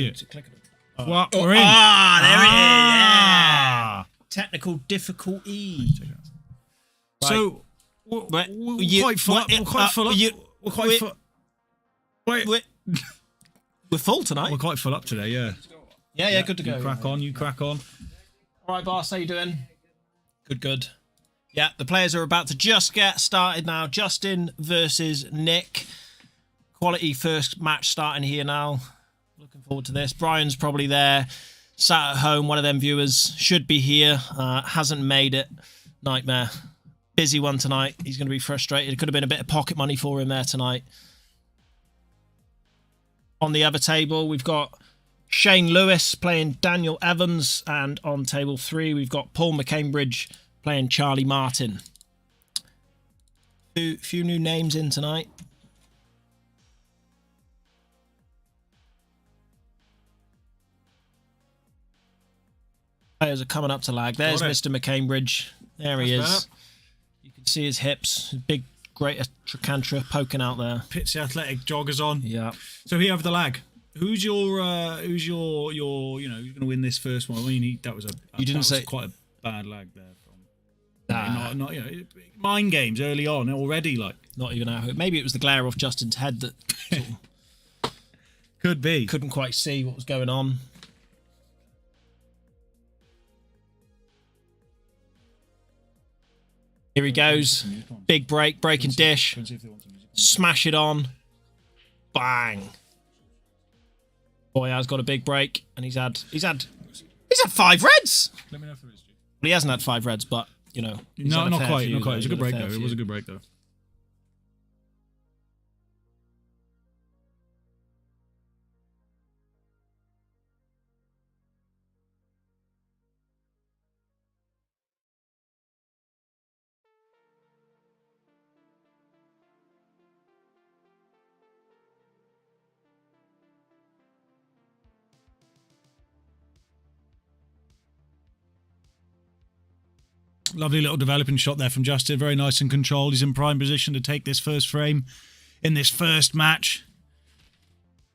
Yeah. Click it. What? We're in. There it is. Yeah. Technical difficulty. Right. So we're quite full up. We're quite full up. We're full tonight. We're quite full up today. Yeah. Yeah. Good to go. You crack on. You crack on. All right, boss. How you doing? Good. Yeah, the players are about to just get started now. Justin versus Nick. Quality first match starting here now. Looking forward to this. Brian's probably there, sat at home. One of them viewers should be here. Hasn't made it. Nightmare. Busy one tonight. He's going to be frustrated. It could have been a bit of pocket money for him there tonight. On the other table, we've got Shane Lewis playing Daniel Evans. And on table 3, we've got Paul McCambridge playing Charlie Martin. Few new names in tonight. Players are coming up to lag. There's Mr. McCambridge. There he is. You can see his hips. His big, great trochanter poking out there. Pitsy athletic joggers on. Yeah. So here have the lag. Who's your who's going to win this first one? I mean, that was quite a bad lag there. Not mind games early on already. Like not even out. Maybe it was the glare off Justin's head that sort of could be. Couldn't quite see what was going on. Here he goes. Big break, breaking dish. Smash it on. Bang. Boy has got a big break, and he's had 5 reds. Let me know if there is. Well, he hasn't had 5 reds, but you know. No, not quite. It was a good break though. It was a good break though. Lovely little developing shot there from Justin. Very nice and controlled. He's in prime position to take this first frame in this first match.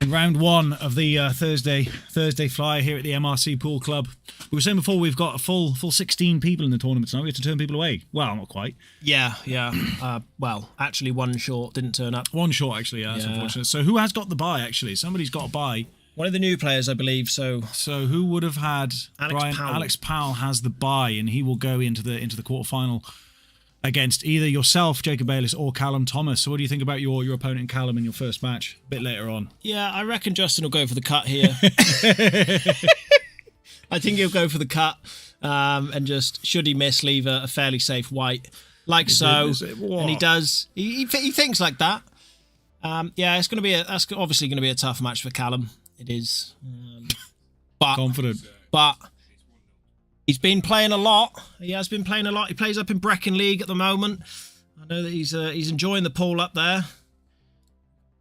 In round 1 of the Thursday flyer here at the MRC Pool Club. We were saying before we've got a full 16 people in the tournament tonight. We have to turn people away. Well, not quite. Yeah. Well, actually one short didn't turn up. One short, actually, yeah. That's unfortunate. So who has got the bye, actually? Somebody's got a bye. One of the new players, I believe. So who would have had Brian? Powell. Alex Powell has the bye, and he will go into the quarterfinal against either yourself, Jacob Bayliss, or Callum Thomas. So what do you think about your opponent Callum in your first match? A bit later on. Yeah, I reckon Justin will go for the cut here. I think he'll go for the cut, and just should he miss, leave a fairly safe white, like so. And he does. He thinks like that. Yeah, it's that's obviously going to be a tough match for Callum. It is, but confident. But he's been playing a lot. He has been playing a lot. He plays up in Brecon League at the moment. I know that he's enjoying the pool up there.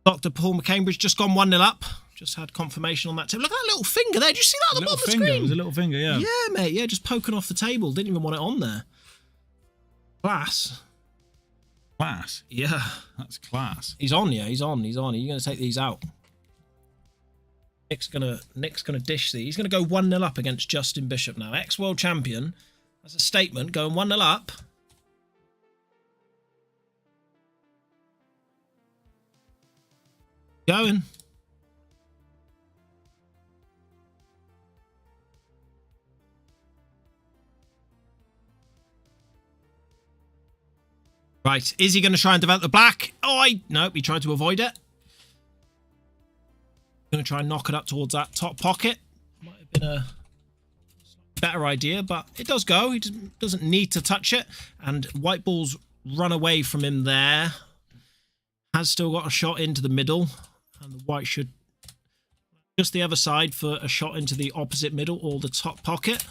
Dr. Paul McCambridge just gone 1-0 up. Just had confirmation on that table. Look at that little finger there. Did you see that at the bottom of the screen? It was a little finger, yeah. Yeah, mate. Yeah, just poking off the table. Didn't even want it on there. Class. Class? Yeah. That's class. He's on, yeah. He's on. Are you going to take these out? Nick's gonna dish these. He's gonna go 1-0 up against Justin Bishop now. Ex-world champion. That's a statement. Going 1-0 up. Going. Right. Is he going to try and develop the black? Nope. He tried to avoid it. Going to try and knock it up towards that top pocket. Might have been a better idea, but it does go. He doesn't need to touch it. And white ball's run away from him there. Has still got a shot into the middle. And the white should just the other side for a shot into the opposite middle or the top pocket.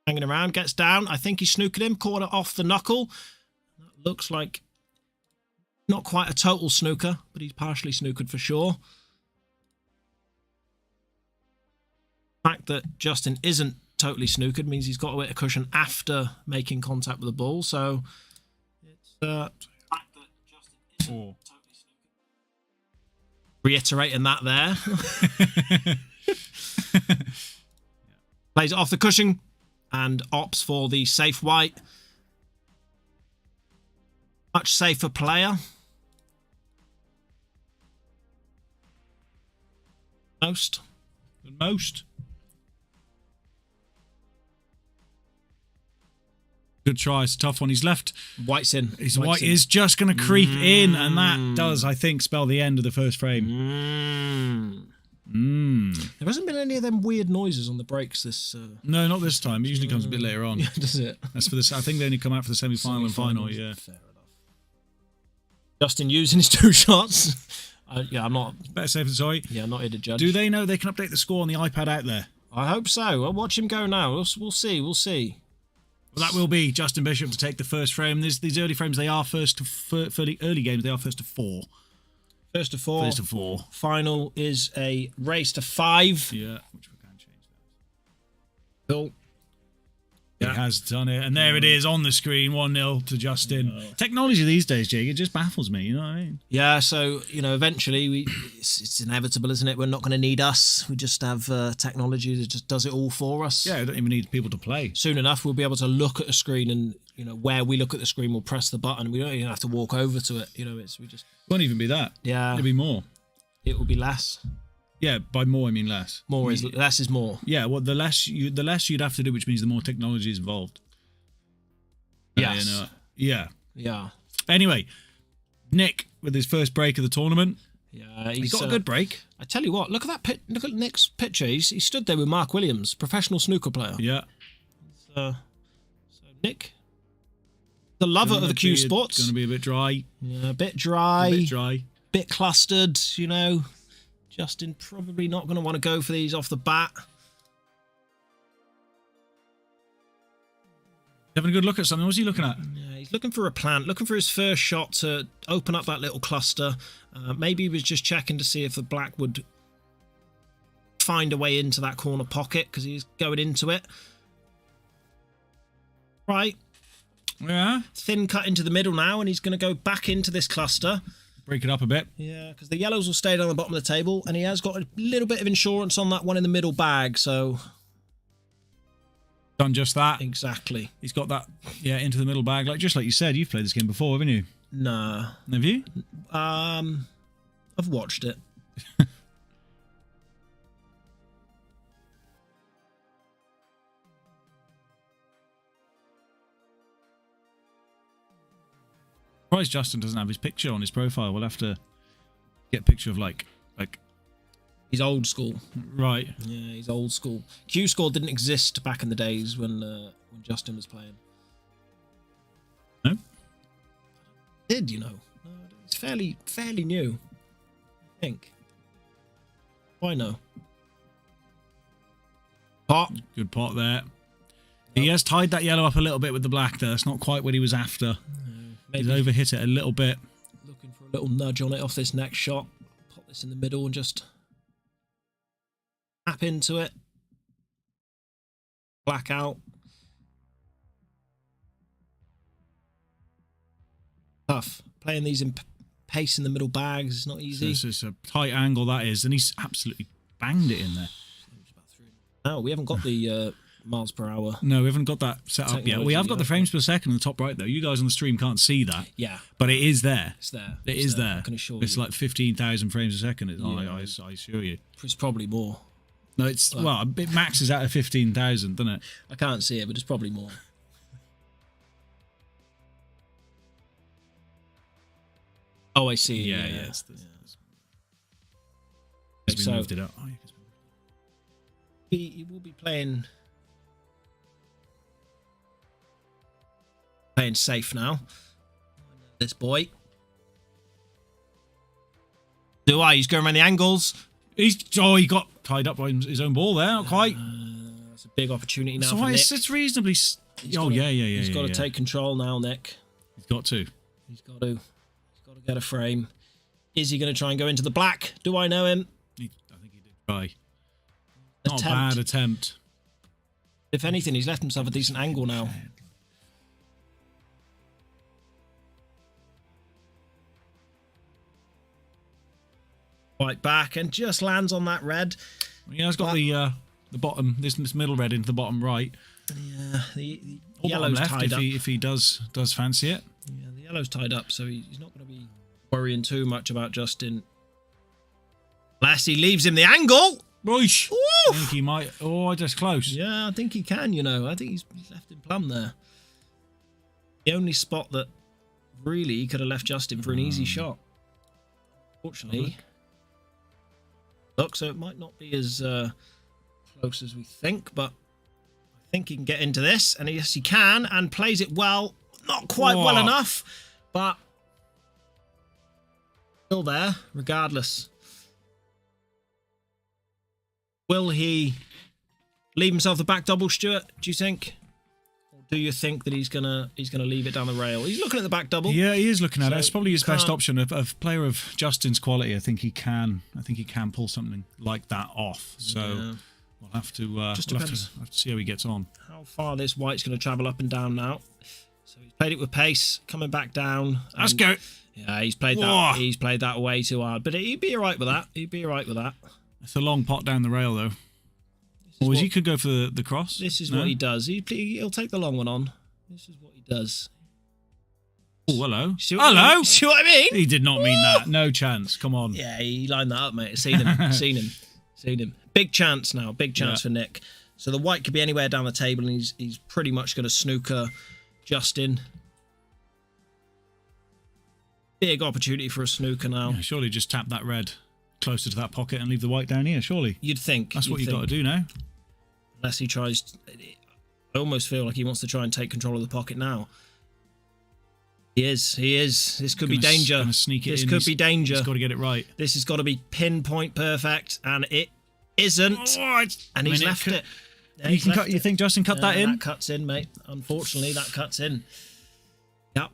Hanging around, gets down. I think he snookered him, caught it off the knuckle. That looks like not quite a total snooker, but he's partially snookered for sure. The fact that Justin isn't totally snookered means he's got a bit of cushion after making contact with the ball. So it's the fact that Justin isn't totally snookered. Reiterating that there. Plays it off the cushion and opts for the safe white. Much safer player. Most. Good try. It's a tough one. He's left. White's in. His white is just going to creep in, and that does, I think, spell the end of the first frame. There hasn't been any of them weird noises on the breaks this. No, not this time. It usually comes a bit later on. Does it? That's for this. I think they only come out for the semi-final and final. Yeah. Fair enough. Justin using his 2 shots. I'm not. Better safe than sorry. Yeah, I'm not here to judge. Do they know they can update the score on the iPad out there? I hope so. I'll watch him go now. We'll see. We'll see. Well, that will be Justin Bishop to take the first frame. These early frames, they are first to for the early games. They are first to 4. First to 4. First to 4. Final is a race to 5. Yeah, which we can change that. Cool. He has done it, and there it is on the screen, 1-0 to Justin. Technology these days, Jake, it just baffles me. You know what I mean? Yeah. So eventually, it's inevitable, isn't it? We're not going to need us. We just have technology that just does it all for us. Yeah, we don't even need people to play. Soon enough, we'll be able to look at a screen, and where we look at the screen, we'll press the button. We don't even have to walk over to it. We just Won't even be that. Yeah. It'll be more. It will be less. Yeah, by more I mean less. More is less is more. Yeah, well, the less you'd have to do, which means the more technology is involved. Yes. Yeah. Yeah. Anyway, Nick with his first break of the tournament. Yeah, He got a good break. I tell you what, look at that. Look at Nick's picture. He stood there with Mark Williams, professional snooker player. Yeah. So Nick, the lover of the cue sports, Going to be a bit dry. Yeah, a bit dry. Bit clustered. Justin probably not going to want to go for these off the bat. Having a good look at something. What's he looking at? Yeah, he's looking for a plant, looking for his first shot to open up that little cluster. Maybe he was just checking to see if the black would find a way into that corner pocket because he's going into it. Right. Yeah. Thin cut into the middle now, and he's going to go back into this cluster. Break it up a bit. Yeah, because the yellows will stay down the bottom of the table, and he has got a little bit of insurance on that one in the middle bag, so... Done just that. Exactly. He's got that, into the middle bag. Just like you said, you've played this game before, haven't you? Nah. Have you? I've watched it. Surprised Justin doesn't have his picture on his profile. We'll have to get a picture of like He's old school. Right. Yeah, he's old school. Q score didn't exist back in the days when Justin was playing. No? Did No, it's fairly new. I think. Why no? Pot. Good pot there. He has tied that yellow up a little bit with the black there. That's not quite what he was after. He's overhit it a little bit. Looking for a little nudge on it off this next shot. Pop this in the middle and just tap into it. Black out. Tough. Playing these in pace in the middle bags is not easy. It's a tight angle that is, and he's absolutely banged it in there. No, we haven't got the miles per hour. No, we haven't got that set up yet. We have got the frames per second in the top right, though. You guys on the stream can't see that. Yeah. But it is there. It's there. It is there. I can assure it's you. Like 15,000 frames a second. I assure you. It's probably more. No, it's it maxes out at 15,000, doesn't it? I can't see it, but it's probably more. Oh, I see. Yeah. So moved it up. He will be playing safe now. This boy. He's going around the angles. He got tied up by his own ball there. Not quite. It's a big opportunity now So for Nick. it's reasonably. He's got to take control now, Nick. He's got to. He's got to get a frame. Is he going to try and go into the black? Do I know him? I think he did try. Not a bad attempt. If anything, he's left himself a decent angle now. White back and just lands on that red. Yeah, it's got the bottom, this middle red into the bottom right. Yeah, the Or yellow's left tied up. if he does fancy it. Yeah, the yellow's tied up, so he's not going to be worrying too much about Justin. Unless he leaves him the angle. Roish. I think he might. Oh, just close. Yeah, I think he can, you know. I think he's left him plumb there. The only spot that really he could have left Justin for an easy shot. Fortunately. Look, so it might not be as close as we think, but I think he can get into this. And yes, he can, and plays it well. Not quite well enough, but still there, regardless. Will he leave himself the back double, Stuart, do you think? Or do you think that he's gonna leave it down the rail? He's looking at the back double. Yeah, he is looking at it. It's probably his best can't- option. Of player of Justin's quality, I think he can pull something like that off. So Yeah. we'll have to Just we'll have depends. to see how he gets on. How far this white's going to travel up and down now. So he's played it with pace, coming back down. Let's and- go. Yeah, he's played Whoa. that. He's played that way too hard, but he'd be all right with that. He'd be all right with that. It's a long pot down the rail though. Or he could go for the cross. This is No? what he does. He'll take the long one on. This is what he does. Oh, hello. See what I Hello. mean? See what I mean? He did not mean that. No chance. Come on. Yeah, he lined that up, mate. Seen him. Seen him. Seen him. Big chance now. Big chance for Nick. So the white could be anywhere down the table, and he's pretty much going to snooker Justin. Big opportunity for a snooker now. Yeah, surely just tap that red closer to that pocket and leave the white down here. Surely You'd think. that's what you've got to do now. Unless he tries. I almost feel like he wants to try and take control of the pocket now. He is. He is. This could be danger. Gonna sneak it This in. could be danger. He's got to get it right. This has got to be pinpoint perfect, and it isn't. And he's left it. Yeah, You he's can left cut. You it. think Justin cut that in? That cuts in, mate. Unfortunately, that cuts in. Yep.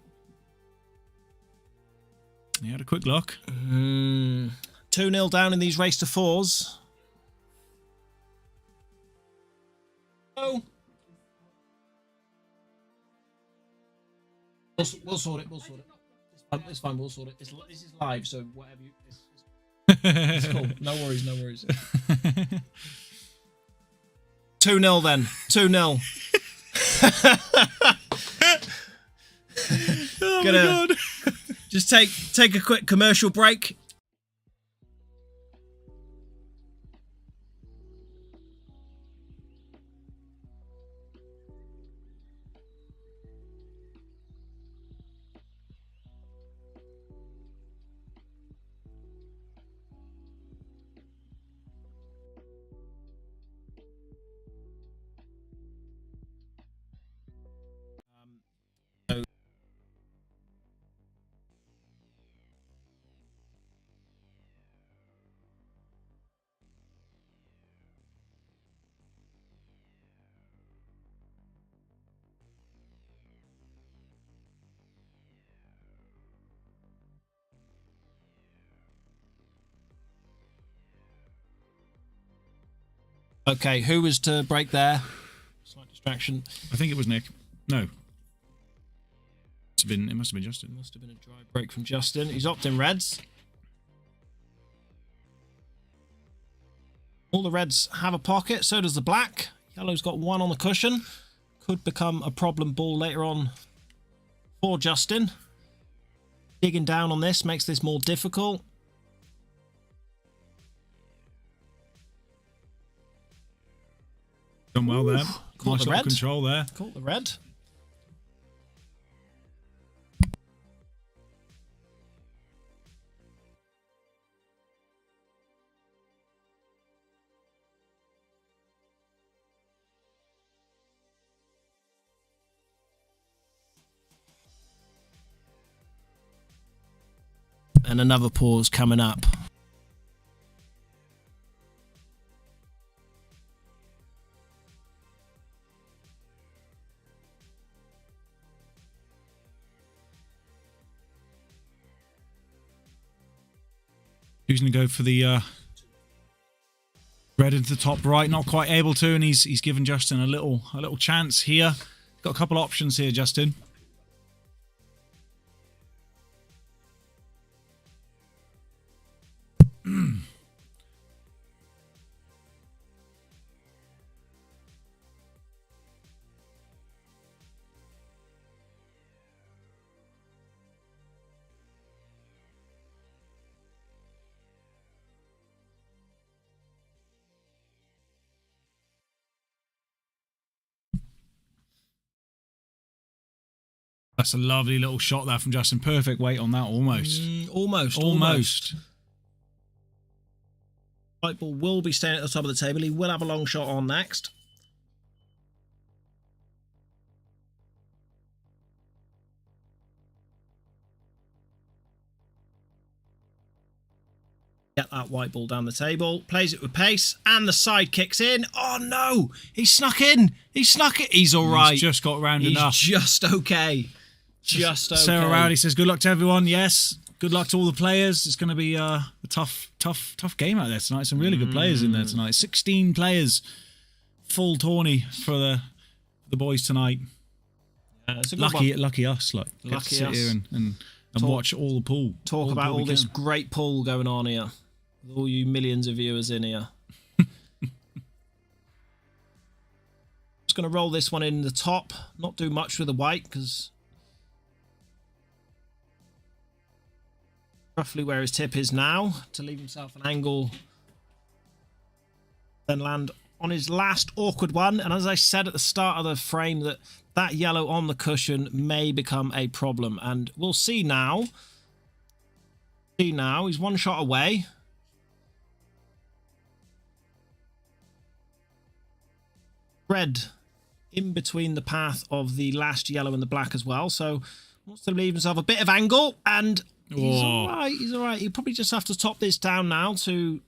He had a quick look. 2-0 down in these race to fours. Oh. We'll sort it. We'll sort it. It's fine. We'll sort it. This is live, so whatever you. It's cool. No worries. No worries. 2-0 then. 2-0. Oh Gonna- my god! Just take a quick commercial break. Okay, who was to break there? Slight distraction. I think it was Nick. No. It must have been Justin. Must have been a dry break from Justin. He's opted in reds. All the reds have a pocket, so does the black. Yellow's got one on the cushion. Could become a problem ball later on for Justin. Digging down on this makes this more difficult. Done well there. Caught Nice the little red. control there. Caught the red. And another pause coming up. Who's going to go for the red into the top right? Not quite able to, and he's given Justin a little chance here. Got a couple options here, Justin. That's a lovely little shot there from Justin. Perfect weight on that, almost. Almost. White ball will be staying at the top of the table. He will have a long shot on next. Get that white ball down the table. Plays it with pace. And the side kicks in. Oh, no. He snuck in. He snuck it. He's all right. He's just got round enough. He's just okay. Just okay. Sarah Rowley says, good luck to everyone. Yes. Good luck to all the players. It's going to be a tough game out there tonight. Some really good players in there tonight. 16 players. Full tourney for the boys tonight. It's a good lucky one. us. Like, Lucky get to sit us. here and watch all the pool. Talk about all this great pool going on here. With all you millions of viewers in here. Just going to roll this one in the top. Not do much with the white because roughly where his tip is now to leave himself an angle. Then land on his last awkward one. And as I said at the start of the frame, that yellow on the cushion may become a problem. And we'll see now. He's one shot away. Red in between the path of the last yellow and the black as well. So wants to leave himself a bit of angle. And he's all right. He's all right. He'll probably just have to top this down now to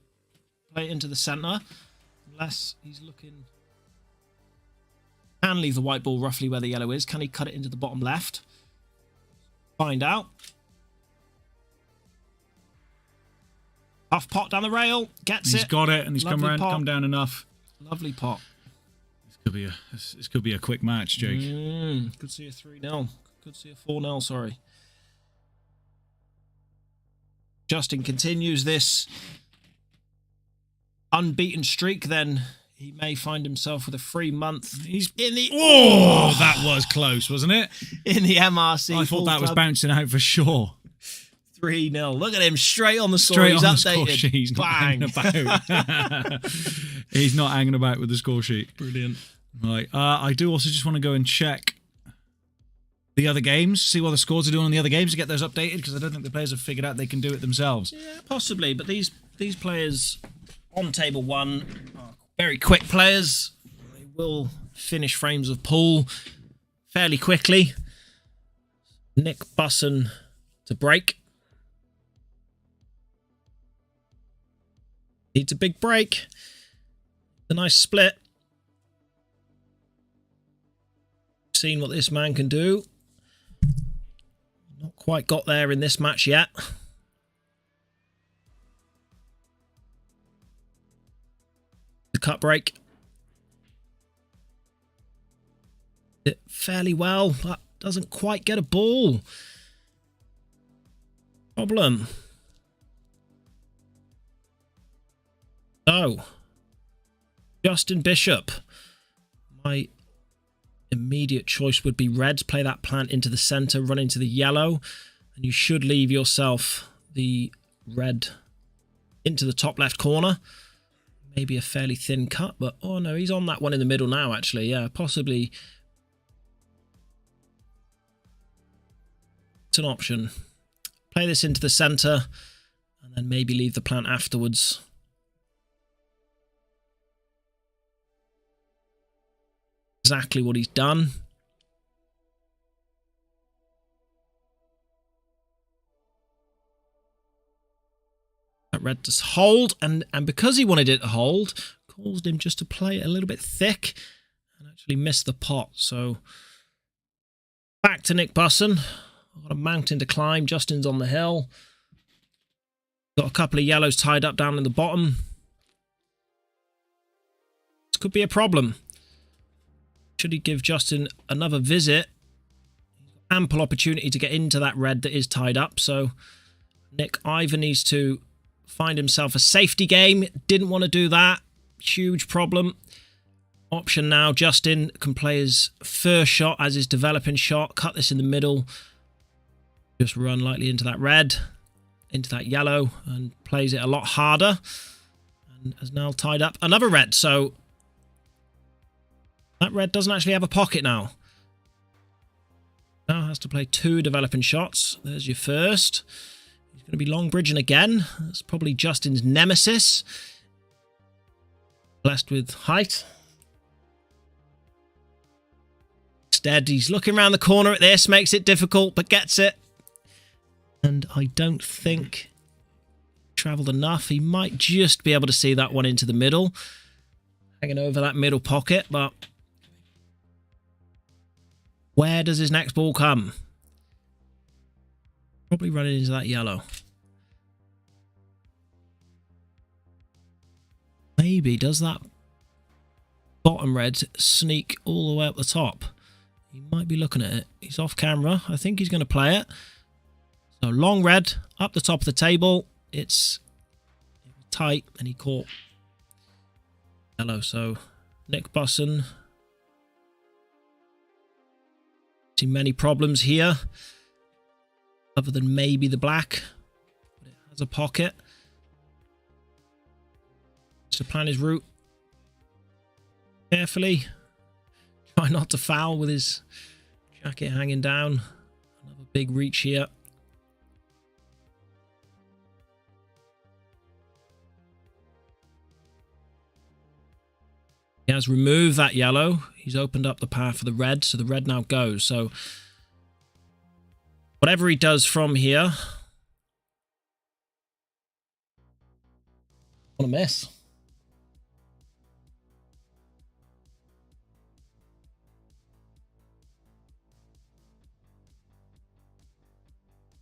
play it into the centre. Unless he's looking... Can leave the white ball roughly where the yellow is. Can he cut it into the bottom left? Find out. Half pot down the rail. Gets it. He's got it, and he's Lovely come down enough. Lovely pot. This could be a quick match, Jake. Could see a 3-0. Could see a 4-0, sorry. Justin continues this unbeaten streak, then he may find himself with a free month. He's in the... Oh, that was close, wasn't it? In the MRC. I thought that was bouncing out for sure. 3-0. Look at him, straight on the score. Straight He's on updated. the score sheet. He's not hanging about. He's not hanging about with the score sheet. Brilliant. Right. I do also just want to go and check the other games, see what the scores are doing on the other games to get those updated, because I don't think the players have figured out they can do it themselves. Yeah, possibly. But these players on table one are very quick players. They will finish frames of pool fairly quickly. Nick Busson to break. Needs a big break. A nice split. Seen what this man can do. Not quite got there in this match yet. The cut break. Did it fairly well, but doesn't quite get a ball. Problem. So, Justin Bishop. My immediate choice would be red. Play that plant into the centre, run into the yellow, and you should leave yourself the red into the top left corner. Maybe a fairly thin cut, but oh no, he's on that one in the middle now, actually. Yeah, possibly. It's an option. Play this into the centre, and then maybe leave the plant afterwards. Exactly what he's done. That red to hold, and because he wanted it to hold, caused him just to play it a little bit thick and actually miss the pot. So back to Nick Busson. I've got a mountain to climb. Justin's on the hill. Got a couple of yellows tied up down in the bottom. This could be a problem. Should he give Justin another visit? Ample opportunity to get into that red that is tied up. So Nick either needs to find himself a safety game. Didn't want to do that. Huge problem. Option now. Justin can play his first shot as his developing shot. Cut this in the middle. Just run lightly into that red. Into that yellow. And plays it a lot harder. And has now tied up another red. So that red doesn't actually have a pocket now. Now has to play 2 developing shots. There's your first. He's going to be long bridging again. That's probably Justin's nemesis. Blessed with height. Instead, he's looking around the corner at this, makes it difficult, but gets it. And I don't think travelled enough. He might just be able to see that one into the middle. Hanging over that middle pocket, but where does his next ball come? Probably running into that yellow. Maybe does that bottom red sneak all the way up the top? He might be looking at it. He's off camera. I think he's going to play it. So long red up the top of the table. It's tight and he caught yellow. So Nick Busson. See many problems here other than maybe the black, but it has a pocket. To plan his route carefully. Try not to foul with his jacket hanging down. Another big reach here. He has removed that yellow. He's opened up the path for the red, so the red now goes. So whatever he does from here, what a miss.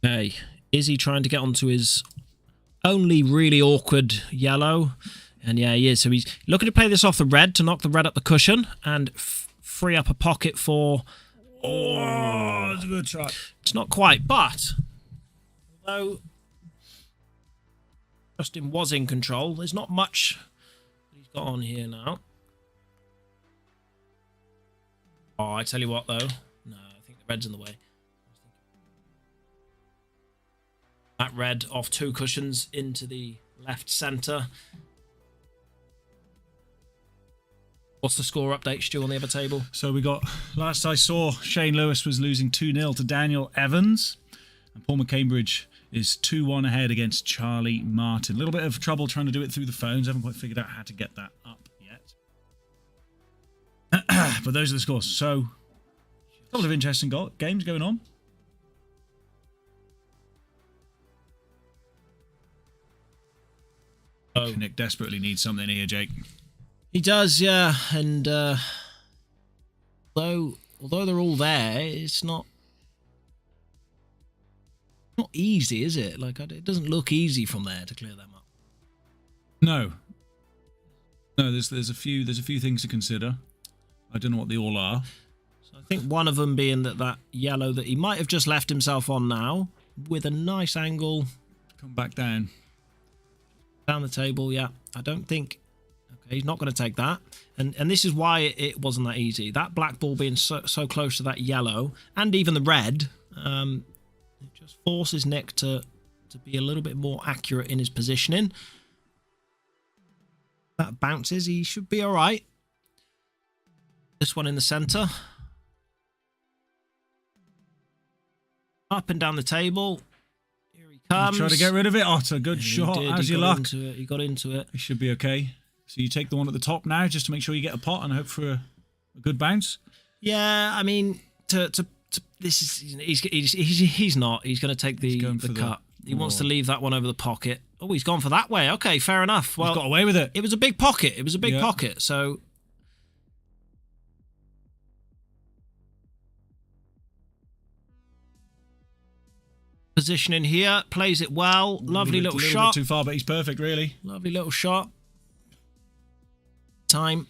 Okay, is he trying to get onto his only really awkward yellow? And yeah, he is. So he's looking to play this off the red to knock the red up the cushion and free up a pocket for... Oh, that's a good shot. It's not quite, but although Justin was in control, there's not much that he's got on here now. Oh, I tell you what, though. No, I think the red's in the way. That red off 2 cushions into the left centre. What's the score update, Stu, on the other table? So we got, last I saw, Shane Lewis was losing 2-0 to Daniel Evans. And Paul McCambridge is 2-1 ahead against Charlie Martin. A little bit of trouble trying to do it through the phones. Haven't quite figured out how to get that up yet. But those are the scores. So, a couple of interesting games going on. Oh. Nick desperately needs something here, Jake. He does, yeah. And although they're all there, it's not easy, is it? Like, it doesn't look easy from there to clear them up. No. There's a few things to consider. I don't know what they all are. So I think one of them being that yellow that he might have just left himself on now with a nice angle. Come back down. Down the table, yeah. I don't think... Okay, he's not going to take that. And this is why it wasn't that easy. That black ball being so close to that yellow, and even the red, it just forces Nick to be a little bit more accurate in his positioning. That bounces. He should be all right. This one in the centre. Up and down the table. Try to get rid of it. Oh, it's a good shot. How's your luck? He got into it. He should be okay. So you take the one at the top now just to make sure you get a pot and hope for a good bounce. Yeah, I mean, this is he's not. He's going to take the cut. He wants to leave that one over the pocket. Oh, he's gone for that way. Okay, fair enough. Well, he's got away with it. It was a big pocket. It was a big pocket. So. Positioning here, plays it well. Lovely little shot. A little bit too far, but he's perfect, really. Lovely little shot. Time.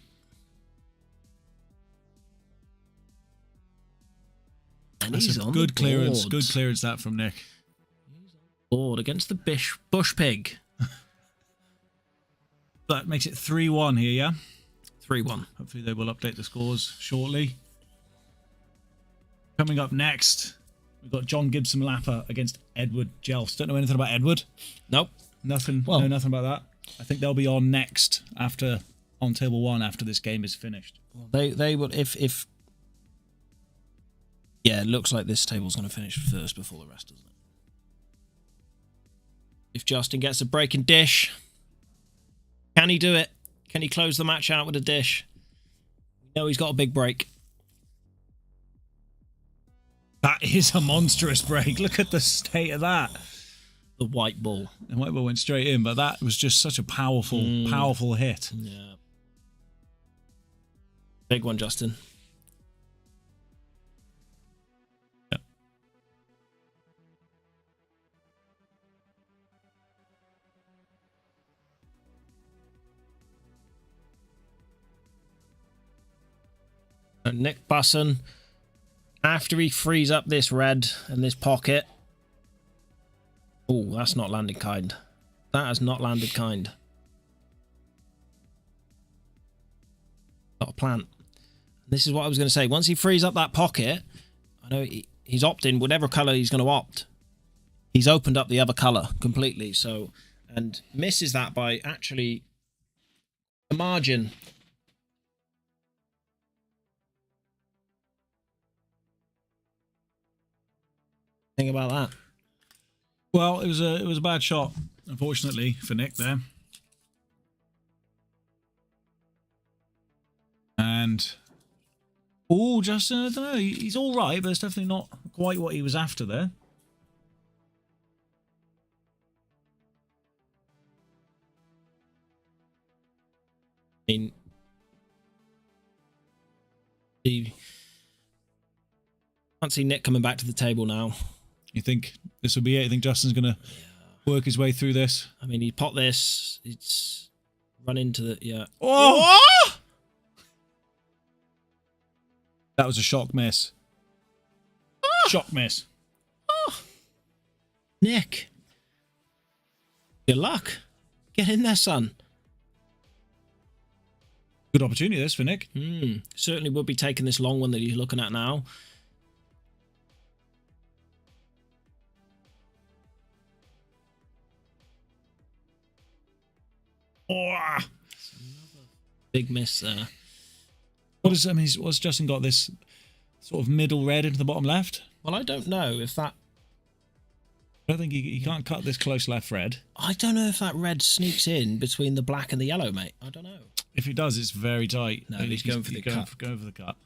And that's he's a on good the clearance. board. Good clearance that from Nick. He's on the board against the bush pig. That makes it 3-1 here, yeah? 3-1. Hopefully they will update the scores shortly. Coming up next, we've got John Gibson Lapper against Edward Jelfs. Don't know anything about Edward. Nope. Nothing. Well, no, nothing about that. I think they'll be on next on table 1 after this game is finished. They would if Yeah, it looks like this table's going to finish first before the rest, doesn't it? If Justin gets a breaking dish, can he do it? Can he close the match out with a dish? We know he's got a big break. That is a monstrous break. Look at the state of that. The white ball. The white ball went straight in, but that was just such a powerful, powerful hit. Yeah. Big one, Justin. Yep. And Nick Busson, after he frees up this red and this pocket. Oh, that's not landed kind. That has not landed kind. Not a plant. This is what I was going to say. Once he frees up that pocket, I know he's opting whatever colour he's going to opt. He's opened up the other colour completely. So, and misses that by actually a margin. Think about that. Well, it was a bad shot, unfortunately, for Nick there. And oh, Justin, I don't know. He's all right, but it's definitely not quite what he was after there. I mean, can't see Nick coming back to the table now. You think this will be it? You think Justin's going to work his way through this? I mean, he pot this. It's run into the... Yeah. Oh! That was a shock miss. Oh! Shock miss. Oh! Nick. Good luck. Get in there, son. Good opportunity this for Nick. Certainly would be taking this long one that he's looking at now. Oh! Big miss there. What's Justin got this sort of middle red into the bottom left? Well, I don't know if that... I don't think he can't cut this close left red. I don't know if that red sneaks in between the black and the yellow, mate. I don't know. If he does, it's very tight. No, he's going for the cut. Going for the cut.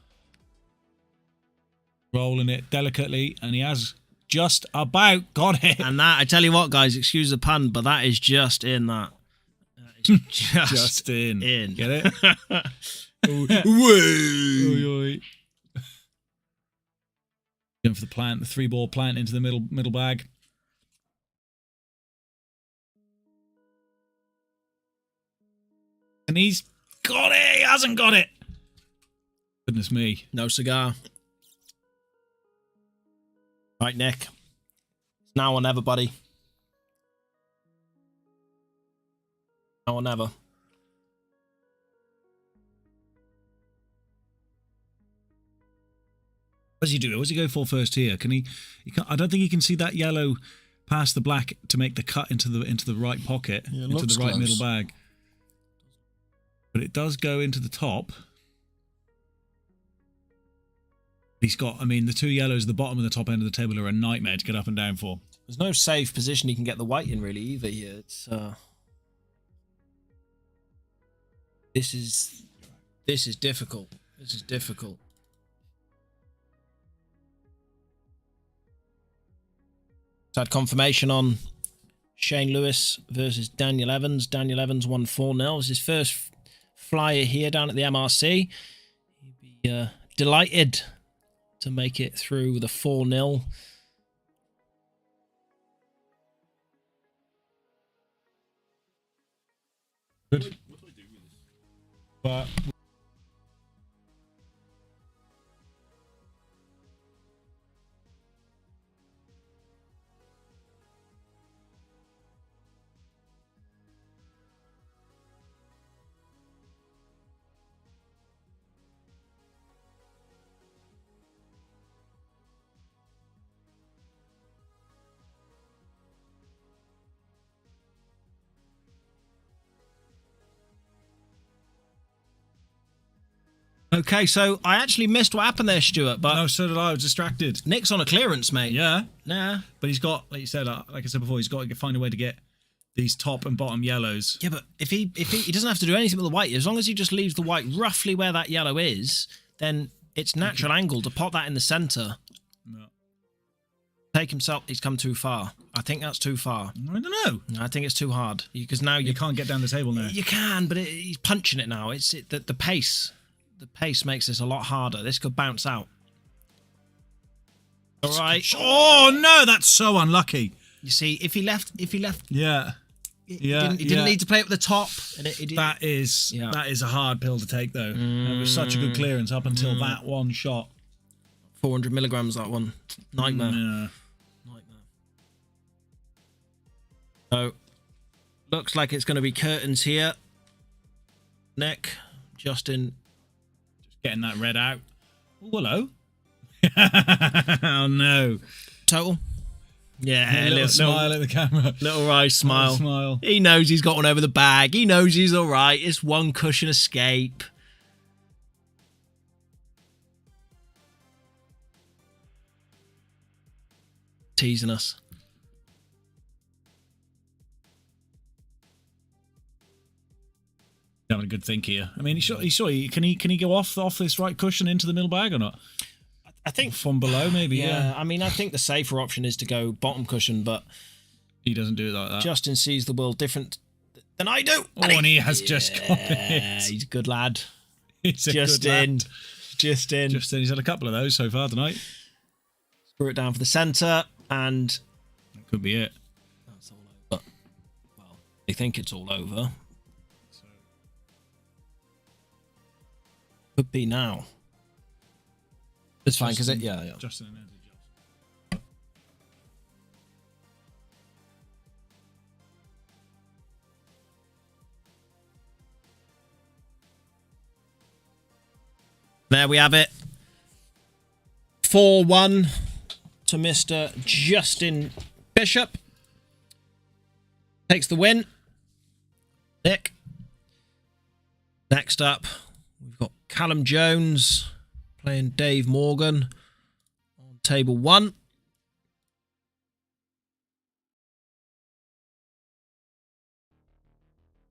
Rolling it delicately, and he has just about got it. And that, I tell you what, guys, excuse the pun, but that is just in that. That is just in. Get it? Whee! Going for the plant, the 3-ball plant into the middle bag. And he's got it. He hasn't got it. Goodness me. No cigar. Right, Nick. It's now or never, buddy. Now or never. What does he do? What does he go for first here? Can he? I don't think he can see that yellow past the black to make the cut into the right pocket, Yeah, into the right close. middle bag. But it does go into the top. He's got, I mean, the two yellows at the bottom and the top end of the table are a nightmare to get up and down for. There's no safe position he can get the white in, really, either here. It's this is difficult. This is difficult. So I had confirmation on Shane Lewis versus Daniel Evans. Daniel Evans won 4-0. It was his first flyer here down at the MRC. He'd be delighted to make it through the 4-0. Good. But Okay, so I actually missed what happened there, Stuart, but No, so did I was distracted. Nick's on a clearance, mate. Yeah. Nah. But he's got, like you said, like I said before, he's got to find a way to get these top and bottom yellows. Yeah, but if he doesn't have to do anything with the white, as long as he just leaves the white roughly where that yellow is, then it's natural angle to pop that in the centre. No. Take himself, he's come too far. I think that's too far. I don't know. I think it's too hard because now You can't get down the table now. You can, but he's punching it now. The pace. The pace makes this a lot harder. This could bounce out. All right. Oh no, that's so unlucky. You see, if he left, Yeah. he didn't need to play up the top. And That is a hard pill to take though. It was such a good clearance up until that one shot. 400 milligrams. That one, nightmare. Yeah. Nightmare. So, looks like it's going to be curtains here. Nick, Justin. Getting that red out. Oh, hello. Oh no. Total. Yeah, A little smile at the camera. Little right smile. Little smile. He knows he's got one over the bag. He knows he's all right. It's one cushion escape. Teasing us. Having a good think here. I mean, can he go off this right cushion into the middle bag or not? I think From below, maybe. Yeah. I mean, I think the safer option is to go bottom cushion, but He doesn't do it like that. Justin sees the world different than I do. And he has just got it. He's a good lad. He's a Justin. good lad. Justin. Justin, he's had a couple of those so far tonight. Screw it down for the centre, and That could be it. that's all over. Well, they think it's all over. Could be now. It's fine because yeah. Justin and Andy. There we have it. 4-1 to Mr. Justin Bishop. Takes the win. Nick. Next up, we've got Callum Jones playing Dave Morgan on table 1.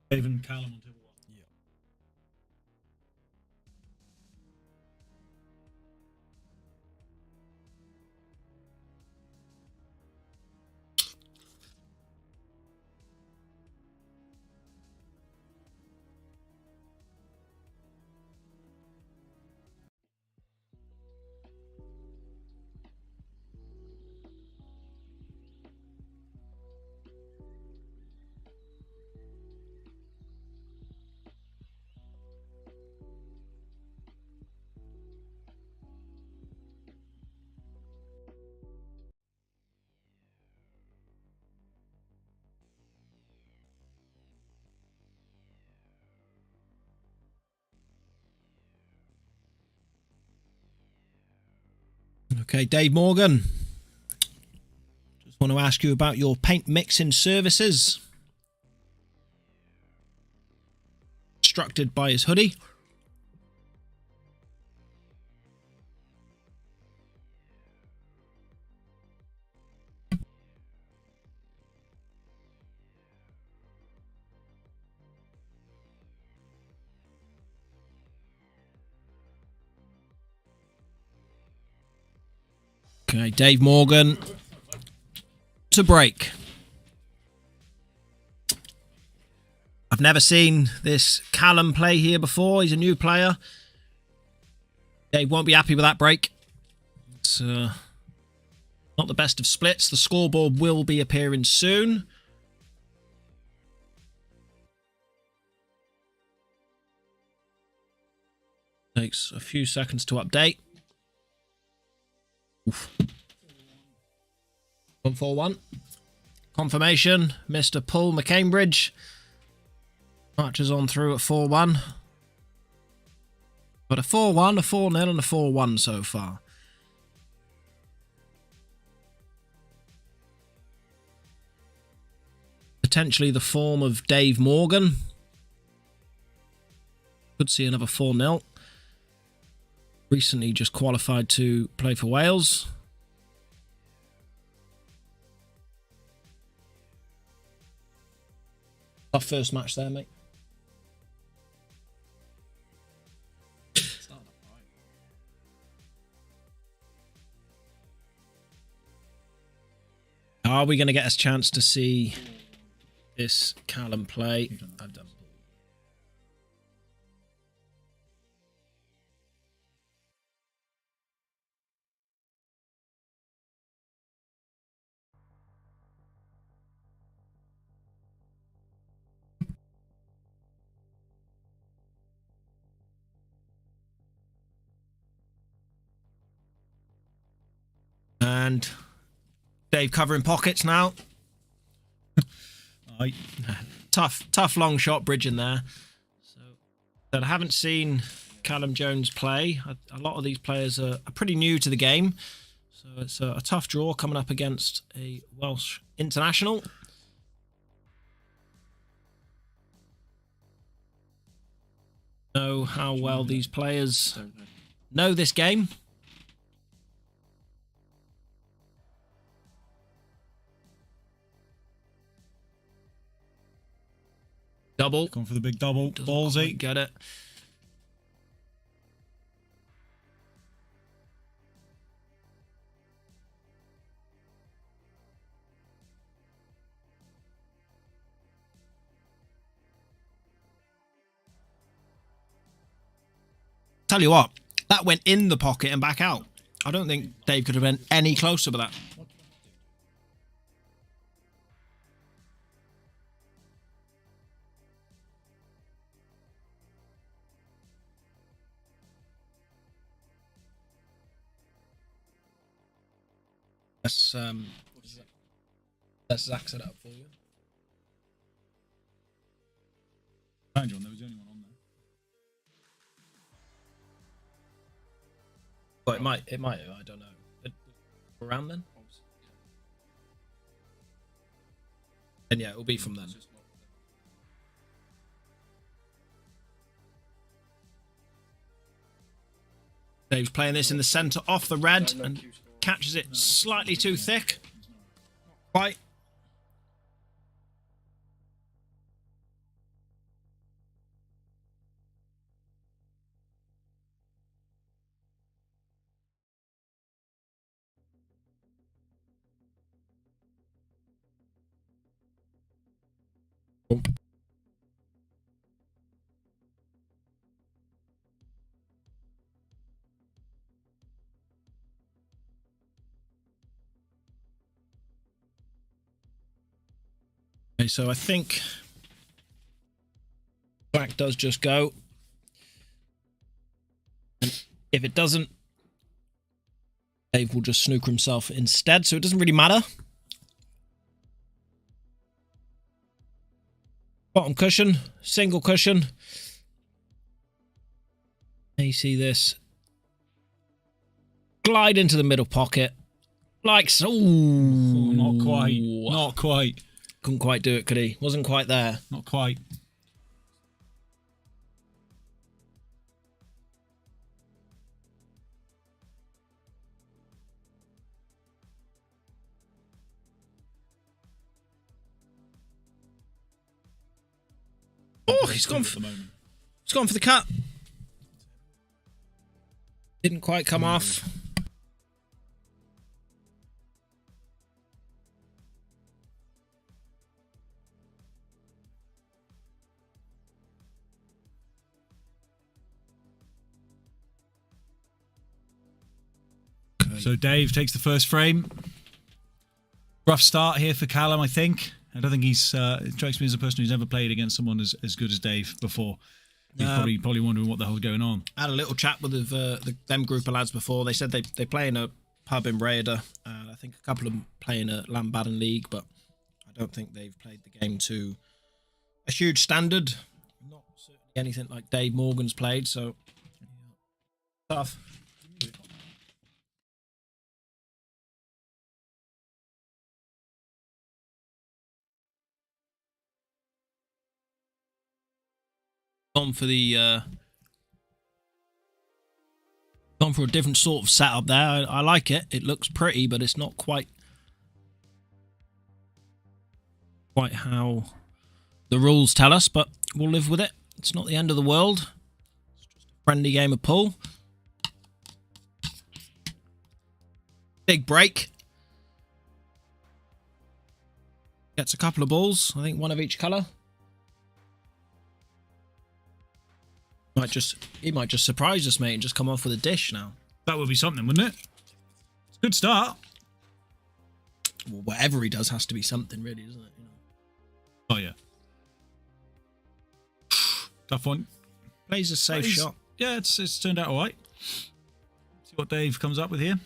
Dave and Callum on table 1. Okay, Dave Morgan. Just want to ask you about your paint mixing services. Instructed by his hoodie. Okay, Dave Morgan to break. I've never seen this Callum play here before. He's a new player. Dave won't be happy with that break. It's not the best of splits. The scoreboard will be appearing soon. Takes a few seconds to update. Oof. 1-4-1. Confirmation, Mr. Paul McCambridge marches on through at 4-1. But a 4-1, a 4-0 and a 4-1 so far. Potentially the form of Dave Morgan. Could see another 4-0. recently just qualified to play for Wales. Our first match there, mate. Are we going to get a chance to see this Callum play? I've done. And Dave covering pockets now. Tough long shot bridging there. So I haven't seen Callum Jones play. A lot of these players are pretty new to the game. So it's a tough draw coming up against a Welsh international. Know how well these players know this game. Double. Going for the big double. Ballsy. Get it. Tell you what, that went in the pocket and back out. I don't think Dave could have been any closer with that. Let's Zach set it up for you. There was the only one on there. Well, it might. I don't know. Around then. And yeah, it'll be from then. Dave's playing this in the centre off the red and catches it slightly too thick. Quite. Okay, so I think black does just go. And if it doesn't, Dave will just snooker himself instead, so it doesn't really matter. Bottom cushion, single cushion. You see this. Glide into the middle pocket. Like so. Oh, not quite. Not quite. Couldn't quite do it, could he? Wasn't quite there. Not quite. Oh, he's gone for the cut. Didn't quite come off. So Dave takes the first frame. Rough start here for Callum, I think. I don't think he's. It strikes me as a person who's never played against someone as good as Dave before. He's probably wondering what the hell's going on. I had a little chat with them group of lads before. They said they play in a pub in Breda. I think a couple of them play in a Lambaden League, but I don't think they've played the game to a huge standard. Not certainly anything like Dave Morgan's played, so tough. Gone Gone for a different sort of setup there. I like it. It looks pretty, but it's not quite how the rules tell us, but we'll live with it. It's not the end of the world. It's just a friendly game of pool. Big break. Gets a couple of balls. I think one of each colour. He might just surprise us, mate, and just come off with a dish now. That would be something, wouldn't it? It's a good start. Well, whatever he does has to be something, really, doesn't it? You know? Oh, yeah. Tough one. Plays a safe shot. Yeah, it's turned out all right. See what Dave comes up with here.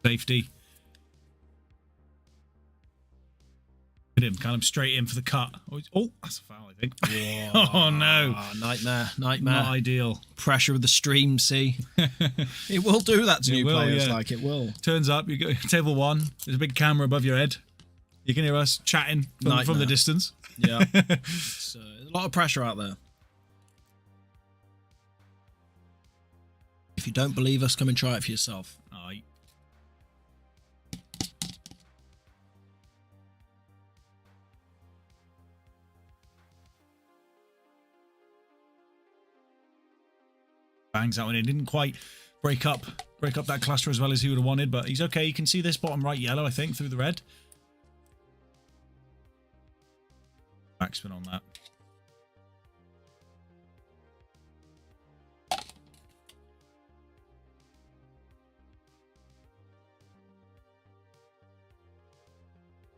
Safety. Hit him, kind of straight in for the cut. Oh, that's a foul, I think. Oh, no. Nightmare. Not ideal. Pressure of the stream, see? It will do that to new players, yeah. like it will. Turns up, you go table 1. There's a big camera above your head. You can hear us chatting from the distance. Yeah. There's a lot of pressure out there. If you don't believe us, come and try it for yourself. Aye. Bangs that one in. Didn't quite break up that cluster as well as he would have wanted, but he's okay. You can see this bottom right yellow, I think, through the red. Backspin on that.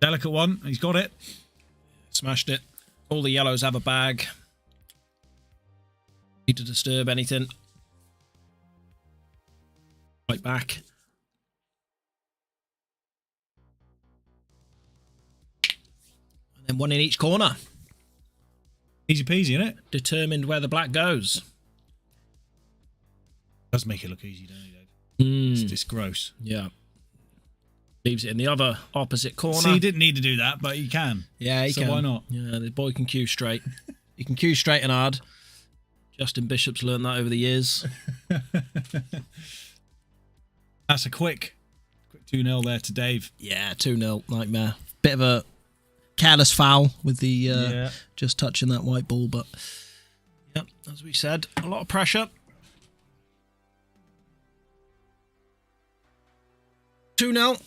Delicate one. He's got it. Smashed it. All the yellows have a bag. Need to disturb anything. Right back. And then one in each corner. Easy peasy, isn't it? Determined where the black goes. Does make it look easy, don't it, Dave? It's just gross. Yeah. Leaves it in the other opposite corner. See, he didn't need to do that, but he can. Yeah, he can. So why not? Yeah, the boy can cue straight. He can cue straight and hard. Justin Bishop's learned that over the years. That's a quick 2-0 there to Dave. Yeah, 2-0. Nightmare. Bit of a careless foul with the just touching that white ball, but yeah, as we said, a lot of pressure. 2-0.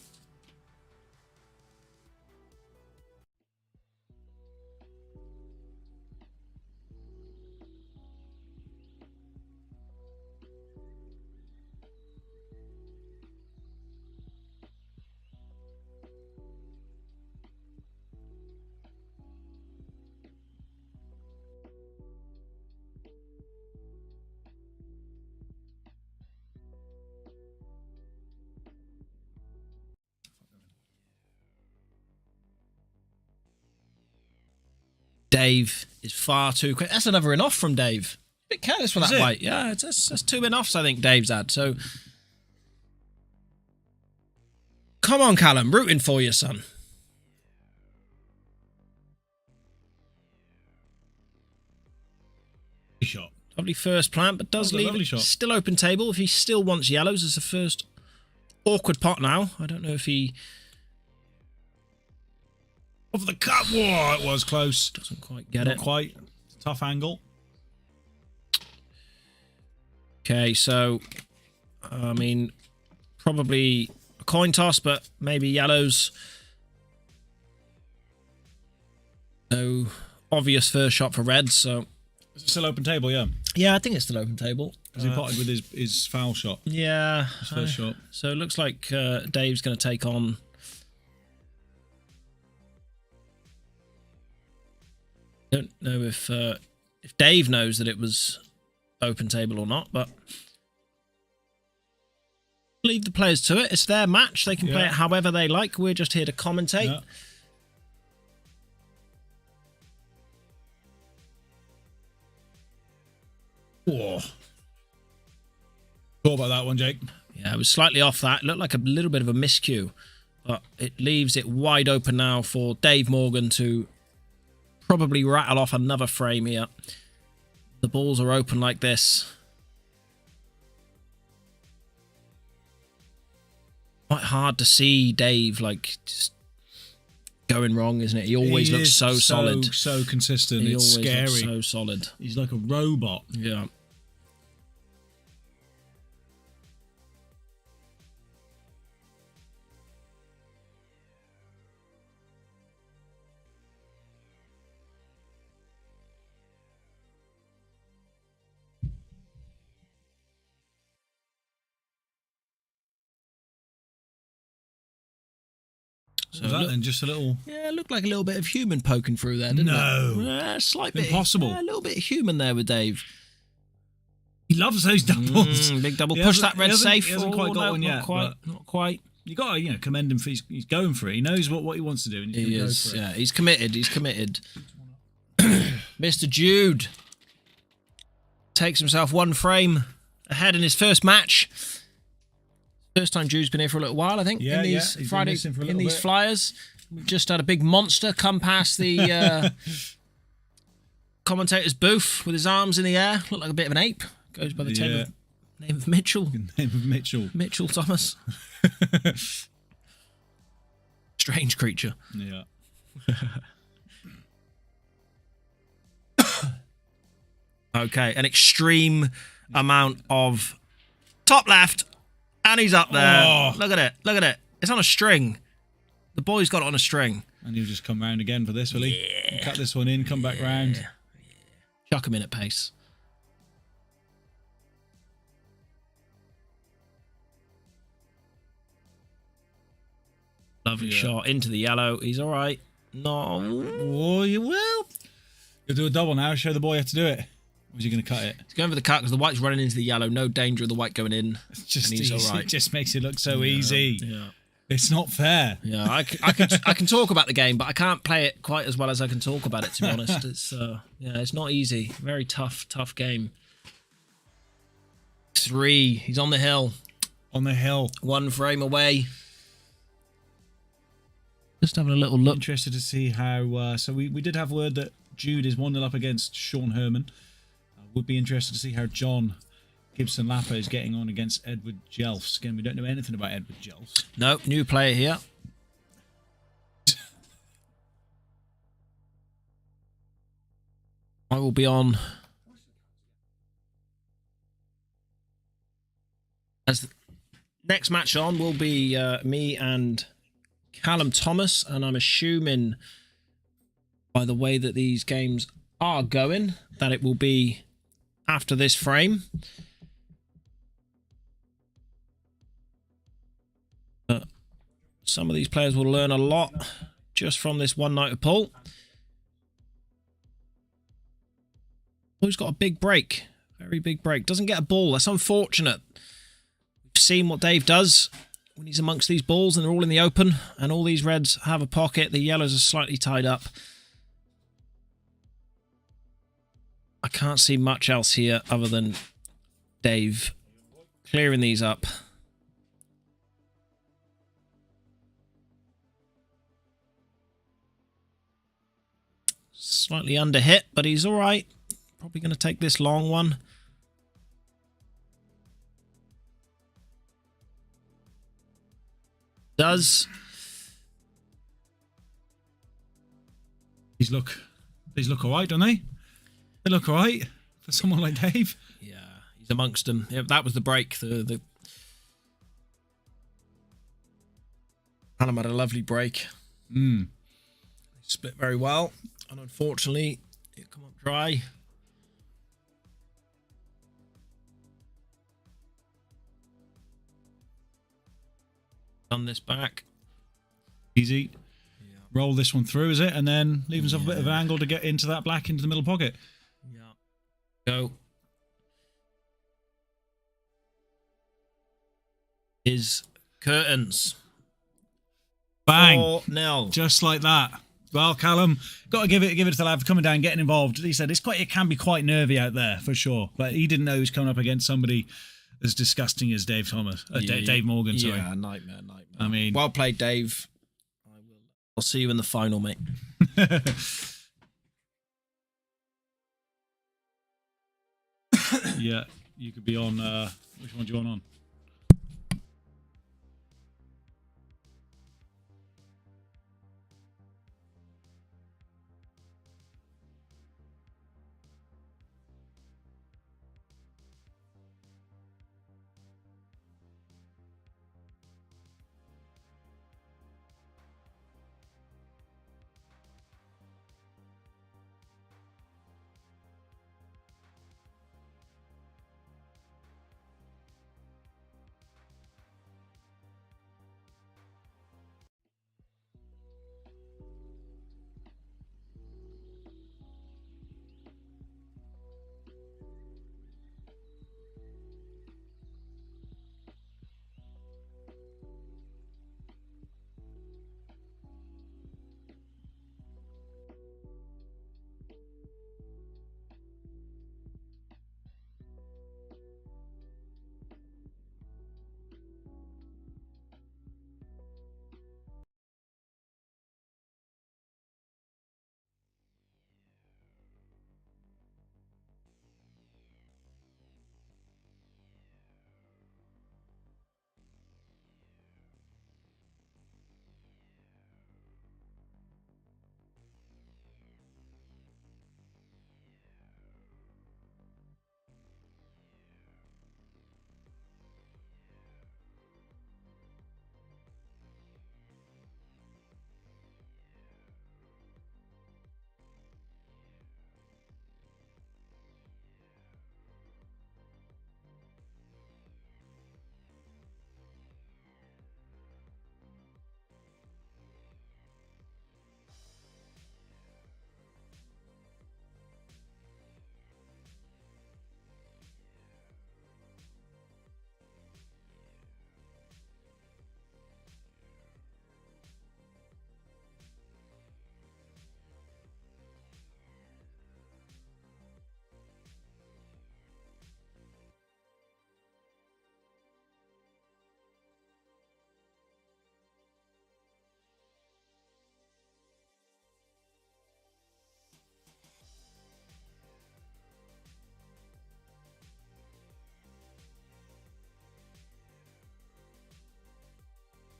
Dave is far too quick. That's another in off from Dave. A bit careless for that white. Yeah, that's 2 in offs I think Dave's had. So, come on, Callum, rooting for you, son. Shot. Lovely first plant, but does leave it shot. Still open table if he still wants yellows as the first awkward pot now. I don't know if he... Off the cut. Whoa, it was close. Doesn't quite get Not it. quite. Tough angle. Okay, so, I mean, probably a coin toss, but maybe yellows. No obvious first shot for reds, so... Is it still open table, yeah? Yeah, I think it's still open table. Has he potted with his foul shot? Yeah. His first shot. So it looks like Dave's going to take on... I don't know if Dave knows that it was open table or not, but leave the players to it. It's their match. They can play it however they like. We're just here to commentate. Yeah. Whoa. Thought about that one, Jake. Yeah, it was slightly off that. It looked like a little bit of a miscue, but it leaves it wide open now for Dave Morgan to probably rattle off another frame here. The balls are open like this. Quite hard to see Dave, like, just going wrong, isn't it? He always looks so solid. So consistent. He it's always scary. looks so solid. He's like a robot. Yeah. So was that then just a little... Yeah, it looked like a little bit of human poking through there, didn't it? No. Slight bit. Impossible. Yeah, a little bit of human there with Dave. He loves those doubles. Big double. Push that red safe. He hasn't quite got one yet. Not quite. You got to, commend him for he's going for it. He knows what he wants to do. And he's going to go for it. Yeah, he's committed. He's committed. Mr. Jude takes himself one frame ahead in his first match. First time Jude's been here for a little while, I think. Yeah, in these He's Friday, in these bit. flyers. We've just had a big monster come past the commentator's booth with his arms in the air. Looked like a bit of an ape. Goes by the name of Mitchell. Name of Mitchell. Mitchell Thomas. Strange creature. Yeah. Okay, an extreme amount of top left, and he's up there. Oh. Look at it. Look at it. It's on a string. The boy's got it on a string. And he'll just come round again for this, will he? Yeah. Cut this one in, come back round. Yeah. Chuck him in at pace. Lovely shot into the yellow. He's all right. No. Oh, you will. You'll do a double now. Show the boy how to do it. Or is he going to cut it? He's going for the cut because the white's running into the yellow. No danger of the white going in. It's just and he's easy. all right. It just makes it look so easy. Yeah. It's not fair. Yeah, I can talk about the game, but I can't play it quite as well as I can talk about it, to be honest. It's it's not easy. Very tough game. 3. He's on the hill. On the hill. One frame away. Just having a little look. Interested to see how... so we did have word that Jude is 1-0 up against Sean Herman. Would be interested to see how John Gibson Lappa is getting on against Edward Jelfs. Again, we don't know anything about Edward Jelfs. No, new player here. I will be on as the next match on will be me and Callum Thomas, and I'm assuming by the way that these games are going that it will be after this frame. Some of these players will learn a lot just from this one night of pool. Oh, he's got a big break. Very big break. Doesn't get a ball. That's unfortunate. We've seen what Dave does when he's amongst these balls and they're all in the open and all these reds have a pocket. The yellows are slightly tied up. I can't see much else here other than Dave clearing these up. Slightly under hit, but he's all right. Probably going to take this long one. Does. These look all right, don't they? They look all right for someone like Dave. Yeah, he's amongst them. Yeah, that was the break. The Callum had a lovely break. Split very well. And unfortunately, it come up dry. Done this back. Easy. Yeah. Roll this one through, is it? And then leave himself a bit of an angle to get into that black, into the middle pocket. Yeah. Go. His curtains. Bang. 4-0. Just like that. Well, Callum, got to give it to the lad for coming down, getting involved. He said it can be quite nervy out there for sure, but he didn't know he was coming up against somebody as disgusting as Dave Thomas, Dave Morgan. Sorry, yeah, nightmare. I mean, well played, Dave. I'll see you in the final, mate. Yeah, you could be on. Which one do you want on?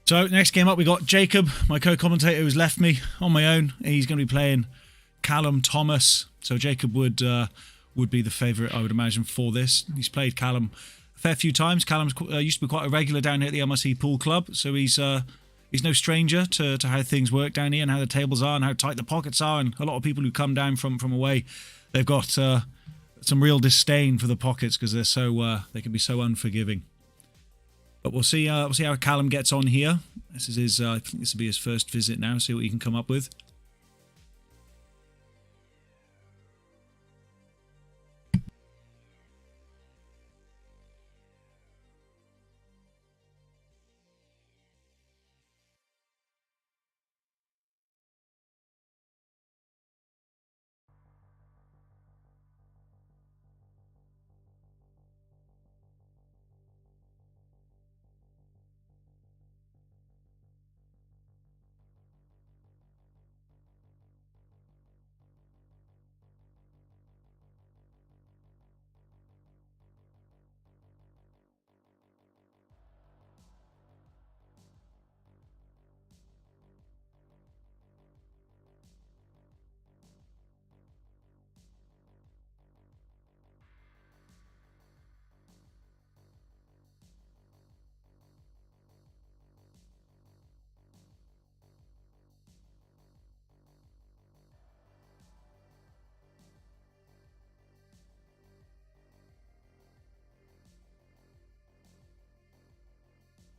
So next game up, we got Jacob, my co-commentator, who's left me on my own. He's going to be playing Callum Thomas. So Jacob would be the favourite, I would imagine, for this. He's played Callum a fair few times. Callum's used to be quite a regular down here at the MRC Pool Club, so he's no stranger to how things work down here and how the tables are and how tight the pockets are. And a lot of people who come down from away, they've got some real disdain for the pockets because they're so they can be so unforgiving. But we'll see how Callum gets on here. This is his. I think this will be his first visit now. See what he can come up with.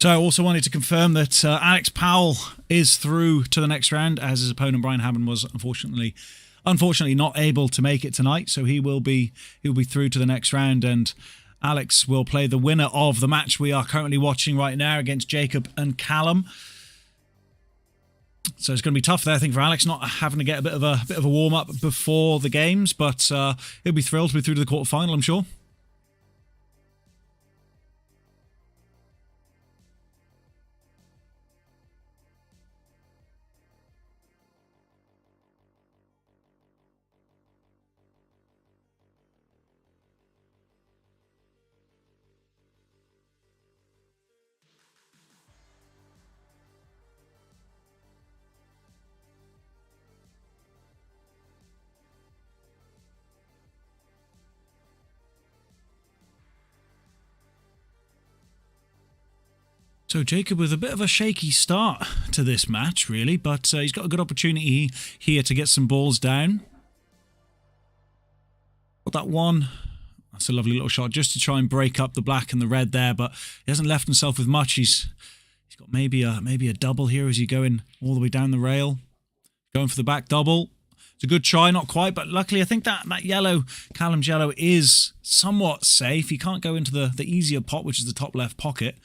So I also wanted to confirm that Alex Powell is through to the next round, as his opponent Brian Hammond was unfortunately not able to make it tonight. So he'll be through to the next round, and Alex will play the winner of the match we are currently watching right now against Jacob and Callum. So it's going to be tough there, I think, for Alex, not having to get a bit of a warm up before the games, but he'll be thrilled to be through to the quarterfinal, I'm sure. So Jacob with a bit of a shaky start to this match, really, but he's got a good opportunity here to get some balls down. Got that one. That's a lovely little shot just to try and break up the black and the red there, but he hasn't left himself with much. He's got maybe a double here as he's going all the way down the rail. Going for the back double. It's a good try, not quite, but luckily I think that yellow, Callum's yellow, is somewhat safe. He can't go into the easier pot, which is the top left pocket.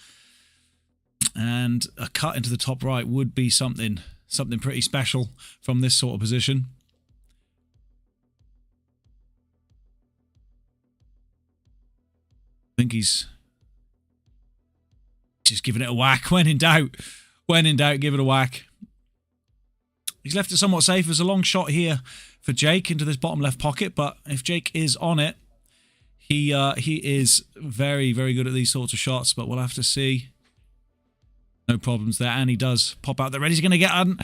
And a cut into the top right would be something pretty special from this sort of position. I think he's just giving it a whack. When in doubt, give it a whack. He's left it somewhat safe. There's a long shot here for Jake into this bottom left pocket, but if Jake is on it, he is very, very good at these sorts of shots, but we'll have to see. No problems there, and he does pop out the red. He's going to get on.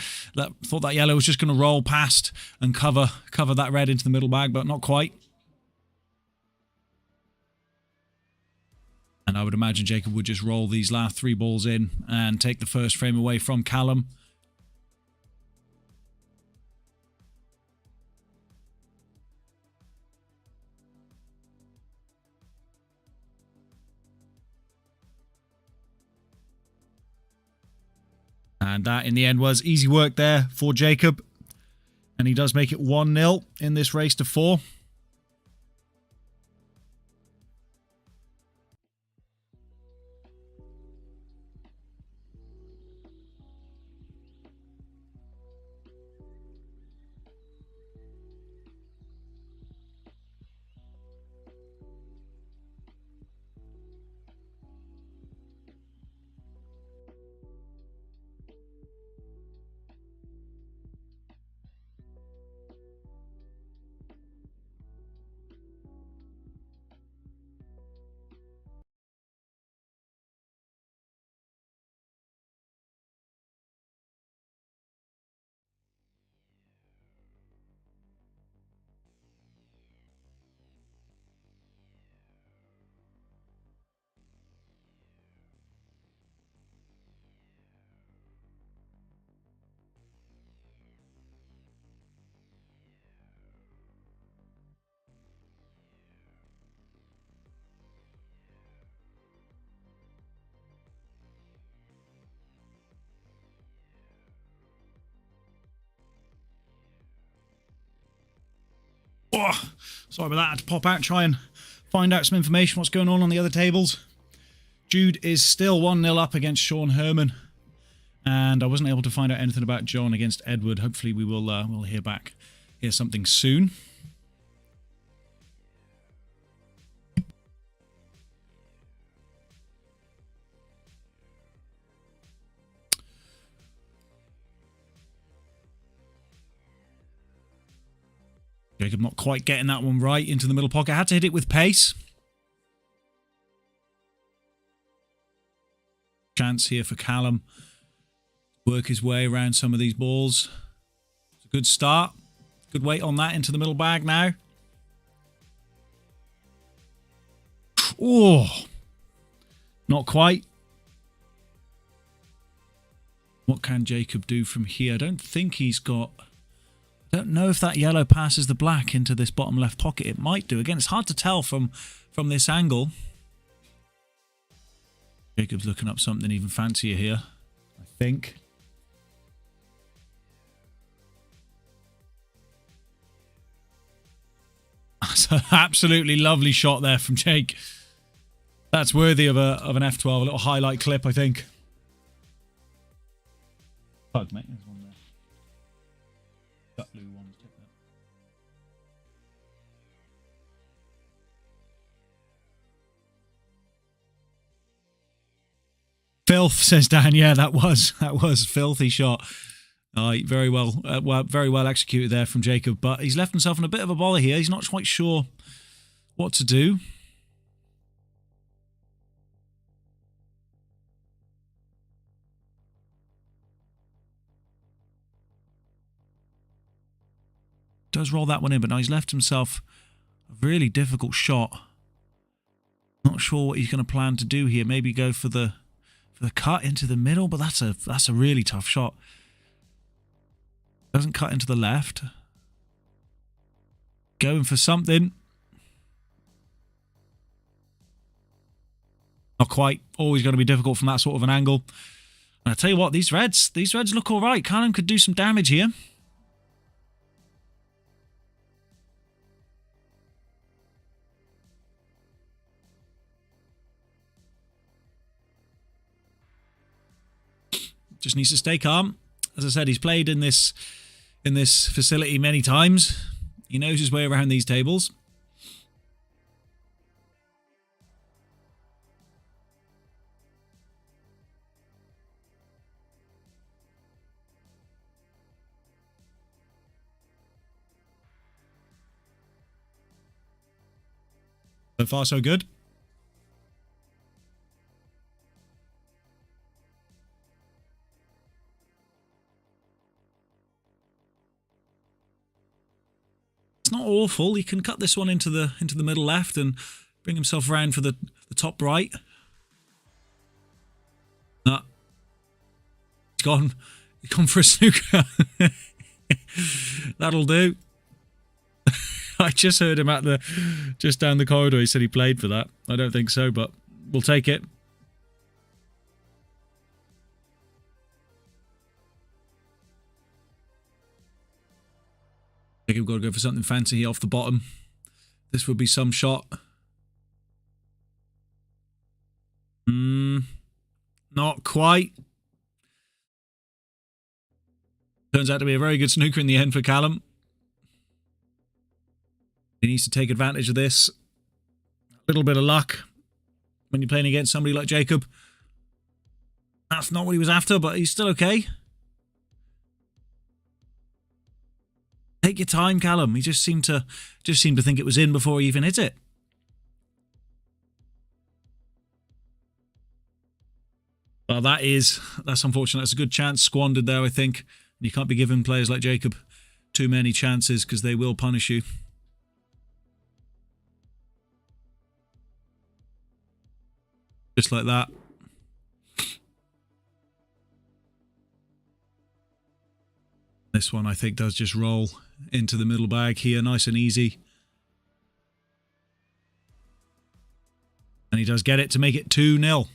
Thought that yellow was just going to roll past and cover that red into the middle bag, but not quite. And I would imagine Jacob would just roll these last 3 balls in and take the first frame away from Callum. And that, in the end, was easy work there for Jacob. And he does make it 1-0 in this race to 4. Oh, sorry about that. I had to pop out, try and find out some information, what's going on the other tables. Jude is still 1-0 up against Sean Herman. And I wasn't able to find out anything about John against Edward. Hopefully we will we'll hear something soon. Jacob not quite getting that one right into the middle pocket. Had to hit it with pace. Chance here for Callum. Work his way around some of these balls. It's a good start. Good weight on that into the middle bag now. Oh, not quite. What can Jacob do from here? I don't think he's got... I don't know if that yellow passes the black into this bottom left pocket. It might do. Again, it's hard to tell from this angle. Jacob's looking up something even fancier here, I think. That's an absolutely lovely shot there from Jake. That's worthy of an F12, a little highlight clip, I think. Bug, mate. There's one there. Got blue ones. Take that. Filth, says Dan. Yeah, that was a filthy shot. Very well executed there from Jacob, but he's left himself in a bit of a bother here. He's not quite sure what to do. Does roll that one in, but now he's left himself a really difficult shot. Not sure what he's going to plan to do here. Maybe go for the the cut into the middle, but that's a really tough shot. Doesn't cut into the left. Going for something. Not quite. Always going to be difficult from that sort of an angle. And I tell you what, these reds look all right. Callum could do some damage here. Just needs to stay calm. As I said, he's played in this facility many times. He knows his way around these tables. So far, so good. It's not awful. He can cut this one into the middle left and bring himself around for the top right. No. He's gone for a snooker. That'll do. I just heard him just down the corridor. He said he played for that. I don't think so, but we'll take it. I think we've got to go for something fancy here off the bottom. This would be some shot. Not quite. Turns out to be a very good snooker in the end for Callum. He needs to take advantage of this. A little bit of luck when you're playing against somebody like Jacob. That's not what he was after, but he's still okay. Take your time, Callum. He just seemed to think it was in before he even hit it. Well, that's unfortunate. That's a good chance squandered there, I think. And you can't be giving players like Jacob too many chances because they will punish you. Just like that. This one, I think, does just roll into the middle bag here, nice and easy. And he does get it to make it 2-0.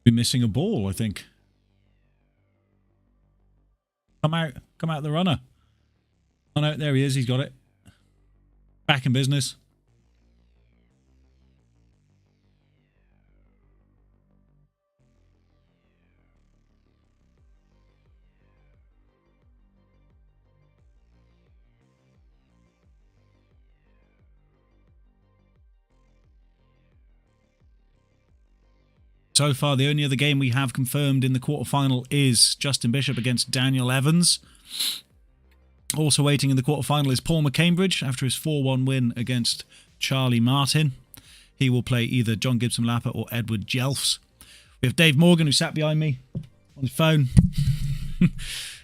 Be missing a ball, I think. Come out the runner. Oh no, there he is, he's got it. Back in business. So far, the only other game we have confirmed in the quarterfinal is Justin Bishop against Daniel Evans. Also waiting in the quarterfinal is Paul McCambridge after his 4-1 win against Charlie Martin. He will play either John Gibson-Lapper or Edward Jelfs. We have Dave Morgan, who sat behind me on his phone.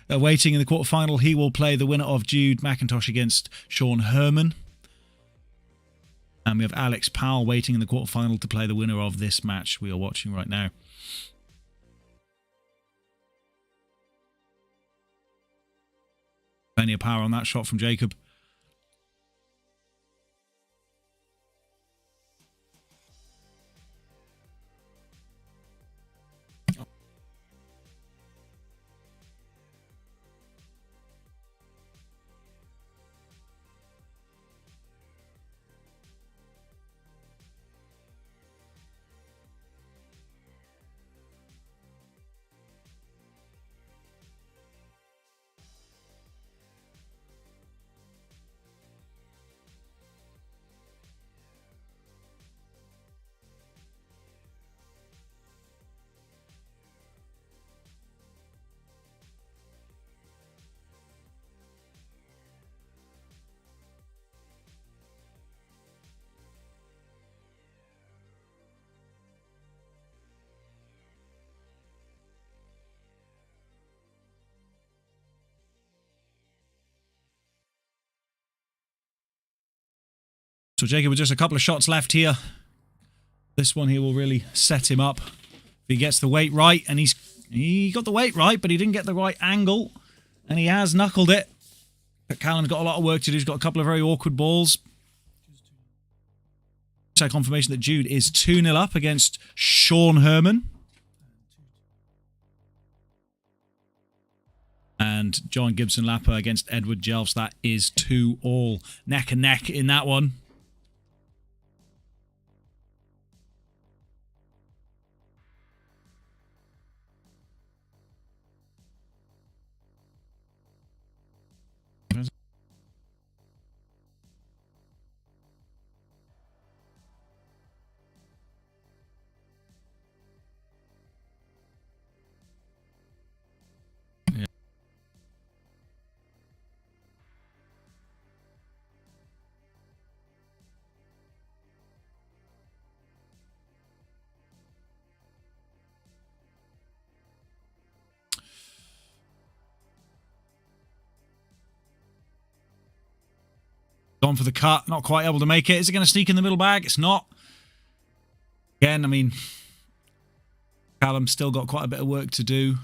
Waiting in the quarterfinal, he will play the winner of Jude McIntosh against Sean Herman. And we have Alex Powell waiting in the quarterfinal to play the winner of this match we are watching right now. Plenty of power on that shot from Jacob. So Jacob with just a couple of shots left here. This one here will really set him up. If he gets the weight right, and he got the weight right, but he didn't get the right angle, and he has knuckled it. But Callum's got a lot of work to do. He's got a couple of very awkward balls. So confirmation that Jude is 2-0 up against Sean Herman. And John Gibson-Lapper against Edward Jelfs. That is 2-all. Neck and neck in that one. Gone for the cut, not quite able to make it. Is it going to sneak in the middle bag? It's not. Again, I mean, Callum's still got quite a bit of work to do.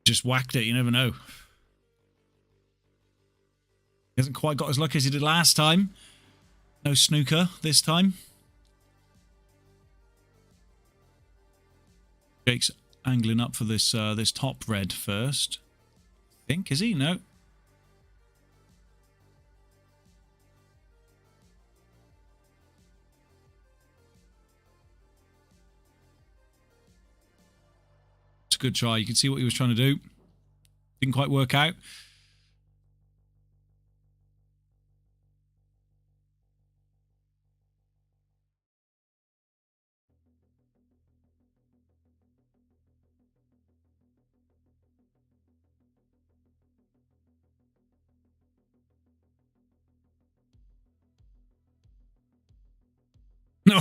Just whacked it, you never know. He hasn't quite got as lucky as he did last time. No snooker this time. Jake's angling up for this this top red first. I think, is he? No. It's a good try. You can see what he was trying to do. Didn't quite work out.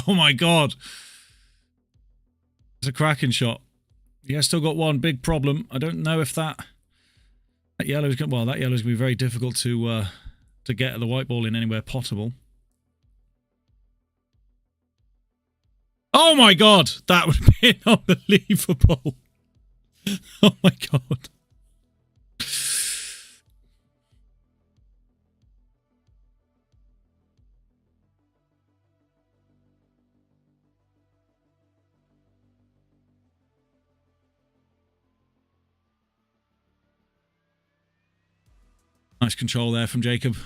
Oh my god. It's a cracking shot. He has still got one big problem. I don't know if that yellow is going, well, that yellow is going to be very difficult to get the white ball in anywhere possible. Oh my god, that would have been unbelievable. Oh my god. Nice control there from Jacob.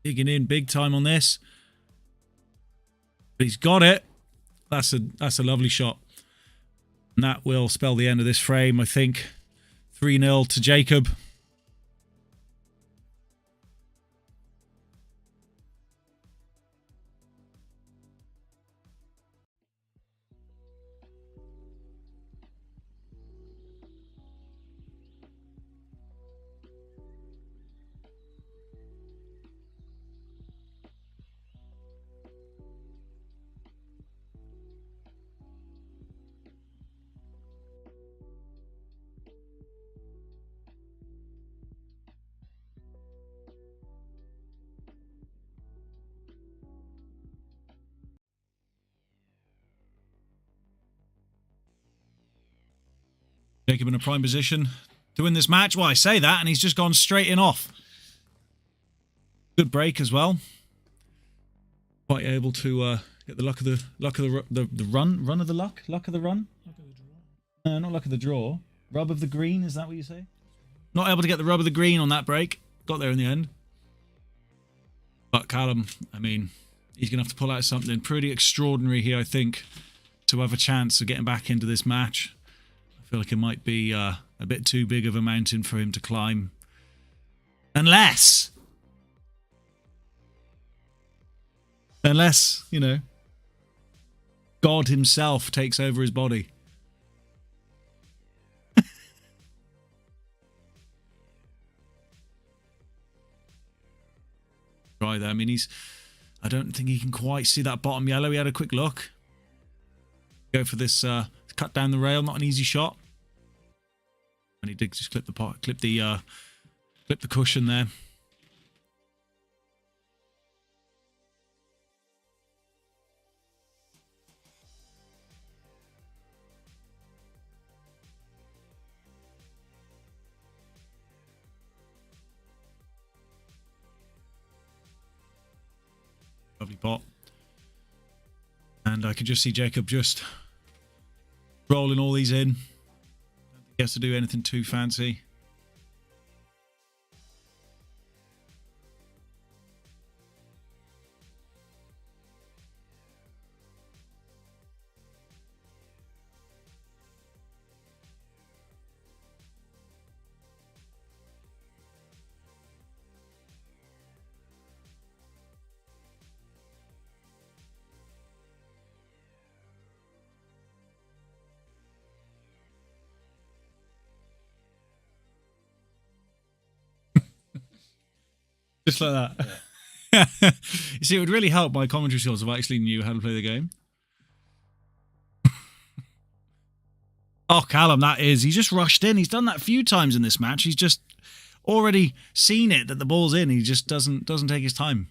Digging in big time on this. But he's got it. That's a lovely shot. And that will spell the end of this frame, I think. 3-0 to Jacob. Jacob in a prime position to win this match. Well, I say that, and he's just gone straight in off. Good break as well. Quite able to get the luck of the run of the luck of the run. Not luck of the draw. Rub of the green. Is that what you say? Not able to get the rub of the green on that break. Got there in the end. But Callum, I mean, he's gonna have to pull out something pretty extraordinary here, I think, to have a chance of getting back into this match. I feel like it might be a bit too big of a mountain for him to climb. Unless, you know, God himself takes over his body. try there. I mean, I don't think he can quite see that bottom yellow. He had a quick look. Go for this cut down the rail. Not an easy shot. And he did just clip the cushion there. Lovely pot. And I could just see Jacob just rolling all these in. Don't think he has to do anything too fancy. Just like that. Yeah. You see, it would really help my commentary skills if I actually knew how to play the game. Oh, Callum, that is. He just rushed in. He's done that a few times in this match. He's just already seen it, that the ball's in. He just doesn't take his time.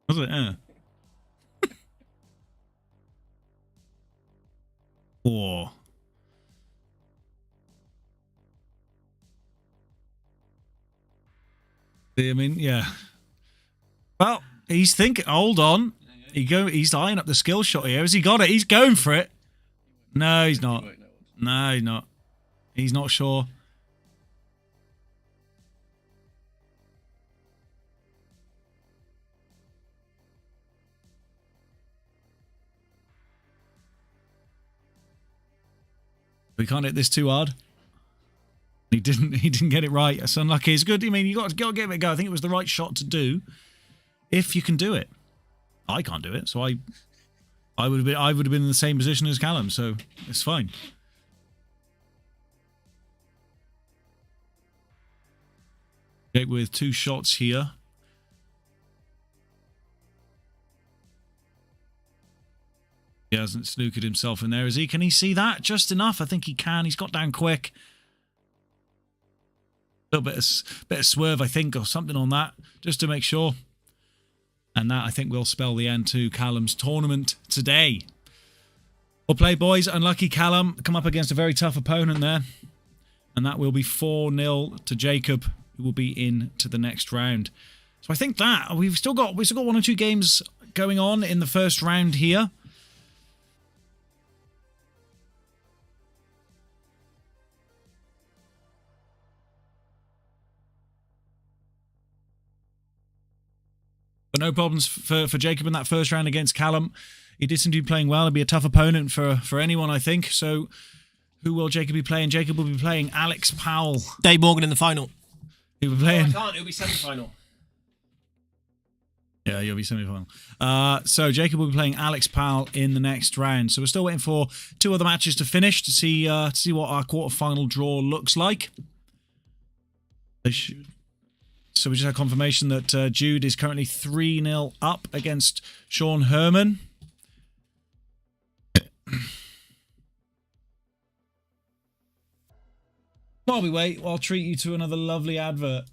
Was it? Yeah. Oh. I mean, yeah. Well, he's thinking. Hold on. He's eyeing up the skill shot here. Has he got it? He's going for it. No, he's not. No, he's not. He's not sure. We can't hit this too hard. He didn't get it right. That's unlucky. It's good. I mean, you got to give it a go. I think it was the right shot to do, if you can do it. I can't do it, so I would have been in the same position as Callum, so it's fine. Okay, with 2 shots here. He hasn't snookered himself in there, is he? Can he see that? Just enough. I think he can. He's got down quick. A little bit of swerve, I think, or something on that, just to make sure. And that, I think, will spell the end to Callum's tournament today. Well played, boys. Unlucky Callum. Come up against a very tough opponent there. And that will be 4-0 to Jacob, who will be in to the next round. So I think that we've still got 1 or 2 games going on in the first round here. But no problems for Jacob in that first round against Callum. He did seem to be playing well. It'd be a tough opponent for anyone, I think. So who will Jacob be playing? Jacob will be playing Alex Powell. Dave Morgan in the final. He'll be playing... No, I can't. It'll be semi-final. Yeah, you'll be semi-final. So Jacob will be playing Alex Powell in the next round. So we're still waiting for 2 other matches to finish to see what our quarter-final draw looks like. So we just had confirmation that Jude is currently 3-0 up against Sean Herman. While we wait, I'll treat you to another lovely advert.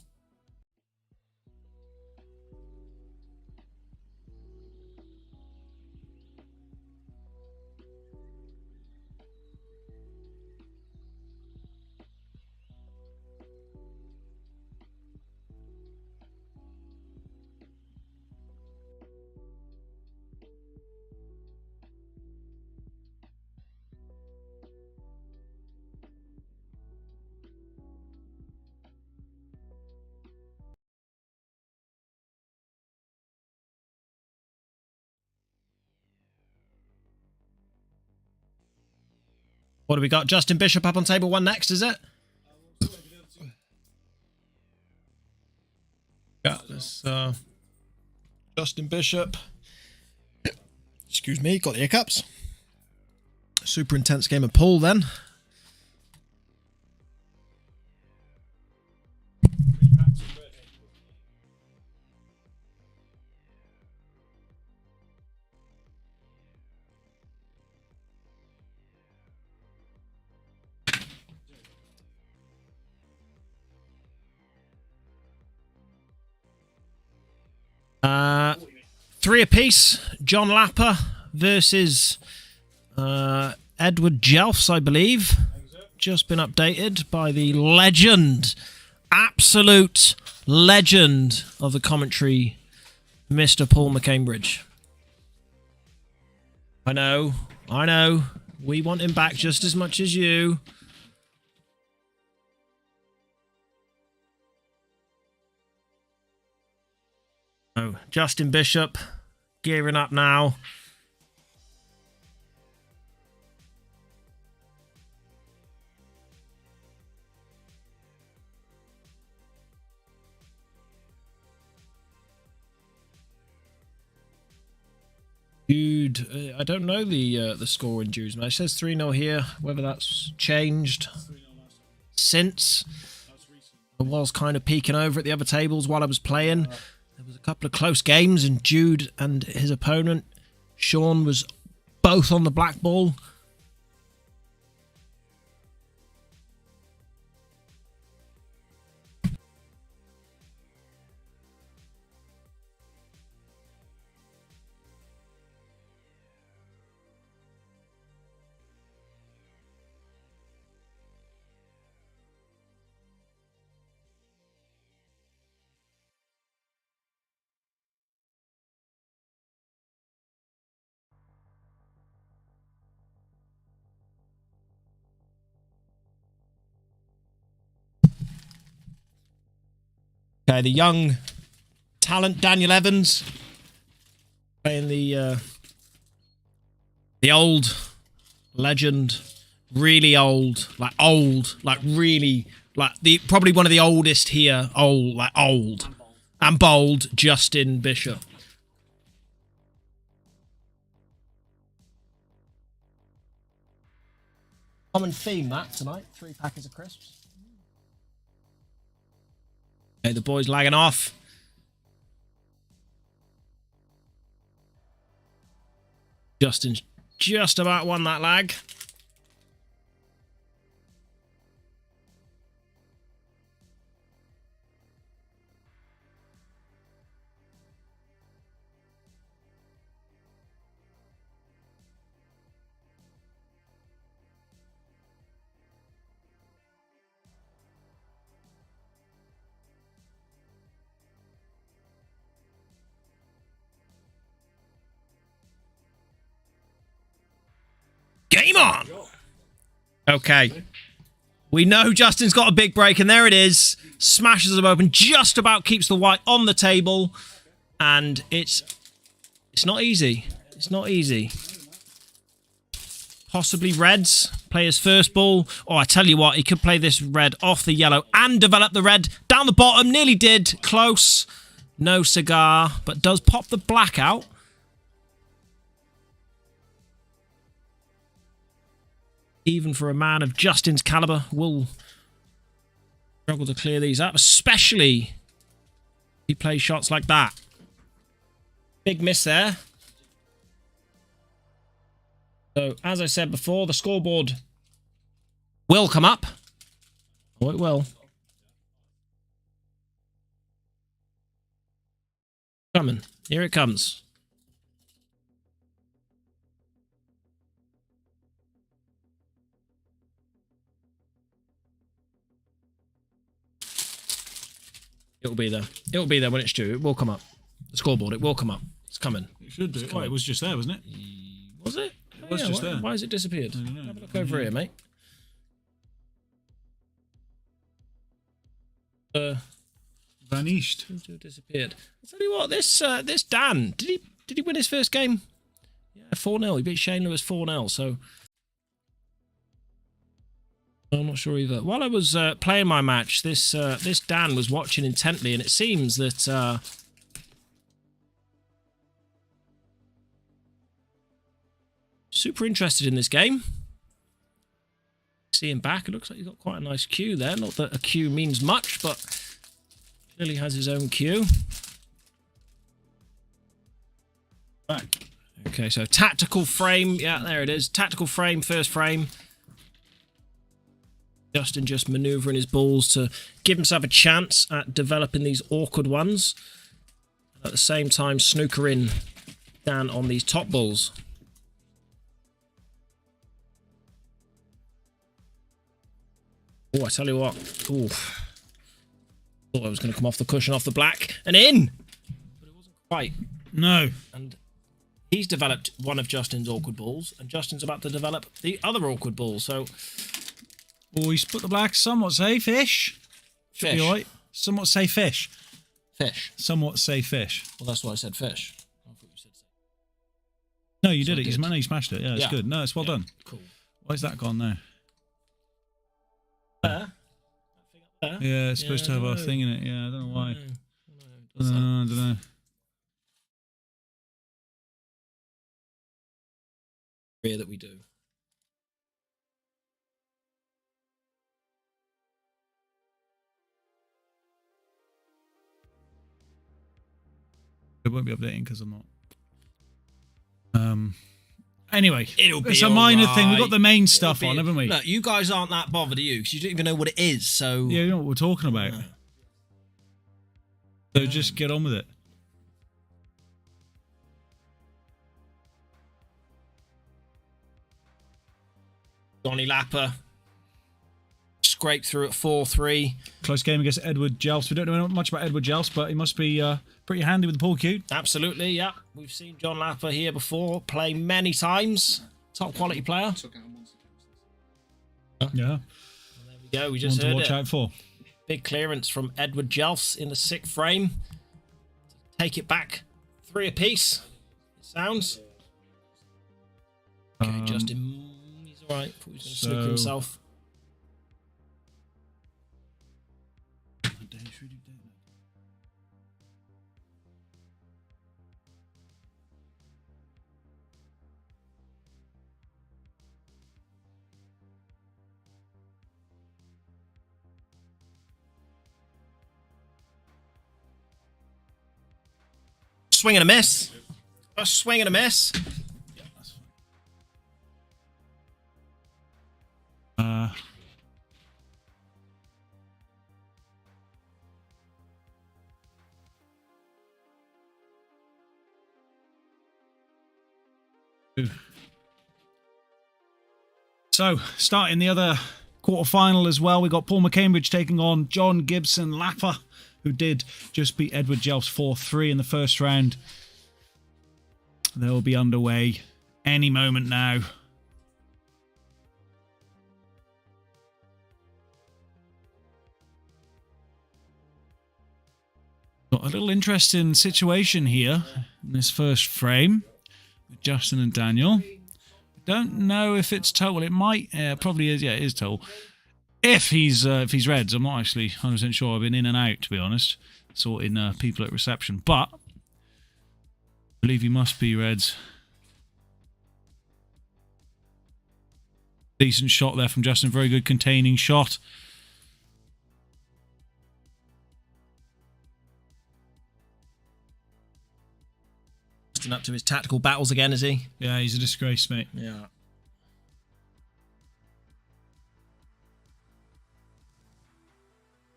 What do we got? Justin Bishop up on table 1 next, is it? Yeah, this Justin Bishop. Excuse me, got the hiccups. Super intense game of pool then. Three apiece. John Lapper versus Edward Jelfs, I believe. Just been updated by the legend, absolute legend of the commentary, Mr. Paul McCambridge. I know. We want him back just as much as you. Oh, Justin Bishop gearing up now. Dude, I don't know the score in Jude's match. It says 3-0 here. Whether that's changed since. I was kind of peeking over at the other tables while I was playing. There was a couple of close games, and Jude and his opponent, Sean, was both on the black ball. Okay, the young talent Daniel Evans playing the old legend, really old, like really, like probably one of the oldest here, old and bold, Justin Bishop. Common theme that tonight, 3 packets of crisps. Okay, the boys lagging off. Justin's just about won that lag. Game on! Okay. We know Justin's got a big break, and there it is. Smashes them open, just about keeps the white on the table. And it's not easy. It's not easy. Possibly reds. Play his first ball. Oh, I tell you what, he could play this red off the yellow and develop the red down the bottom. Nearly did. Close. No cigar, but does pop the black out. Even for a man of Justin's caliber, will struggle to clear these up, especially if he plays shots like that. Big miss there. So, as I said before, the scoreboard will come up. Oh, it will. Coming. Here it comes. It'll be there. It'll be there when it's due. It will come up. The scoreboard, it will come up. It's coming. It should do. Oh, it was just there, wasn't it? Was it? It was just there. Why has it disappeared? I don't know. Have a look over here, mate. Vanished. Disappeared. I'll tell you what, this Dan, did he win his first game? Yeah, 4-0. He beat Shane Lewis 4-0, so I'm not sure either. While I was playing my match, this Dan was watching intently, and it seems that super interested in this game. see him back. It looks like he's got quite a nice queue there. Not that a queue means much, but clearly has his own queue. Back. Okay, so tactical frame. Yeah, there it is. Tactical frame, first frame. Justin just manoeuvring his balls to give himself a chance at developing these awkward ones. At the same time, snookering down on these top balls. Oh, I tell you what. Ooh. Thought I was going to come off the cushion, off the black, and in! But it wasn't quite. No. And he's developed one of Justin's awkward balls, and Justin's about to develop the other awkward ball, so... Oh, he's put the black somewhat safe-ish. Should be all right. Somewhat safe-ish. Fish. Somewhat safe-ish. Well, that's why I said fish. I thought you said safe. No, you did it. You smashed it. Yeah, it's good. No, it's well done. Cool. Why's that gone now? There. Yeah, it's supposed to have a thing in it. Yeah, I don't know why. I don't know. Here that we do. It won't be updating because I'm not. Anyway, it's a minor thing. We've got the main stuff on, haven't we? Look, you guys aren't that bothered, are you? Because you don't even know what it is, so... Yeah, you know what we're talking about. So just get on with it. Johnny Lapper scraped through at 4-3. Close game against Edward Jelfs. We don't know much about Edward Jelfs, but he must be pretty handy with the pool cue. Absolutely, yeah. We've seen John Lapper here before, play many times. Top quality player. Yeah. There we go, we just One heard to watch it. out for. Big clearance from Edward Jelfs in the 6th frame. Take it back 3 apiece. It sounds. Okay, Justin, he's all right. Thought he was going to sneak himself. Swing and a miss. A swing and a miss. Yeah, that's fine. So, starting the other quarter-final as well, we got Paul McCambridge taking on John Gibson Lapper, who did just beat Edward Jelfs 4-3 in the first round. They'll be underway any moment now. Got a little interesting situation here in this first frame with Justin and Daniel. Don't know if it's total. It might, probably is. Yeah, it is total. If he's Reds, I'm not actually 100% sure. I've been in and out, to be honest, sorting people at reception. But I believe he must be Reds. Decent shot there from Justin. Very good containing shot. Justin up to his tactical battles again, is he? Yeah, he's a disgrace, mate. Yeah.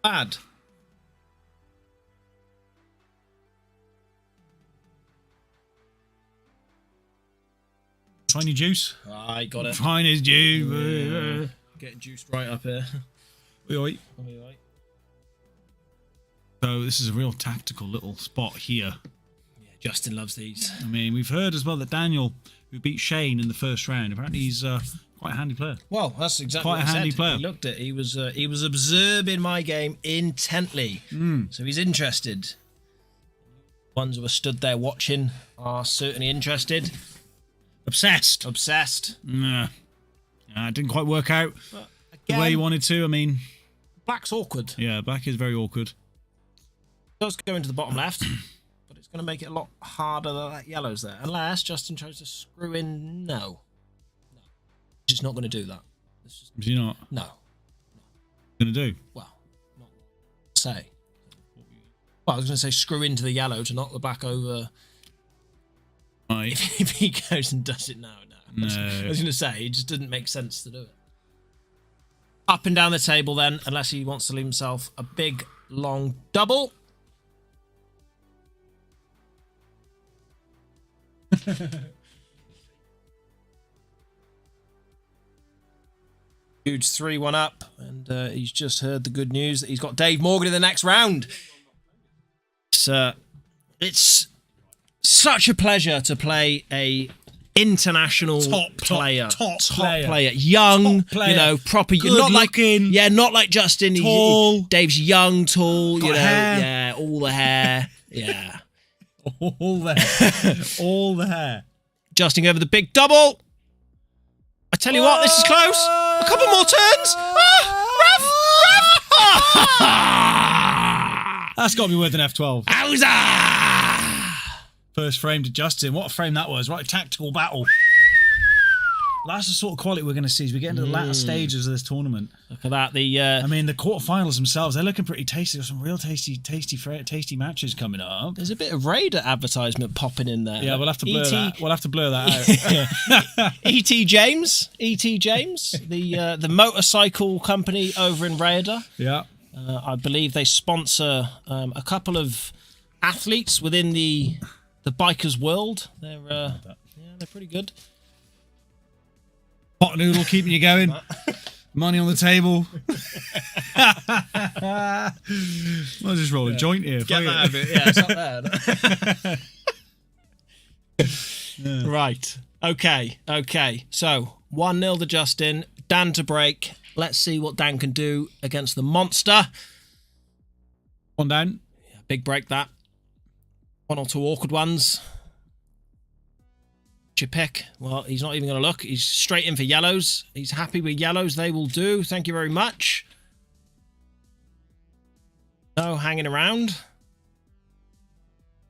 Bad. Trying your juice. I got it. Trying his juice. Getting juiced right up here. Oi. So this is a real tactical little spot here. Yeah, Justin loves these. I mean, we've heard as well that Daniel, who beat Shane in the first round, apparently he's quite a handy player. Well, that's exactly Quite what a I handy said. player. He looked at. He was observing my game intently. So he's interested. Ones who are stood there watching are certainly interested. Obsessed. Obsessed. Nah. It didn't quite work out But the again, way you wanted to. I mean, black's awkward. yeah, black is very awkward. It does go into the bottom left, but it's going to make it a lot harder that yellow's there. Unless Justin tries to screw in. No. He's just not going to do that. It's just, Is he not no. going to do? Well, not say. Well, I was going to say screw into the yellow to knock the black over. Right. If he goes and does it now, no. No. I was going to say, it just didn't make sense to do it. Up and down the table then, unless he wants to leave himself a big, long double. Huge 3-1 up, and he's just heard the good news that he's got Dave Morgan in the next round. It's such a pleasure to play a international top player, player. young, Top player. you know, proper, Good not looking. like, not like Justin. Tall. Dave's young, tall, Got you know, hair. yeah, all the hair, yeah. All the hair. All the hair. Justin over the big double. I tell you what, this is close. A couple more turns. That's got to be worth an F12. Owza! First frame to Justin. What a frame that was. Right, a tactical battle. That's the sort of quality we're going to see as we get into the latter stages of this tournament. Look at that. I mean, the quarterfinals themselves, they're looking pretty tasty. There's some real tasty matches coming up. There's a bit of Raider advertisement popping in there. Yeah, we'll have to blur that. We'll have to blur that out. E.T. James, the motorcycle company over in Raider. Yeah. I believe they sponsor a couple of athletes within the bikers world. They're pretty good. Hot noodle keeping you going. Money on the table. I'll just roll a joint here. Get that out of it. Yeah, it's up there. Right. Okay. So 1-0 to Justin. Dan to break. Let's see what Dan can do against the monster. One down. Yeah, big break that. One or two awkward ones. Your pick. Well, he's not even going to look. He's straight in for yellows. He's happy with yellows. They will do. Thank you very much. No hanging around.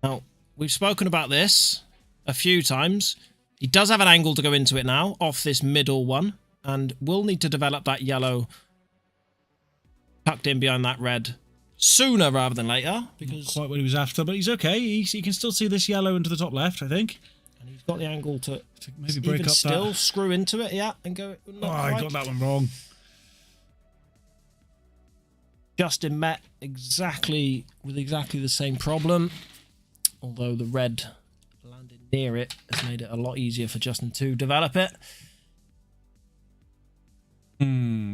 Now, we've spoken about this a few times. He does have an angle to go into it now, off this middle one, and will need to develop that yellow tucked in behind that red sooner rather than later. Because Not quite what he was after, but he's okay. He can still see this yellow into the top left, I think. and he's got the angle to Maybe break even up still that. screw into it, yeah, and go. Oh, I got that one wrong. Justin met exactly the same problem, although the red landing near it has made it a lot easier for Justin to develop it.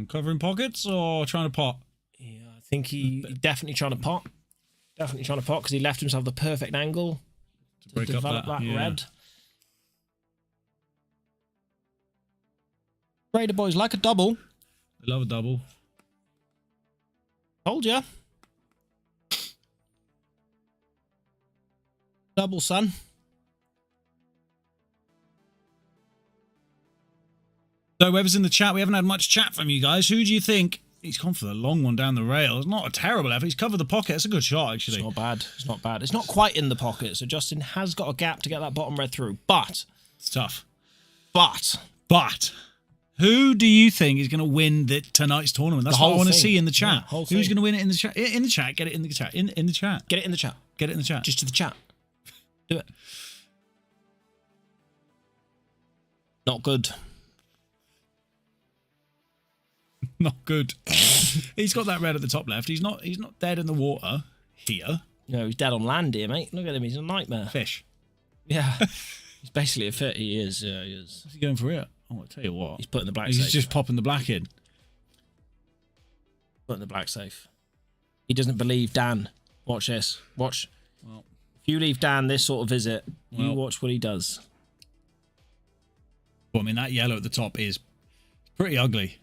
Covering pockets or trying to pot? Yeah, I think he definitely trying to pot. Definitely trying to pot because he left himself the perfect angle to break up develop that, that yeah. red. Raider boys like a double. They love a double. Told ya. Double, son. So whoever's in the chat, we haven't had much chat from you guys. Who do you think? He's gone for the long one down the rail. It's not a terrible effort. He's covered the pocket. It's a good shot, actually. It's not bad. It's not bad. It's not quite in the pocket, so Justin has got a gap to get that bottom red through. But It's tough. But who do you think is going to win tonight's tournament? That's The what I whole want to thing. see in the chat. Yeah, whole Who's thing. going to win it in the chat? In the chat. Get it in the chat. In the chat. get it in the chat. Get it in the chat. Just to the chat. Do it. Not good. Not good. He's got that red at the top left. He's not dead in the water here. No, he's dead on land here, mate. Look at him. He's a nightmare. Fish. Yeah. He's basically a fit. He is. Yeah, he is. What's he going for here? Oh, I'll tell you what. He's putting the black He's safe. just popping the black in. Putting the black safe. He doesn't believe Dan. Watch this. Watch. Well, If you leave Dan this sort of visit, you Well. watch what he does. I mean, that yellow at the top is pretty ugly.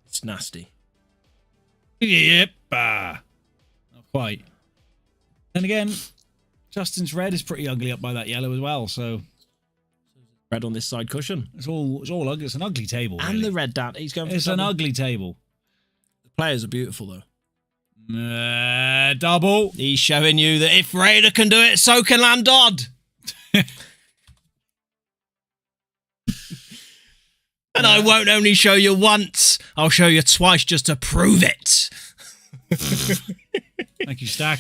It's nasty. Yep. Not quite. And again, Justin's red is pretty ugly up by that yellow as well. So Red on this side cushion. it's all ugly. It's an ugly table. And really. the red Dan. He's going for It's an double. ugly table. The players are beautiful, though. Double. He's showing you that if Raider can do it, so can Landod. And I won't only show you once, I'll show you twice just to prove it. Thank you, Stack.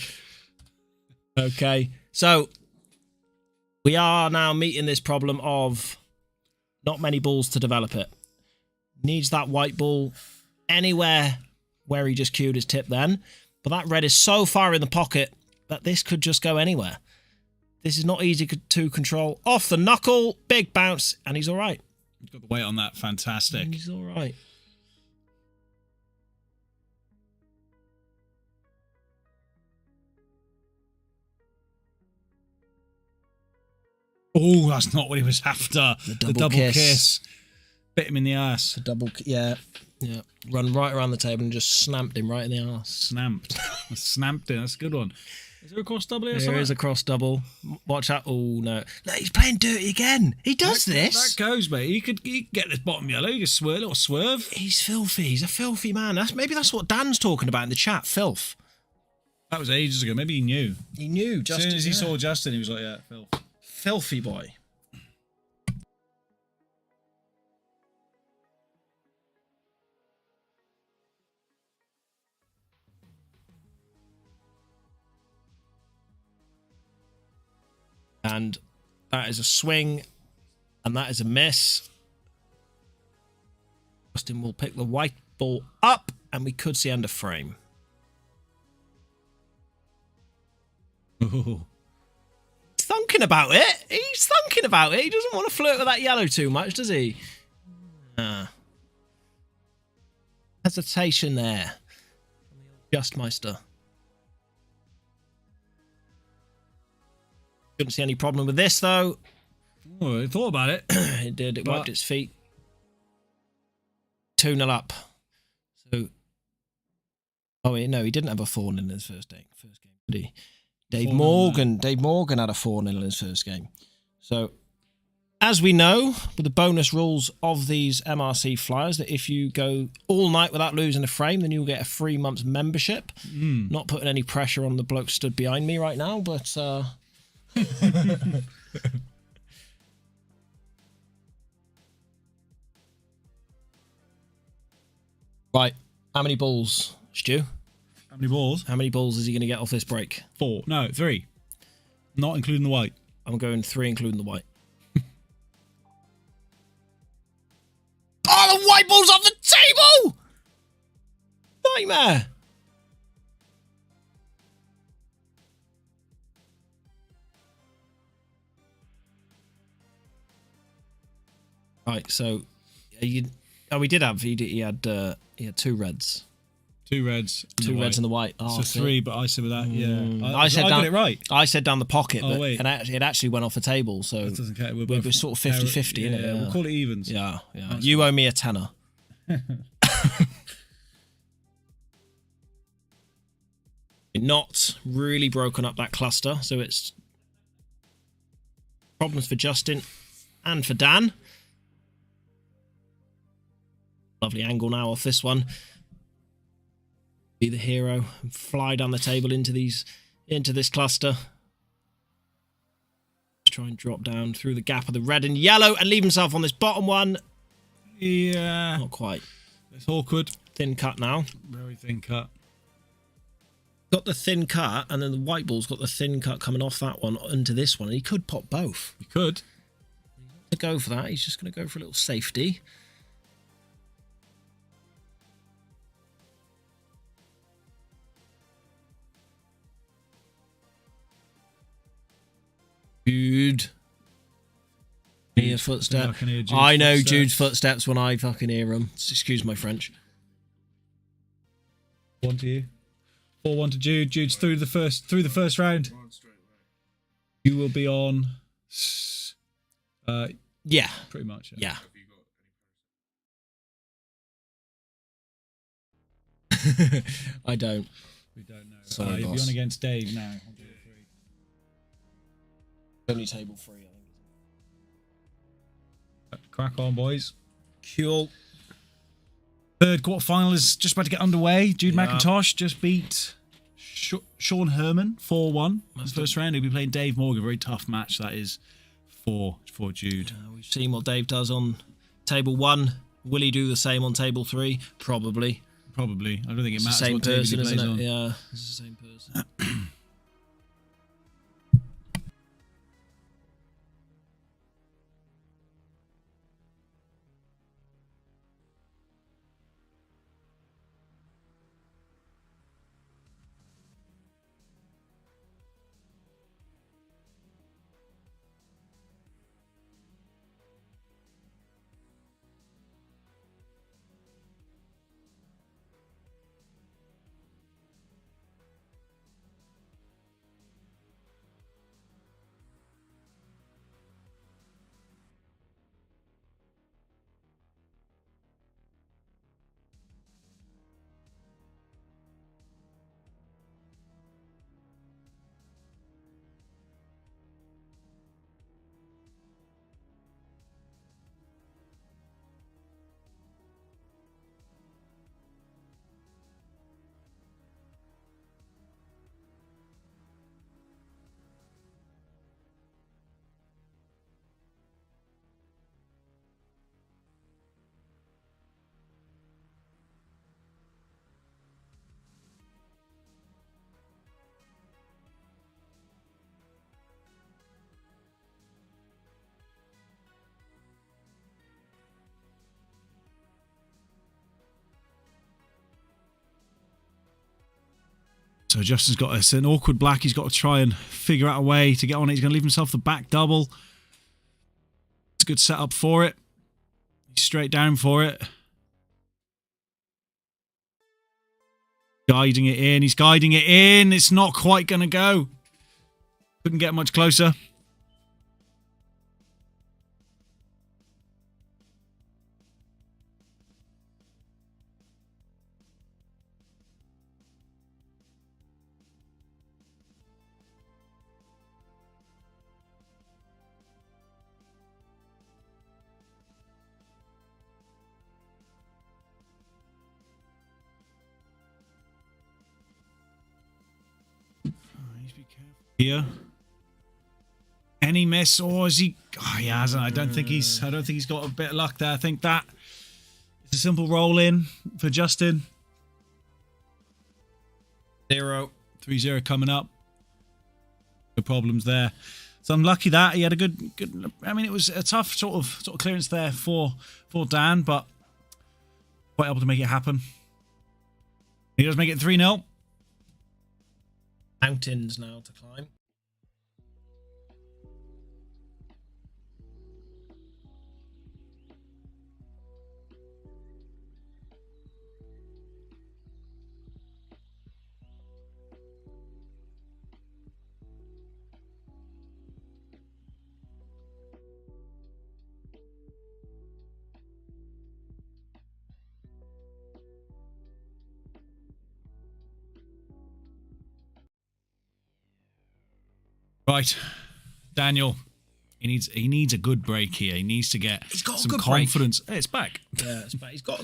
Okay, so we are now meeting this problem of not many balls to develop it. Needs that white ball anywhere where he just queued his tip then. But that red is so far in the pocket that this could just go anywhere. This is not easy to control. Off the knuckle, big bounce, and he's all right. He's got the weight on that. Fantastic. He's all right. Oh, that's not what he was after. The double kiss. Bit him in the ass. The double, yeah. Run right around the table and just snapped him right in the ass. Snapped him. That's a good one. Is there a cross double here? There is a cross double. Watch out. Oh, no. No, he's playing dirty again. He does this. That goes, mate. He could get this bottom yellow. He could swerve, a little swerve. He's filthy. He's a filthy man. Maybe that's what Dan's talking about in the chat. Filth. That was ages ago. Maybe he knew. He knew. As soon as he saw Justin, he was like, yeah, filth. Filthy boy. And that is a swing, and that is a miss. Justin will pick the white ball up, and we could see end of frame. Ooh. He's thinking about it. He's thinking about it. He doesn't want to flirt with that yellow too much, does he? Hesitation there. Justmeister. Couldn't see any problem with this, though. Oh, I thought about it. It did. It wiped its feet. 2-0 up. So, oh wait, no, he didn't have a 4-0 in his first game, did he? Dave Morgan had a 4-0 in his first game. So, as we know, with the bonus rules of these MRC flyers, that if you go all night without losing a frame, then you'll get a 3 months membership. Not putting any pressure on the bloke stood behind me right now, but right, how many balls, Stu? How many balls? How many balls is he going to get off this break? 4. No, 3. Not including the white. I'm going 3, including the white. Oh, the white ball's off the table! Nightmare! Right, so we did have he had 2 reds. 2 reds. 2 reds and the white. Oh, so 3, but I said with that, yeah. I got it right. I said down the pocket, oh, but wait. it actually went off the table, so that doesn't count. We're sort of 50-50, yeah, innit? Yeah. We'll call it evens. Yeah. You owe me a tenner. Not really broken up that cluster, so it's problems for Justin and for Dan. Lovely angle now off this one. Be the hero and fly down the table into this cluster. Let's try and drop down through the gap of the red and yellow and leave himself on this bottom one. Yeah. Not quite. It's awkward. Thin cut now. Very thin cut. Got the thin cut, and then the white ball's got the thin cut coming off that one into this one, and he could pop both. He could. To go for that, he's just going to go for a little safety. Jude. Hear footsteps. I know Jude's footsteps when I fucking hear them. Excuse my French. 1 to you. 4-1 to Jude. Jude's through the first round. You will be on. Yeah. Pretty much. Yeah. I don't. We don't know. Sorry, you'll be boss. on against Dave now. Only table 3, I think. Crack on, boys. Cool. Third quarterfinal is just about to get underway. Jude McIntosh just beat Sean Herman 4-1 in the first round. He'll be playing Dave Morgan. Very tough match that is for Jude. We've seen what Dave does on table 1. Will he do the same on table 3? Probably. Probably. I don't think it It's the matters same what table he person, plays isn't it? on. Yeah, it's the same person. So Justin's got it's an awkward black. He's got to try and figure out a way to get on it. He's going to leave himself the back double. It's a good setup for it. He's straight down for it. Guiding it in. He's guiding it in. It's not quite going to go. Couldn't get much closer. Here, any miss, or is he? Oh, he hasn't. I don't think he's got a bit of luck there. I think that is a simple roll in for Justin. 0. 3-0 coming up. No problems there. So I'm lucky that he had a good. I mean, it was a tough sort of clearance there for Dan, but quite able to make it happen. He does make it 3-0. Mountains now to climb. Right, Daniel. He needs a good break here. He needs to get some confidence. Hey, it's back. Yeah, it's back. He's got.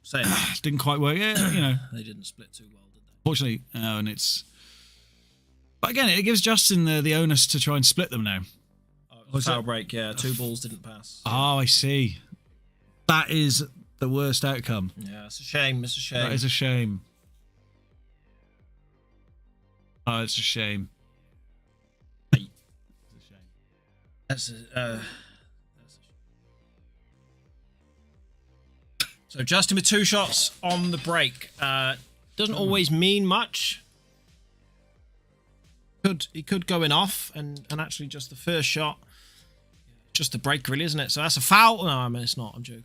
Say it. Didn't quite work. Yeah, you know. They didn't split too well, did they? Fortunately, and it's. But again, it gives Justin the onus to try and split them now. Foul break. Yeah, 2 balls didn't pass. Oh, I see. That is the worst outcome. Yeah, it's a shame. It's a shame. That is a shame. Oh, it's a shame. So Justin with 2 shots on the break. Doesn't always mean much. He could go in off and actually just the first shot, just the break really, isn't it? So that's a foul. No, I mean it's not. I'm joking.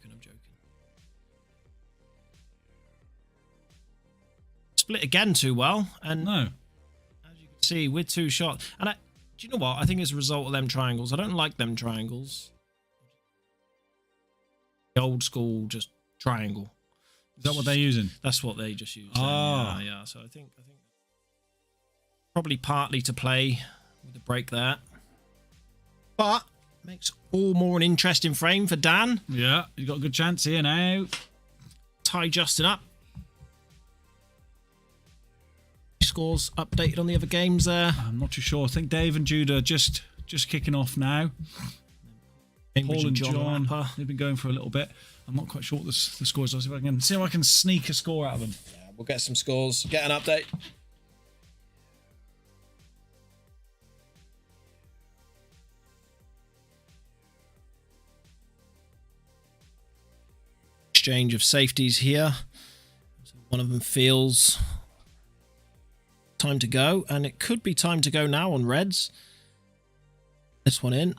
Split again too well, and no, as you can see with 2 shots, and do you know what? I think as a result of them triangles, I don't like them triangles. The old school, just triangle. Is that what they're using? That's what they just use. Oh. Yeah. So I think probably partly to play with the break there, but makes all more an interesting frame for Dan. Yeah, he's got a good chance here now. Tie Justin up. Scores updated on the other games there. I'm not too sure. I think Dave and Judah just kicking off now. Cambridge Paul and John they've been going for a little bit. I'm not quite sure what the score is. I'll see if I can sneak a score out of them. Yeah, we'll get some scores, get an update. Exchange of safeties here. So one of them feels time to go, and it could be time to go now on reds. This one in.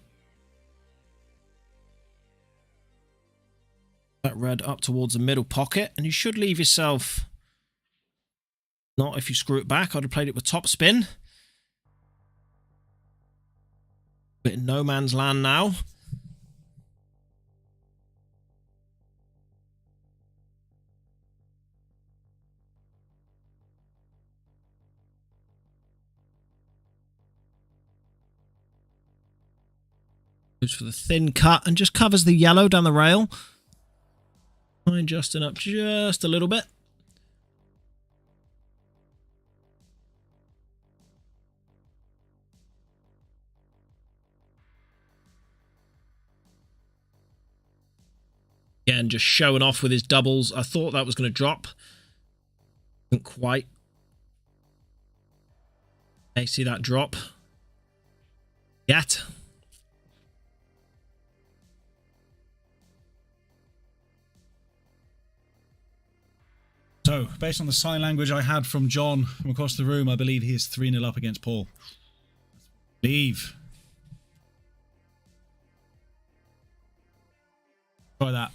That red up towards the middle pocket, and you should leave yourself. Not if you screw it back. I'd have played it with top spin. Bit in no man's land now. Goes for the thin cut and just covers the yellow down the rail. Line Justin up just a little bit. Again, just showing off with his doubles. I thought that was going to drop. Didn't quite. I see that drop. Yet. So, based on the sign language I had from John from across the room, I believe he is 3-0 up against Paul. Leave. Try that.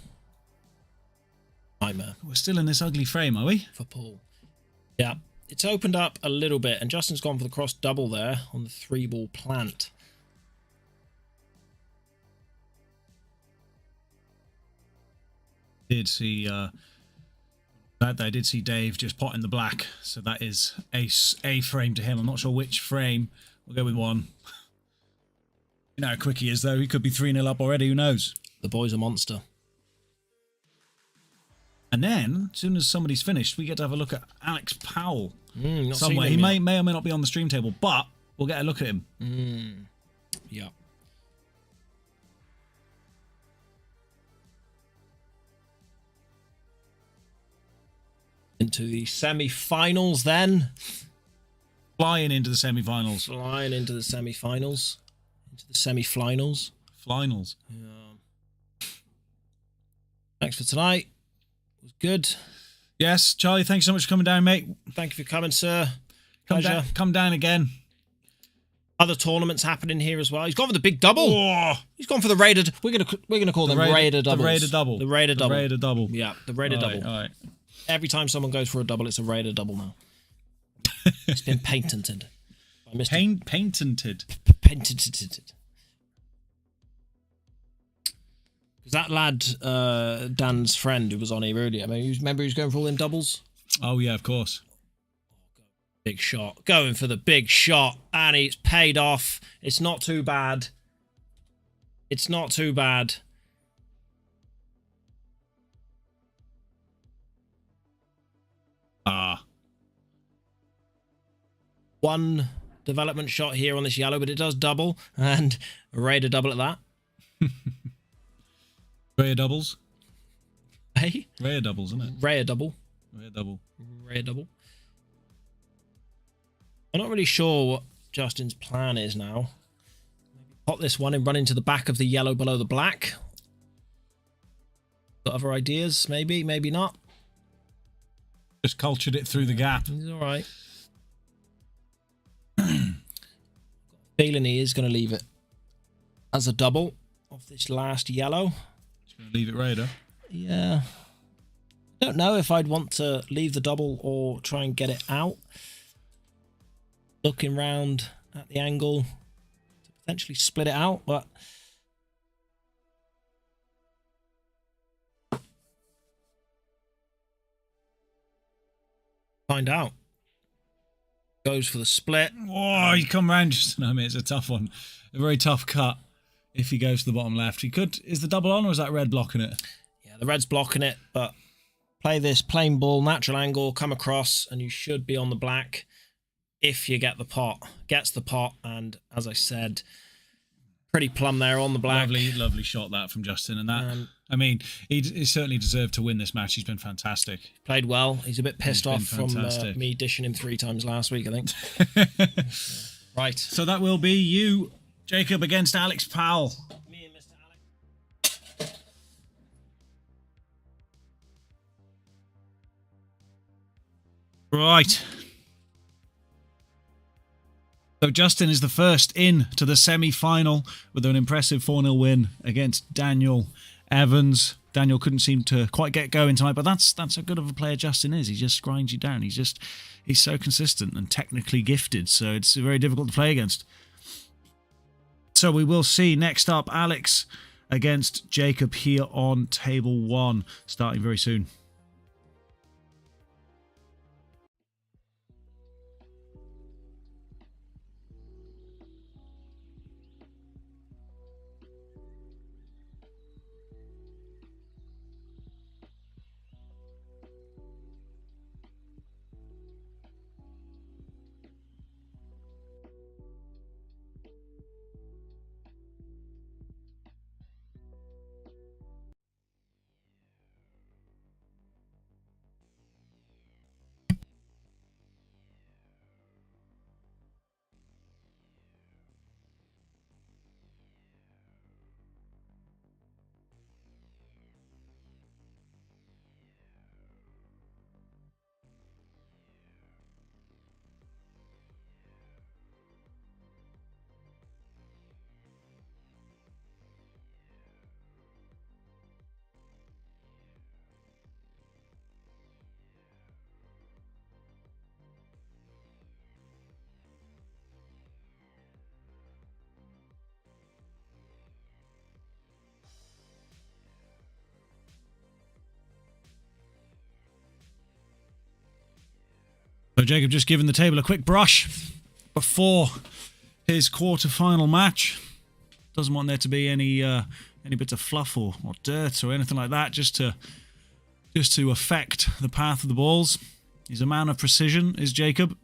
Timer. We're still in this ugly frame, are we? For Paul. Yeah. It's opened up a little bit, and Justin's gone for the cross double there on the 3-ball plant. Did see that I did see Dave just potting the black, so that is a frame to him. I'm not sure which frame. We'll go with one. You know how quick he is, though. He could be 3-0 up already. Who knows? The boy's a monster. And then, as soon as somebody's finished, we get to have a look at Alex Powell Not somewhere. He may or may not be on the stream table, but we'll get a look at him. Yeah. Into the semi-finals then. Flying into the semi-finals. Flying into the semi-finals. Into the semi-finals. Finals. Yeah. Thanks for tonight. It was good. Yes, Charlie, thanks so much for coming down, mate. Thank you for coming, sir. Come down again. Other tournaments happening here as well. He's gone for the big double. Oh. He's gone for the raided. We're gonna call them raider doubles. The raider double. The raider double. The raider double. Yeah, the raider double. All right. Every time someone goes for a double, it's a raider double now. It's been patented. Patented. Patented. Because that lad, Dan's friend who was on here earlier, I mean, you remember he was going for all them doubles? Oh, yeah, of course. Big shot. Going for the big shot. And it's paid off. It's not too bad. It's not too bad. One development shot here on this yellow, but it does double. And a raider double at that. Rare doubles? Hey? Rare doubles, isn't it? Rare double. Rare double. Rare double. I'm not really sure what Justin's plan is now. Maybe pop this one and run into the back of the yellow below the black. Got other ideas? Maybe, maybe not. Just cultured it through the gap. He's all right. Feeling he is going to leave it as a double off this last yellow. Just going to leave it raider. Yeah. I don't know if I'd want to leave the double or try and get it out. Looking round at the angle to potentially split it out, but find out. Goes for the split. Oh, you come round just. I mean, it's a tough one. A very tough cut if he goes to the bottom left. He could. Is the double on or is that red blocking it? Yeah, the red's blocking it, but play this plain ball, natural angle, come across, and you should be on the black if you get the pot. Gets the pot, and as I said, pretty plumb there on the black. Lovely, lovely shot that from Justin, and that I mean, he certainly deserved to win this match. He's been fantastic. Played well. He's a bit pissed off from me dishing him 3 times last week, I think. Right. So that will be you, Jacob, against Alex Powell. Me and Mr. Alex. Right. So Justin is the first in to the semi-final with an impressive 4-0 win against Daniel Evans. Daniel couldn't seem to quite get going tonight, but that's how good of a player Justin is. He just grinds you down. He's so consistent and technically gifted, so it's very difficult to play against. So we will see next up Alex against Jacob here on table 1, starting very soon. So Jacob just giving the table a quick brush before his quarter-final match. Doesn't want there to be any bits of fluff or dirt or anything like that, just to affect the path of the balls. He's a man of precision, is Jacob.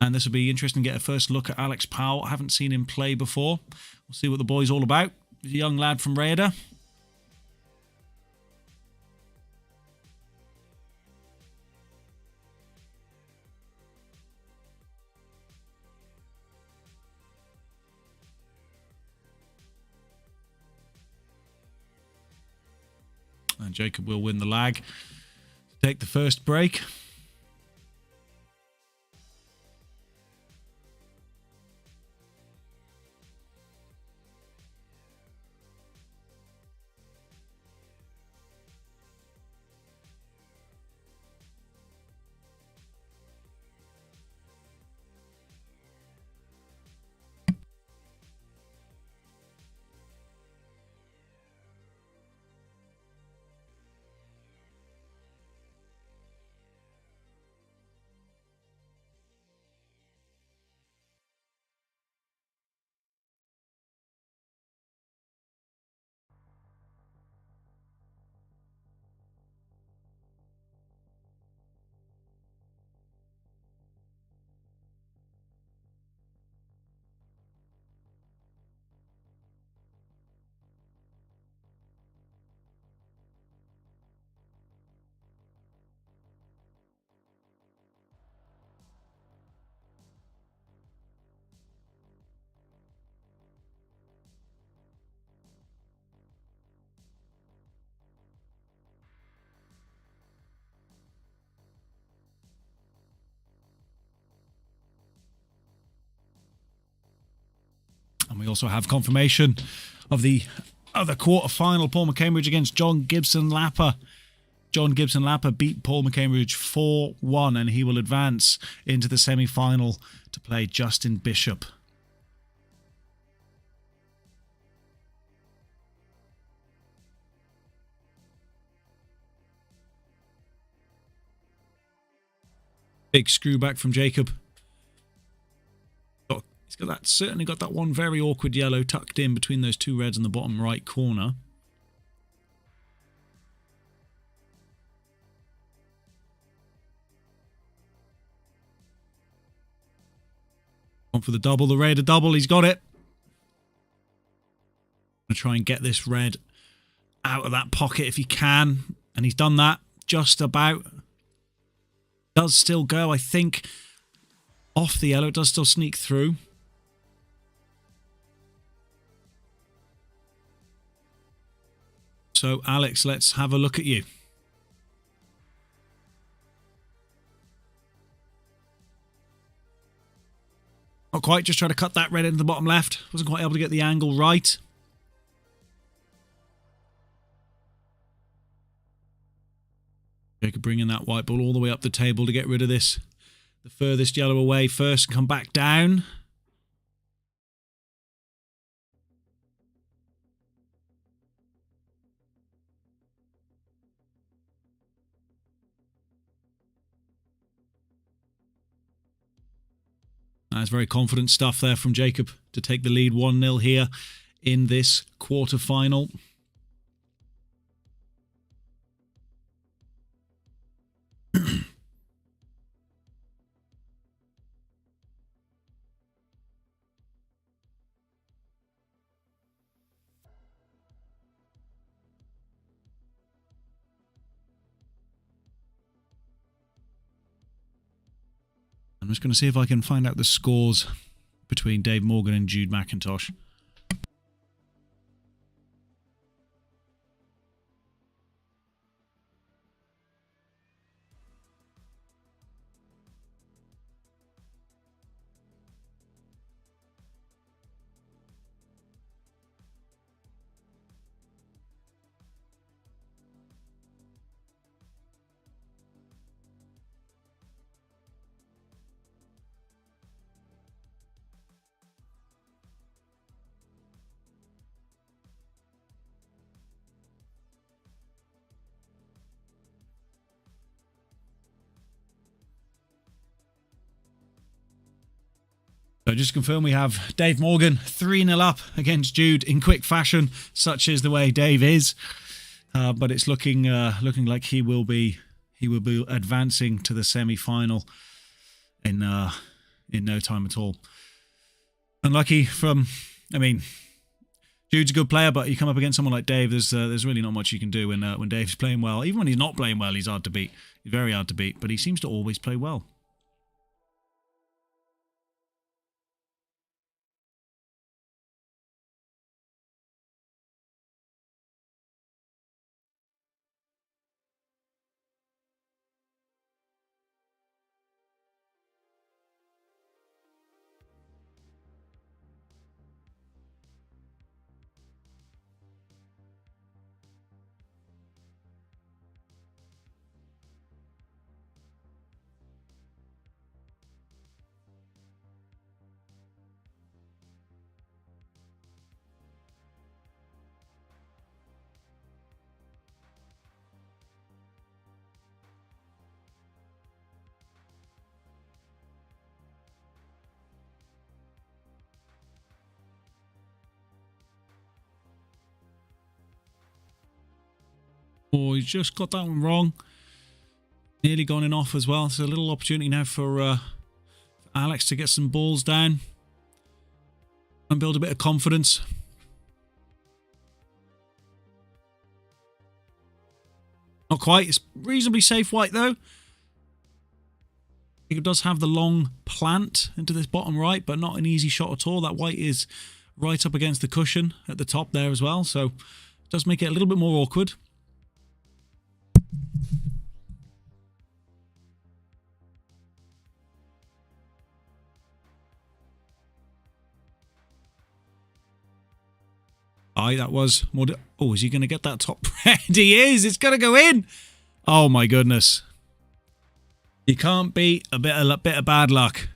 And this will be interesting to get a first look at Alex Powell. I haven't seen him play before. We'll see what the boy's all about. He's a young lad from Raider. And Jacob will win the lag to take the first break. And we also have confirmation of the other quarter-final, Paul McCambridge against John Gibson-Lapper. John Gibson-Lapper beat Paul McCambridge 4-1, and he will advance into the semi-final to play Justin Bishop. Big screw back from Jacob. He's got that, certainly got that one very awkward yellow tucked in between those two reds in the bottom right corner. On for the double, the Raider double, he's got it. try and get this red out of that pocket if he can. And he's done that just about. Does still go, I think, off the yellow. It does still sneak through. So, Alex, let's have a look at you. Not quite, just trying to cut that red into the bottom left. Wasn't quite able to get the angle right. Jacob bringing that white ball all the way up the table to get rid of this. The furthest yellow away first and come back down. That's very confident stuff there from Jacob to take the lead 1-0 here in this quarter-final. I'm just going to see if I can find out the scores between Dave Morgan and Jude McIntosh. So just to confirm, we have Dave Morgan 3-0 up against Jude in quick fashion, such is the way Dave is. But it's looking like he will be advancing to the semi-final in no time at all. Unlucky from, I mean, Jude's a good player, but you come up against someone like Dave, there's really not much you can do when Dave's playing well. Even when he's not playing well, he's hard to beat. He's very hard to beat, but he seems to always play well. Oh, he's just got that one wrong. Nearly gone in off as well. So a little opportunity now for Alex to get some balls down and build a bit of confidence. Not quite. It's reasonably safe white though. It does have the long plant into this bottom right, but not an easy shot at all. That white is right up against the cushion at the top there as well. So it does make it a little bit more awkward. Aye, that was more. Oh, is he going to get that top red? He is. It's going to go in. Oh my goodness! You can't beat a bit of bad luck.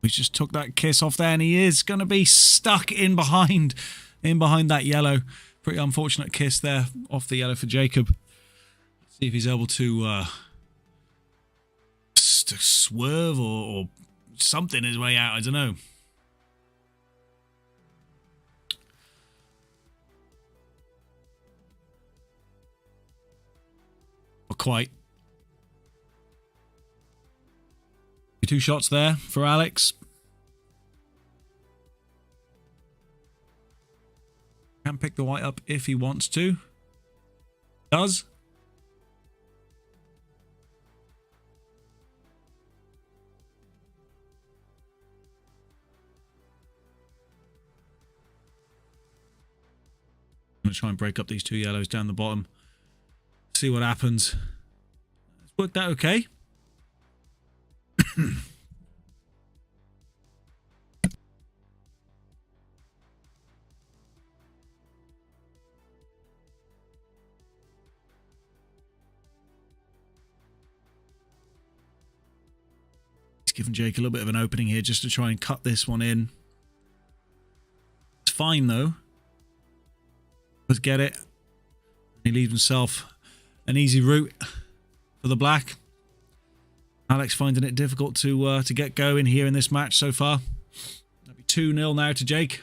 He just took that kiss off there, and he is going to be stuck in behind that yellow. Pretty unfortunate kiss there off the yellow for Jacob. See if he's able to swerve or something his way out. I don't know. Not quite. 2 shots there for Alex. Can pick the white up if he wants to. Does. I'm going to try and break up these 2 yellows down the bottom. See what happens. It's worked out okay. He's giving Jake a little bit of an opening here just to try and cut this one in. It's fine though. Let's get it. He leaves himself an easy route for the black. Alex finding it difficult to get going here in this match so far. That'll be 2-0 now to Jake.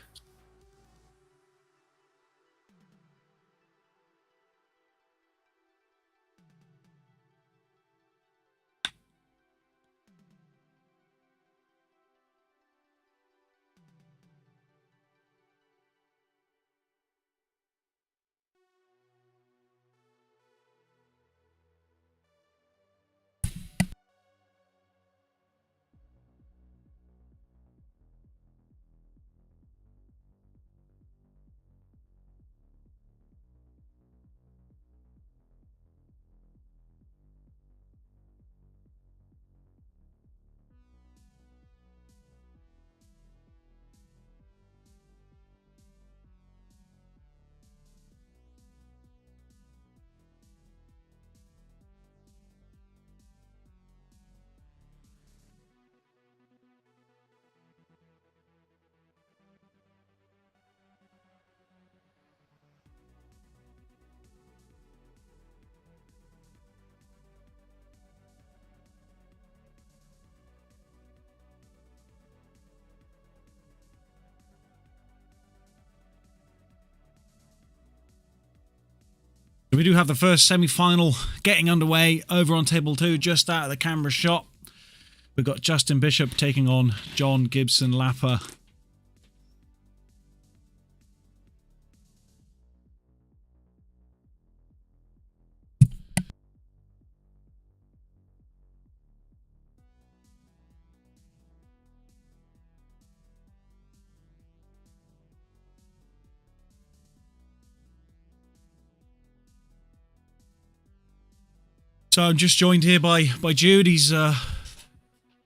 We do have the first semi-final getting underway over on table 2, just out of the camera shot. We've got Justin Bishop taking on John Gibson Lapper. So I'm just joined here by Jude. He's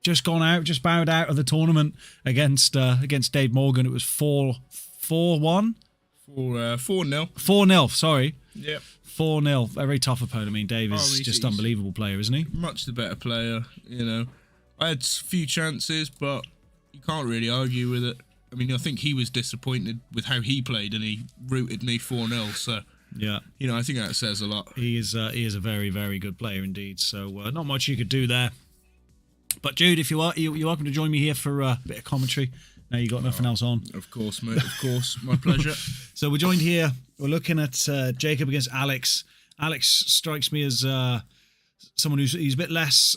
just gone out, just bowed out of the tournament against Dave Morgan. It was 4-1? 4-0. 4-0, sorry. Yep. 4-0. Very tough opponent. I mean, Dave is just unbelievable player, isn't he? Much the better player, you know. I had a few chances, but you can't really argue with it. I mean, I think he was disappointed with how he played, and he routed me 4-0, so... Yeah, you know, I think that says a lot. He is a very, very good player indeed. So not much you could do there. But Jude, if you're welcome to join me here for a bit of commentary. Now you got nothing else on. Of course, mate. Of course, my pleasure. So we're joined here. We're looking at Jacob against Alex. Alex strikes me as someone he's a bit less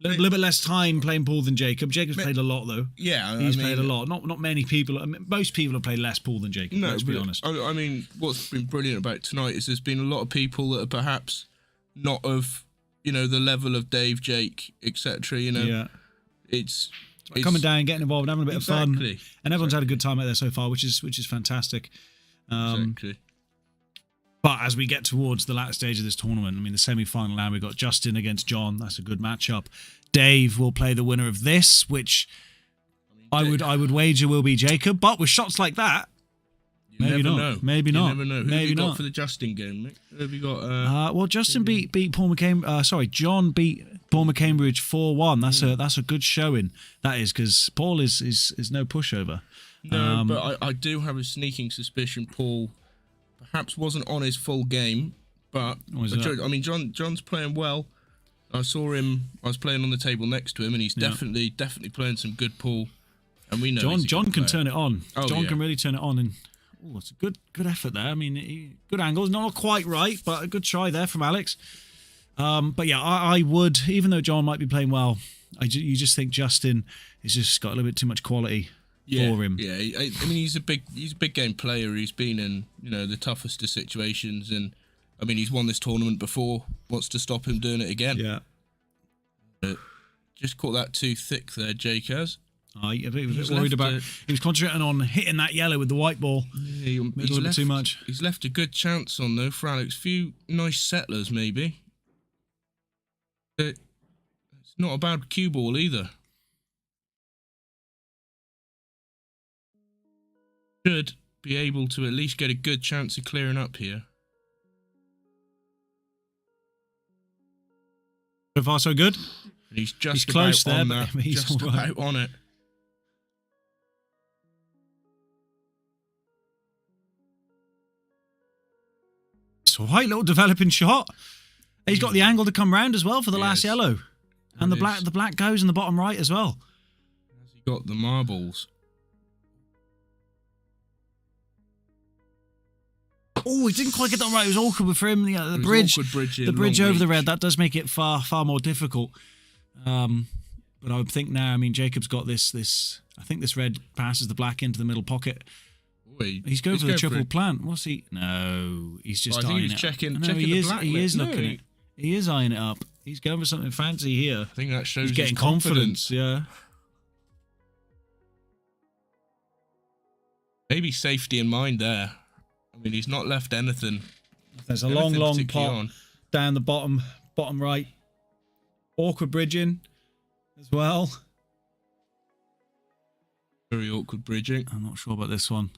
a little bit less time playing pool than Jacob. Jacob's played a lot though. Yeah, he's played a lot. Not many people. I mean, most people have played less pool than Jacob. No, let's be honest. I mean, what's been brilliant about tonight is there's been a lot of people that are perhaps not of, you know, the level of Dave, Jake, etc. You know, yeah. It's coming down, getting involved, having a bit of fun, and everyone's had a good time out there so far, which is fantastic. Exactly. But as we get towards the latter stage of this tournament, I mean, the semi-final now, we've got Justin against John. That's a good matchup. Dave will play the winner of this, which I would wager will be Jacob. But with shots like that, maybe not. Know. Maybe you not. Never know. Who maybe have you not got for the Justin game, mate? Who have you got? Well, Justin beat Paul McCain. Sorry, John beat Paul McCambridge 4-1. That's a good showing. That is, because Paul is no pushover. No, but I do have a sneaking suspicion Paul perhaps wasn't on his full game. But I mean, John's playing well. I saw him. I was playing on the table next to him, and he's definitely playing some good pool. And we know John can turn it on. Oh, John can really turn it on, and it's a good effort there. I mean, good angles, not quite right, but a good try there from Alex. But yeah, I would, even though John might be playing well, you just think Justin has just got a little bit too much quality for him. Yeah, I mean, he's a big game player. He's been in the toughest of situations, and I mean, he's won this tournament before. What's to stop him doing it again? Yeah. But just caught that too thick there, Jake has. He was worried about. He was concentrating on hitting that yellow with the white ball. Yeah, a little bit too much. He's left a good chance on though for Alex. Few nice settlers maybe. But it's not a bad cue ball either. Should be able to at least get a good chance of clearing up here. So far, so good. And he's just close about there, on but that. he's Just all right. about on it. It's a white little developing shot. He's got the angle to come round as well for the last yellow, and the black goes in the bottom right as well. Has he got the marbles? Oh, he didn't quite get that right. It was awkward for him. The bridge over the red, that does make it far more difficult. But I would think now, I mean, Jacob's got this. I think this red passes the black into the middle pocket. He's going for the triple plant. What's he? No, he's just eyeing it. Checking he the black. He is looking at it. He is eyeing it up. He's going for something fancy here. I think that shows he's getting his confidence. Yeah. Maybe safety in mind there. I mean, he's not left anything. There's a long pot down the bottom right. Awkward bridging as well. Very awkward bridging. I'm not sure about this one.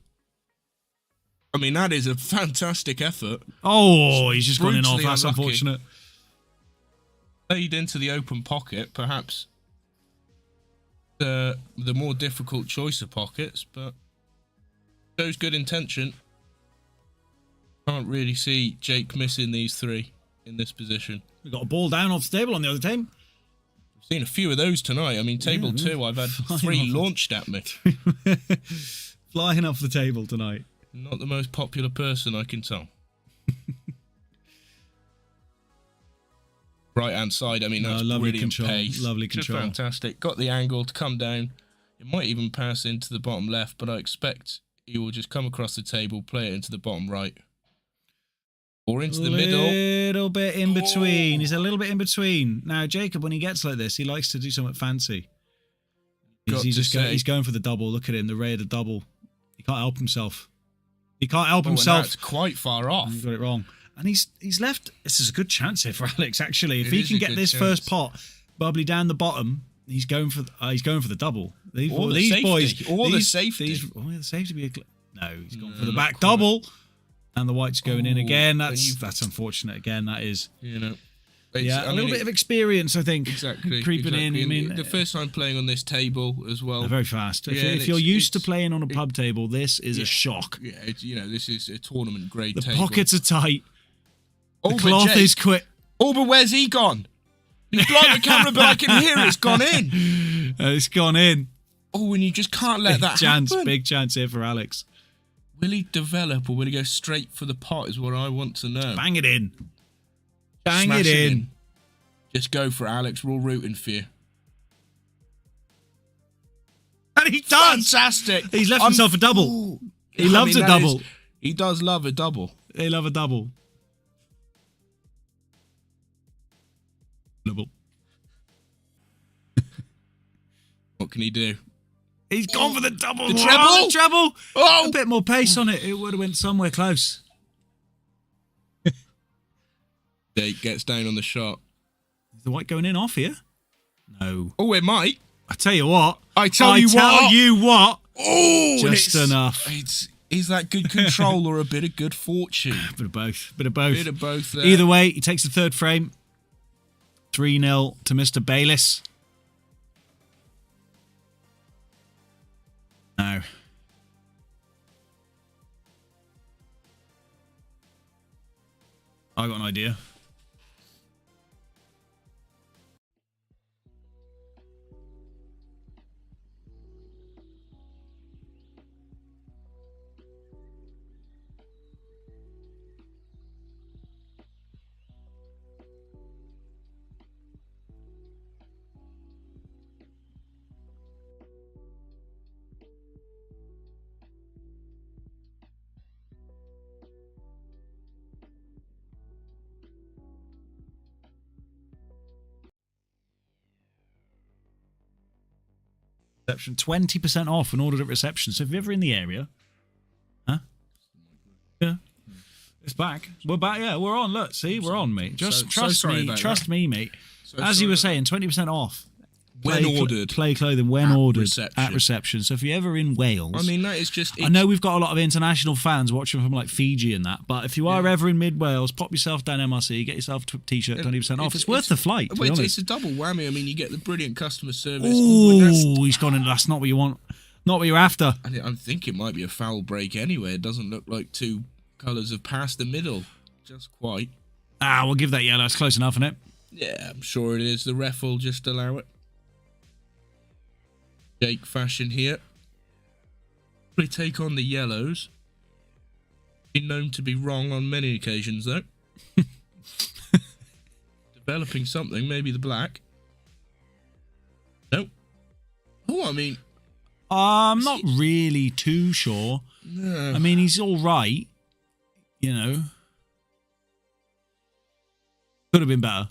I mean, that is a fantastic effort. Oh, he's just gone in off. That's unfortunate. Played into the open pocket, perhaps the more difficult choice of pockets, but shows good intention. Can't really see Jake missing these three in this position. We've got a ball down off the table on the other team. I've seen a few of those tonight. I mean, table 2, I've had 3 launched at me. Flying off the table tonight. Not the most popular person, I can tell. Right hand side, I mean, that's brilliant pace. Lovely control. Just fantastic. Got the angle to come down. It might even pass into the bottom left, but I expect he will just come across the table, play it into the bottom right. Or into the middle. A little bit in between. He's a little bit in between. Now, Jacob, when he gets like this, he likes to do something fancy. He's going for the double. Look at him, the ray of the double. He can't help himself. He can't help himself. That's quite far off. He got it wrong. And he's left. This is a good chance here for Alex, actually. If he can get this first pot bubbly down the bottom, he's going for the double. These boys. The safety. The safety. No, he's gone for the back double. And the white's going in again. That's unfortunate again. That is. A little bit of experience, I think. Exactly. Creeping in. I mean, the first time playing on this table as well. They're very fast. If you're used to playing on a pub table, this is a shock. Yeah, this is a tournament grade the table. The pockets are tight. The cloth is quick. Oh, but where's he gone? He's blocking the camera, but I can hear it's gone in. It's gone in. Oh, and you just can't let that happen. Big chance here for Alex. Will he develop or will he go straight for the pot is what I want to know. Bang it in. Smash it in. Just go for it, Alex. We're all rooting for you. And he does. Fantastic. He's left himself a double. He loves a double. He does love a double. They love a double. Double. What can he do? He's gone for the double. The treble? The treble. Oh! A bit more pace on it. It would have went somewhere close. Jake gets down on the shot. Is the white going in off here? No. Oh, it might. I tell you what. I tell you what. Oh! Just enough. Is that good control or a bit of good fortune? Bit of both. Bit of both there. Either way, he takes the third frame. 3-0 to Mr. Bayliss. No. I got an idea. Reception 20% off when ordered at reception. So if you're ever in the area, huh? Yeah, it's back. We're back. Yeah, we're on. Look, see, we're on, mate. Just trust me. Trust me, mate. As you were saying, 20% off. When ordered. Play clothing when ordered at reception. So if you're ever in Wales... I mean, that is just... I know we've got a lot of international fans watching from like Fiji and that, but if you are ever in mid-Wales, pop yourself down MRC, get yourself a t-shirt, 20% off. It's worth the flight, to be honest. It's a double whammy. I mean, you get the brilliant customer service. Ooh, he's gone into... That's not what you want. Not what you're after. I think it might be a foul break anyway. It doesn't look like two colours have passed the middle. Just quite. Ah, we'll give that yellow. It's close enough, isn't it? Yeah, I'm sure it is. The ref will just allow it. Jake fashion here. They take on the yellows. Been known to be wrong on many occasions, though. Developing something, maybe the black. Nope. Oh, I mean... I'm not really too sure. No. I mean, he's all right. You know. Could have been better.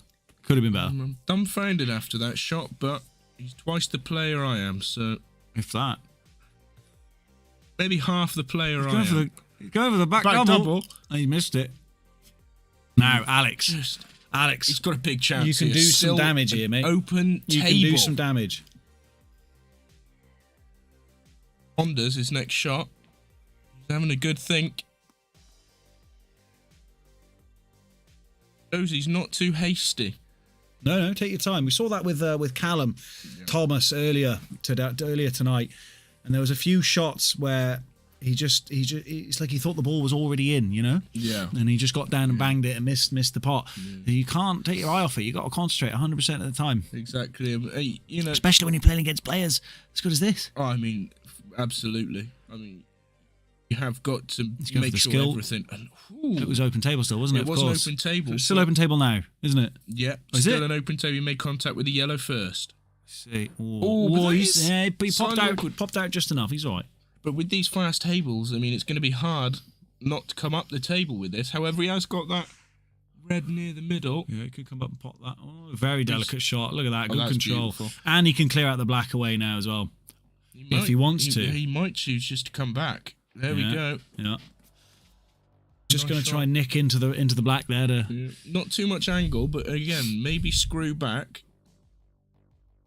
Could have been better. I'm dumbfounded after that shot, but... He's twice the player I am, so... If that. Maybe half the player I am. Go for the back double. Oh, he missed it. Now, Alex. Alex. He's got a big chance. You can do some damage here, mate. Open you table. You can do some damage. Honda's his next shot. He's having a good think. Shows he's not too hasty. No, take your time. We saw that with Callum Thomas earlier tonight, and there was a few shots where it's like he thought the ball was already in, you know. Yeah. And he just got down and banged it and missed the pot. Yeah. You can't take your eye off it. You got to concentrate 100% of the time. Exactly. You know, especially when you're playing against players as good as this. Oh, I mean, absolutely. I mean, you have got to make sure everything. And, it was open table still, wasn't it? It was an open table. It's still open table now, isn't it? Yeah. Still an open table. You made contact with the yellow first. See. He popped out just enough. He's all right. But with these fast tables, I mean, it's going to be hard not to come up the table with this. However, he has got that red near the middle. Yeah, he could come up and pop that. Oh, very delicate shot. Look at that. Good control. Beautiful. And he can clear out the black away now as well. If he wants to. He might choose just to come back. There we go. Yeah. Just going to try and nick into the black there. Not too much angle, but again, maybe screw back.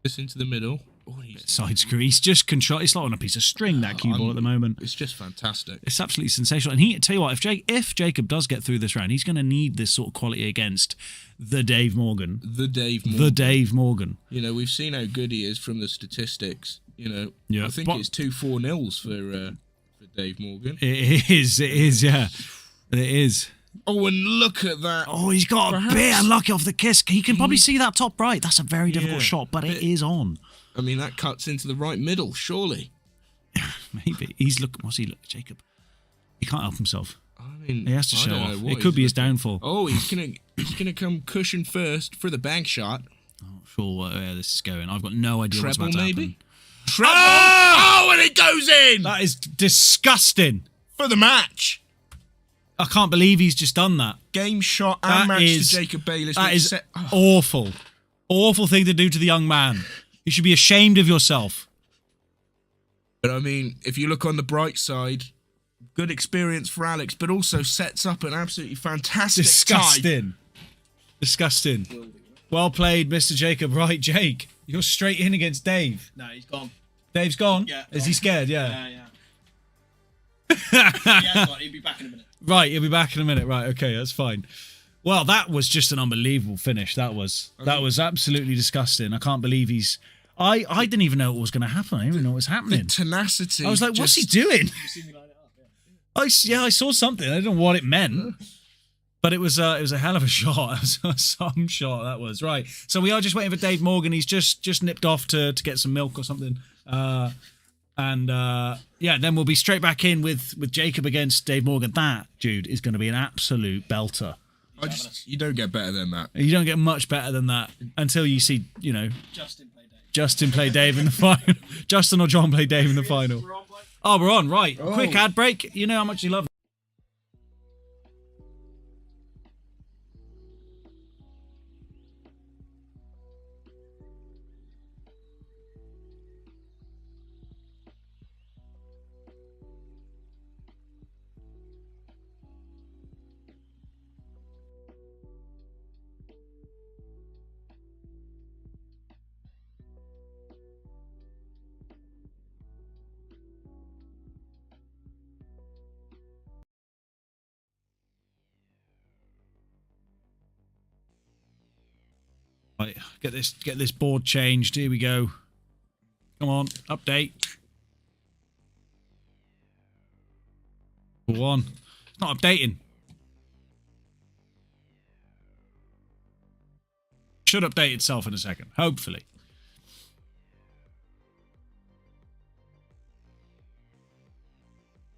This into the middle. Oh, side screw. He's just control. It's like on a piece of string, that cue ball at the moment. It's just fantastic. It's absolutely sensational. And tell you what, if Jacob does get through this round, he's going to need this sort of quality against the Dave Morgan. The Dave Morgan. You know, we've seen how good he is from the statistics. You know, I think it's 2 4-0s for Dave Morgan. It is, yeah. It is. Oh, and look at that. Oh, he's got a bit unlucky off the kiss. He can probably see that top right. That's a very difficult shot, but it is on. I mean, that cuts into the right middle, surely. Maybe. What's he look? Jacob. He can't help himself. I mean, he has to show off. It could be his downfall. Oh, he's gonna come cushion first for the bank shot. Not sure where this is going. I've got no idea what's about to happen. Treble. Oh, and it goes in! That is disgusting. For the match. I can't believe he's just done that. Game shot and match to Jacob Bayliss. That is awful. Awful thing to do to the young man. You should be ashamed of yourself. But I mean, if you look on the bright side, good experience for Alex, but also sets up an absolutely fantastic Disgusting. Disgusting. Well played, Mr. Jacob. Right, Jake. You're straight in against Dave. No, he's gone. Dave's gone? Yeah. Is he scared? Yeah. Yeah. Yeah, he'll be back in a minute. Right, he'll be back in a minute. Right, okay, that's fine. Well, that was just an unbelievable finish. That was absolutely disgusting. I can't believe he's. I didn't even know what was going to happen. I didn't even know what was happening. The tenacity. I was like, what's he doing? I saw something. I don't know what it meant. But it was a hell of a shot. Some shot that was. Right. So we are just waiting for Dave Morgan. He's just nipped off to get some milk or something. Then we'll be straight back in with Jacob against Dave Morgan. That, dude, is going to be an absolute belter. You don't get better than that. You don't get much better than that until you see, Justin play Dave in the final. Justin or John play Dave in the final. Oh, we're on. Right. Oh. Quick ad break. You know how much you love Right, get this board changed. Here we go. Come on, update. Go on. It's not updating. Should update itself in a second, hopefully.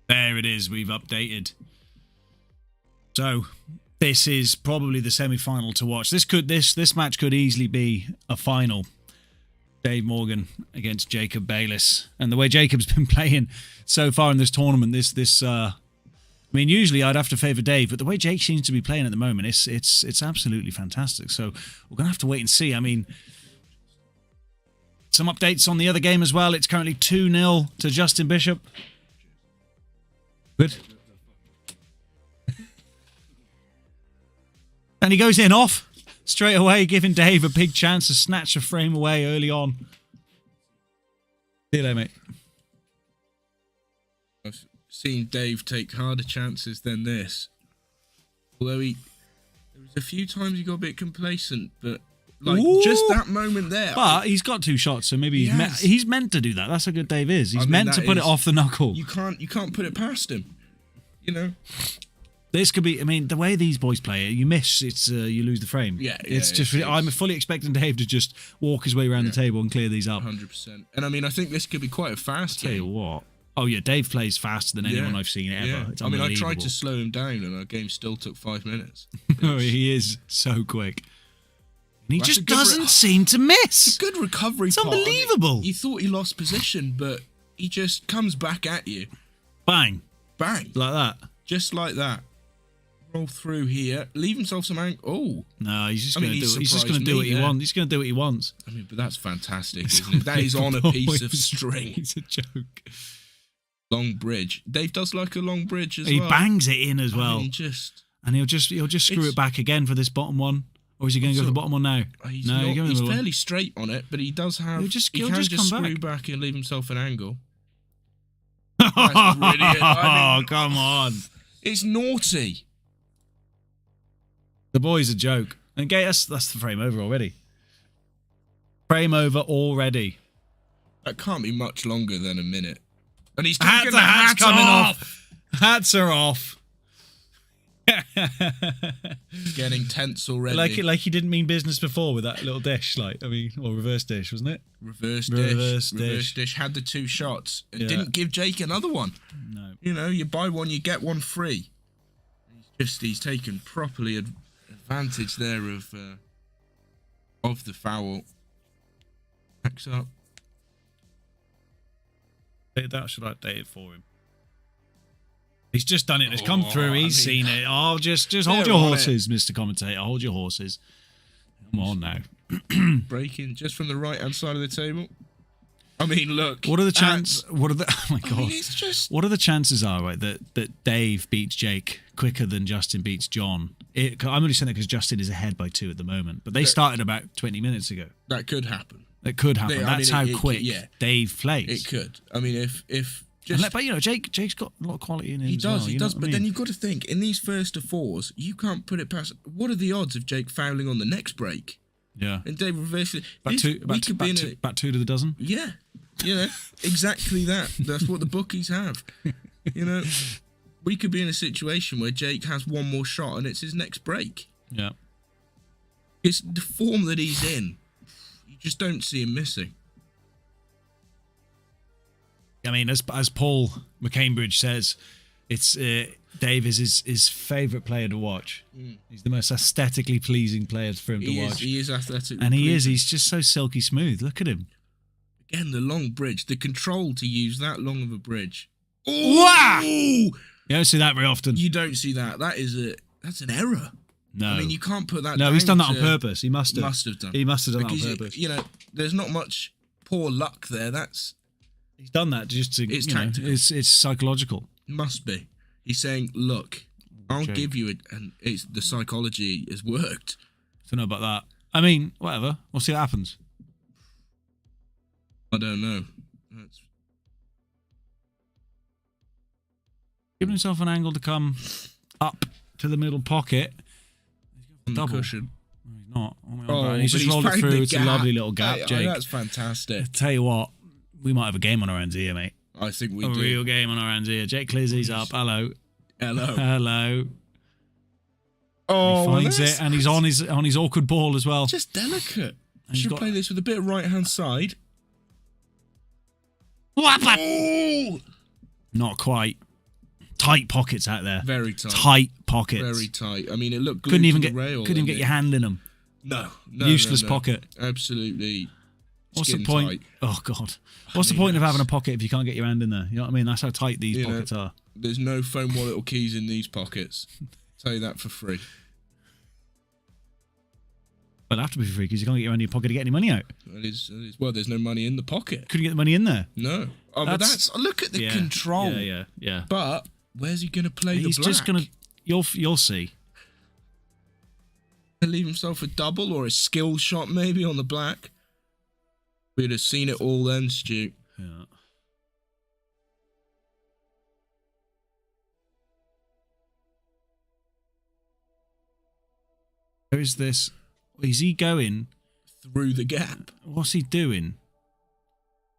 There it is, we've updated. So this is probably the semi-final to watch. This match could easily be a final. Dave Morgan against Jacob Bayliss, and the way Jacob's been playing so far in this tournament, I mean, usually I'd have to favour Dave, but the way Jake seems to be playing at the moment, it's absolutely fantastic. So we're gonna have to wait and see. I mean, some updates on the other game as well. It's currently 2-0 to Justin Bishop. Good. And he goes in off straight away, giving Dave a big chance to snatch a frame away early on. See you later, mate. I've seen Dave take harder chances than this. Although there was a few times he got a bit complacent, but just that moment there. But he's got 2 shots, so maybe he's meant to do that. That's how good Dave is. He's meant to put it off the knuckle. You can't put it past him. You know. This could be. I mean, the way these boys play it, you miss. You lose the frame. I'm fully expecting Dave to just walk his way around the table and clear these up. 100%. And I mean, I think this could be quite a fast game. Tell you what. Oh yeah, Dave plays faster than anyone I've seen ever. Yeah. It's I mean, I tried to slow him down, and our game still took 5 minutes. Oh, he is so quick. And he just doesn't seem to miss. It's a good recovery. It's unbelievable. I mean, you thought he lost position, but he just comes back at you. Bang. Bang. Like that. Just like that. Roll through here, leave himself some angle. Oh, no, he's just going to do. He's just going to do what he wants. He's going to do what he wants. I mean, but that's fantastic, isn't it? That is on a piece of string. It's a joke. Long bridge. Dave does like a long bridge as well. He bangs it in as well. I mean, he'll just screw it back again for this bottom one. Or is he going to go for the bottom one now? He's fairly straight on it, but he does have. He can just screw back and leave himself an angle. That's brilliant. Oh, come on! It's naughty. The boy's a joke. And that's the frame over already. Frame over already. That can't be much longer than a minute. And he's taking the hats coming off. Hats are off. Getting tense already. Like he didn't mean business before with that little dish, or reverse dish, wasn't it? Reverse dish. Had the 2 shots. It didn't give Jake another one. No. You know, you buy one, you get one free. He's taken properly advantage there of the foul. Backs up. That should update it for him. He's just done it. It's come through. He's seen it. Oh, just hold your horses, Mr. Commentator. Hold your horses. Come on now. Breaking just from the right-hand side of the table. I mean, look. What are the chances? Oh my god! I mean, what are the chances that Dave beats Jake quicker than Justin beats John? I'm only saying that because Justin is ahead by 2 at the moment, but they started about 20 minutes ago. That could happen. That could happen. That's how quick Dave plays. It could. I mean, if But you know, Jake's got a lot of quality in him. He does, well, he does. But then you've got to think, in these first to fours, you can't put it past. What are the odds of Jake fouling on the next break? Yeah. And Dave reverses. Back two to the dozen. Yeah. You know, exactly that. That's what the bookies have. You know, we could be in a situation where Jake has one more shot and it's his next break. Yeah. It's the form that he's in. You just don't see him missing. I mean, as Paul McCambridge says, it's Dave is his favourite player to watch. He's the most aesthetically pleasing player for him to watch. He is aesthetically and pleasing. He's just so silky smooth. Look at him. Again, the long bridge, the control to use that long of a bridge. Ooh! Wow! You don't see that very often. You don't see that. That's an error. No. I mean, you can't put that. No, he's done that on purpose. He must have. He must have done that on purpose. You know, there's not much poor luck there. He's done that just to. It's tactical. It's psychological. Must be. He's saying, "Look, I'll give you it," and it's the psychology has worked. I don't know about that. I mean, whatever. We'll see what happens. I don't know. Giving himself an angle to come up to the middle pocket. On the cushion. No, he's not. Oh, he's just rolled it through. It's a lovely little gap, Jake. That's fantastic. Tell you what, we might have a game on our hands here, mate. I think we do. A do. real game on our hands here. Jake clears these up. Hello. Oh, He finds it, and he's on his awkward ball as well. Just delicate. Should play this with a bit of right hand side. Oh! Not quite. Tight pockets out there. Very tight. Tight pockets. Very tight. I mean, it looked glued couldn't even to get the rail. couldn't even get your hand in them. No. Useless pocket. Absolutely. What's the point? Tight. Oh God. What's the point of having a pocket if you can't get your hand in there? You know what I mean? That's how tight these pockets are. There's no foam wallet or keys in these pockets. Tell you that for free. Well, it'll have to be for free because you can't get your hand in your pocket to get any money out. It is. Well, there's no money in the pocket. Couldn't get the money in there. No. Oh, but look at the control. Yeah. But where's he going to play the black? He's just going to. You'll see. Leave himself a double or a skill shot maybe on the black. We'd have seen it all then, Stu. Yeah. Where is this? Is he going through the gap? What's he doing?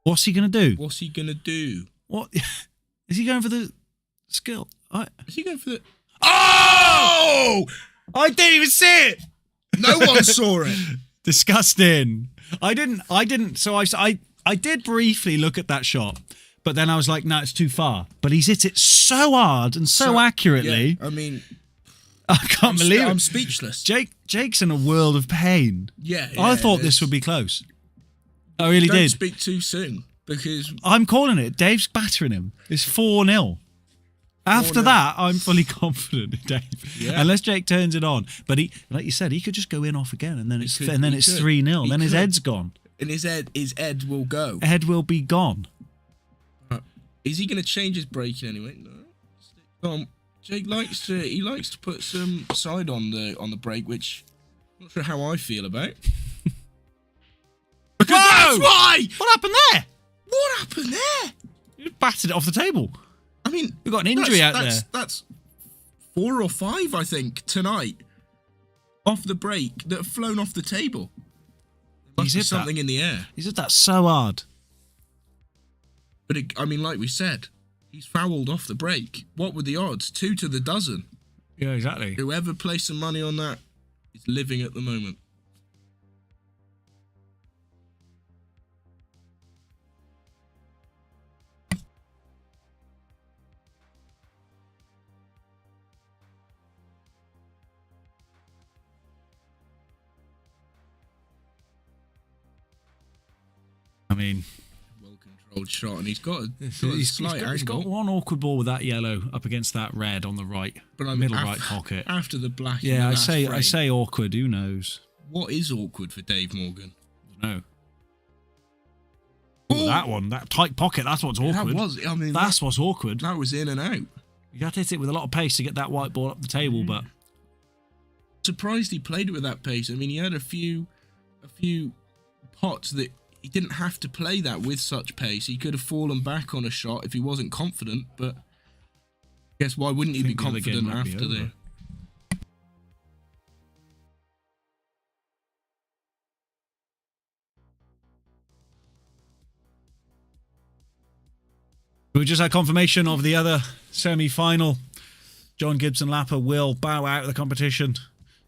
What's he going to do? What's he going to do? What? Is he going for the skill? Is he going for the... Oh! I didn't even see it! No one saw it. Disgusting. I didn't. So I did briefly look at that shot, but then I was like, no, it's too far. But he's hit it so hard and so accurately. Yeah, I mean... I can't believe it. I'm speechless. Jake's in a world of pain. Yeah. I thought this would be close. I really did. Don't speak too soon, because... I'm calling it. Dave's battering him. It's 4-0. After that, I'm fully confident in Dave. Yeah. Unless Jake turns it on. But he, like you said, he could just go in off again, and then it's 3-0. Then his head's gone. And his head will go. Head will be gone. Is he going to change his braking anyway? No. Jake likes to put some side on the brake, which I'm not sure how I feel about. Because that's why. What happened there? What happened there? You battered it off the table. I mean, we've got an injury out there. That's 4 or 5, I think, tonight off the brake that have flown off the table. There must be something in the air. He's hit that so hard. But I mean, like we said, he's fouled off the brake. What were the odds? 2 to the dozen. Yeah, exactly. Whoever placed some money on that is living at the moment. I mean, well-controlled shot, and he's got a slight angle. He's got one awkward ball with that yellow up against that red on the right, but I mean, middle right pocket. After the black, yeah, I say awkward. Who knows? What is awkward for Dave Morgan? No. Oh, that one, that tight pocket. That's what's awkward. That's what's awkward. That was in and out. You had to hit it with a lot of pace to get that white ball up the table, but surprised he played it with that pace. I mean, he had a few pots that he didn't have to play that with such pace. He could have fallen back on a shot if he wasn't confident, but I guess why wouldn't he be confident after the... We just had confirmation of the other semi-final. John Gibson Lapper will bow out of the competition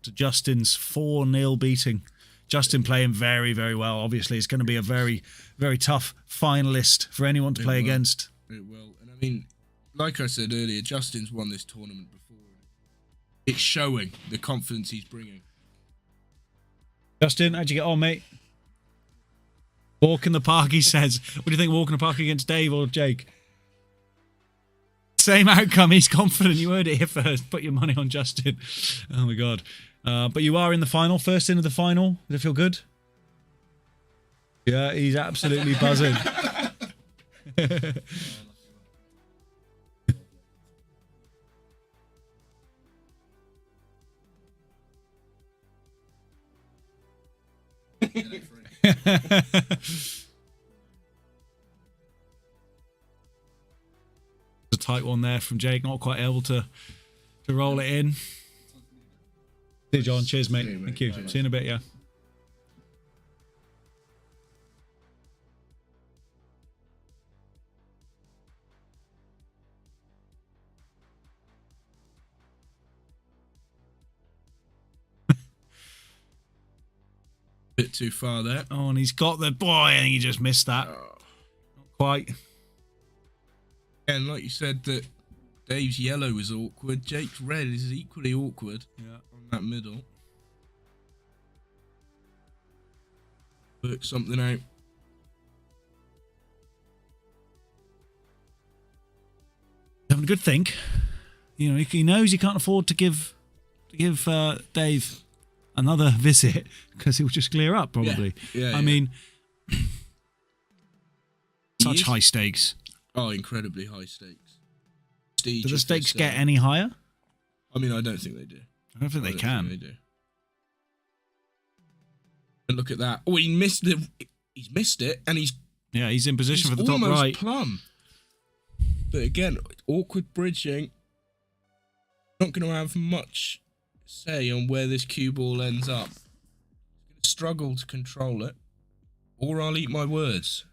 to Justin's 4-0 beating. Justin playing very, very well. Obviously, it's going to be a very, very tough finalist for anyone to play against. It will. And I mean, like I said earlier, Justin's won this tournament before. It's showing the confidence he's bringing. Justin, how'd you get on, mate? Walk in the park, he says. What do you think, walk in the park against Dave or Jake? Same outcome. He's confident. You heard it here first. Put your money on Justin. Oh, my God. But you are in the final, first into the final. Does it feel good? Yeah, he's absolutely buzzing. A tight one there from Jake, not quite able to roll it in. See you, John. Cheers, mate. Thank you. See you in a bit, yeah. Bit too far there. Oh, and he's got the boy, and he just missed that. Not quite. And like you said, that Dave's yellow was awkward. Jake's red is equally awkward. Yeah. On that middle. Work something out. Having a good think. You know, he knows he can't afford to give Dave another visit because he'll just clear up probably. Yeah, I mean, such high stakes. Oh, incredibly high stakes. Do the stakes get any higher? I mean, I don't think they do. I don't think they can. Think they do. And look at that. Oh, he missed it. He's missed it, and he's in position for the top almost right. Plumb. But again, awkward bridging. Not going to have much say on where this cue ball ends up. He's going to struggle to control it, or I'll eat my words.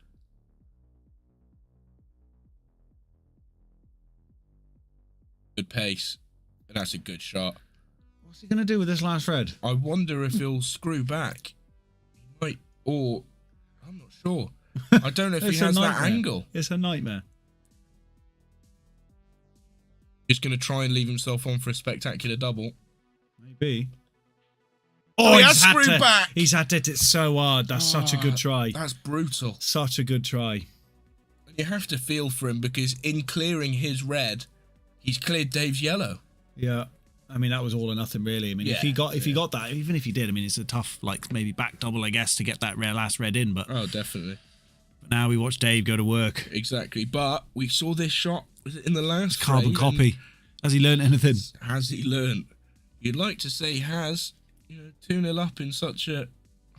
Good pace, and that's a good shot. What's he going to do with this last red? I wonder if he'll screw back. He might, or I'm not sure. I don't know if he has that angle. It's a nightmare. He's going to try and leave himself on for a spectacular double. Maybe. Oh, he has screwed back. He's had to hit it so hard. That's such a good try. That's brutal. Such a good try. And you have to feel for him because in clearing his red, he's cleared Dave's yellow. Yeah. I mean, that was all or nothing, really. I mean, if he got that, even if he did, I mean, it's a tough, like, maybe back double, I guess, to get that last red in. But oh, definitely. But now we watch Dave go to work. Exactly. But we saw this shot, was it in the last carbon copy. Has he learned anything? Has he learned? You'd like to say he has. 2-0 up in such a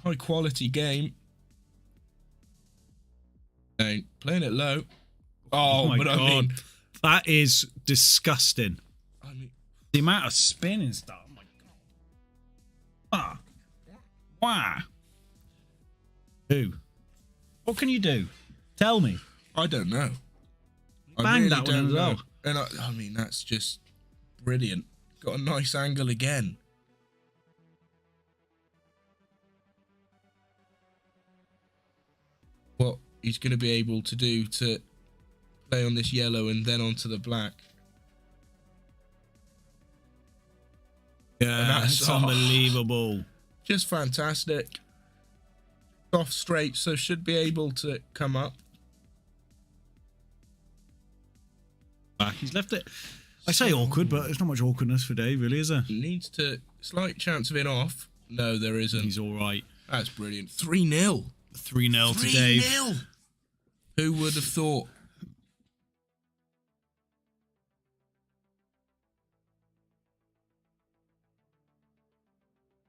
high-quality game. And playing it low. Oh my God. I mean, that is disgusting. I mean, the amount of spin and stuff. Oh my God. Wow. Who? What can you do? Tell me. I don't know. Bang that one as well. And I mean, that's just brilliant. Got a nice angle again. What he's going to be able to do to play on this yellow and then onto the black. Yeah, that's unbelievable. Just fantastic. Off straight, so should be able to come up. He's left it. I say awkward, but there's not much awkwardness for Dave, really, is there? Needs to slight chance of it off. No, there isn't. He's all right. That's brilliant. 3-0. 3-0 to Dave. 3-0. Who would have thought?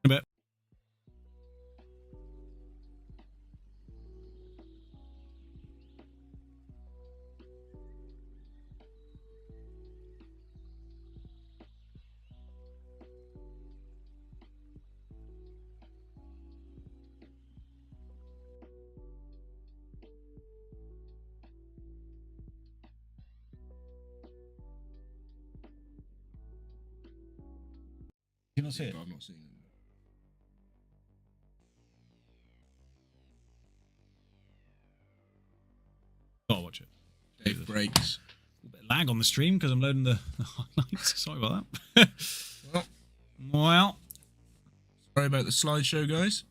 A bit. You not see it? But I've not seen it. Gotta watch it. Dave breaks. A bit of lag on the stream because I'm loading the highlights. Sorry about that. Well, Sorry about the slideshow, guys.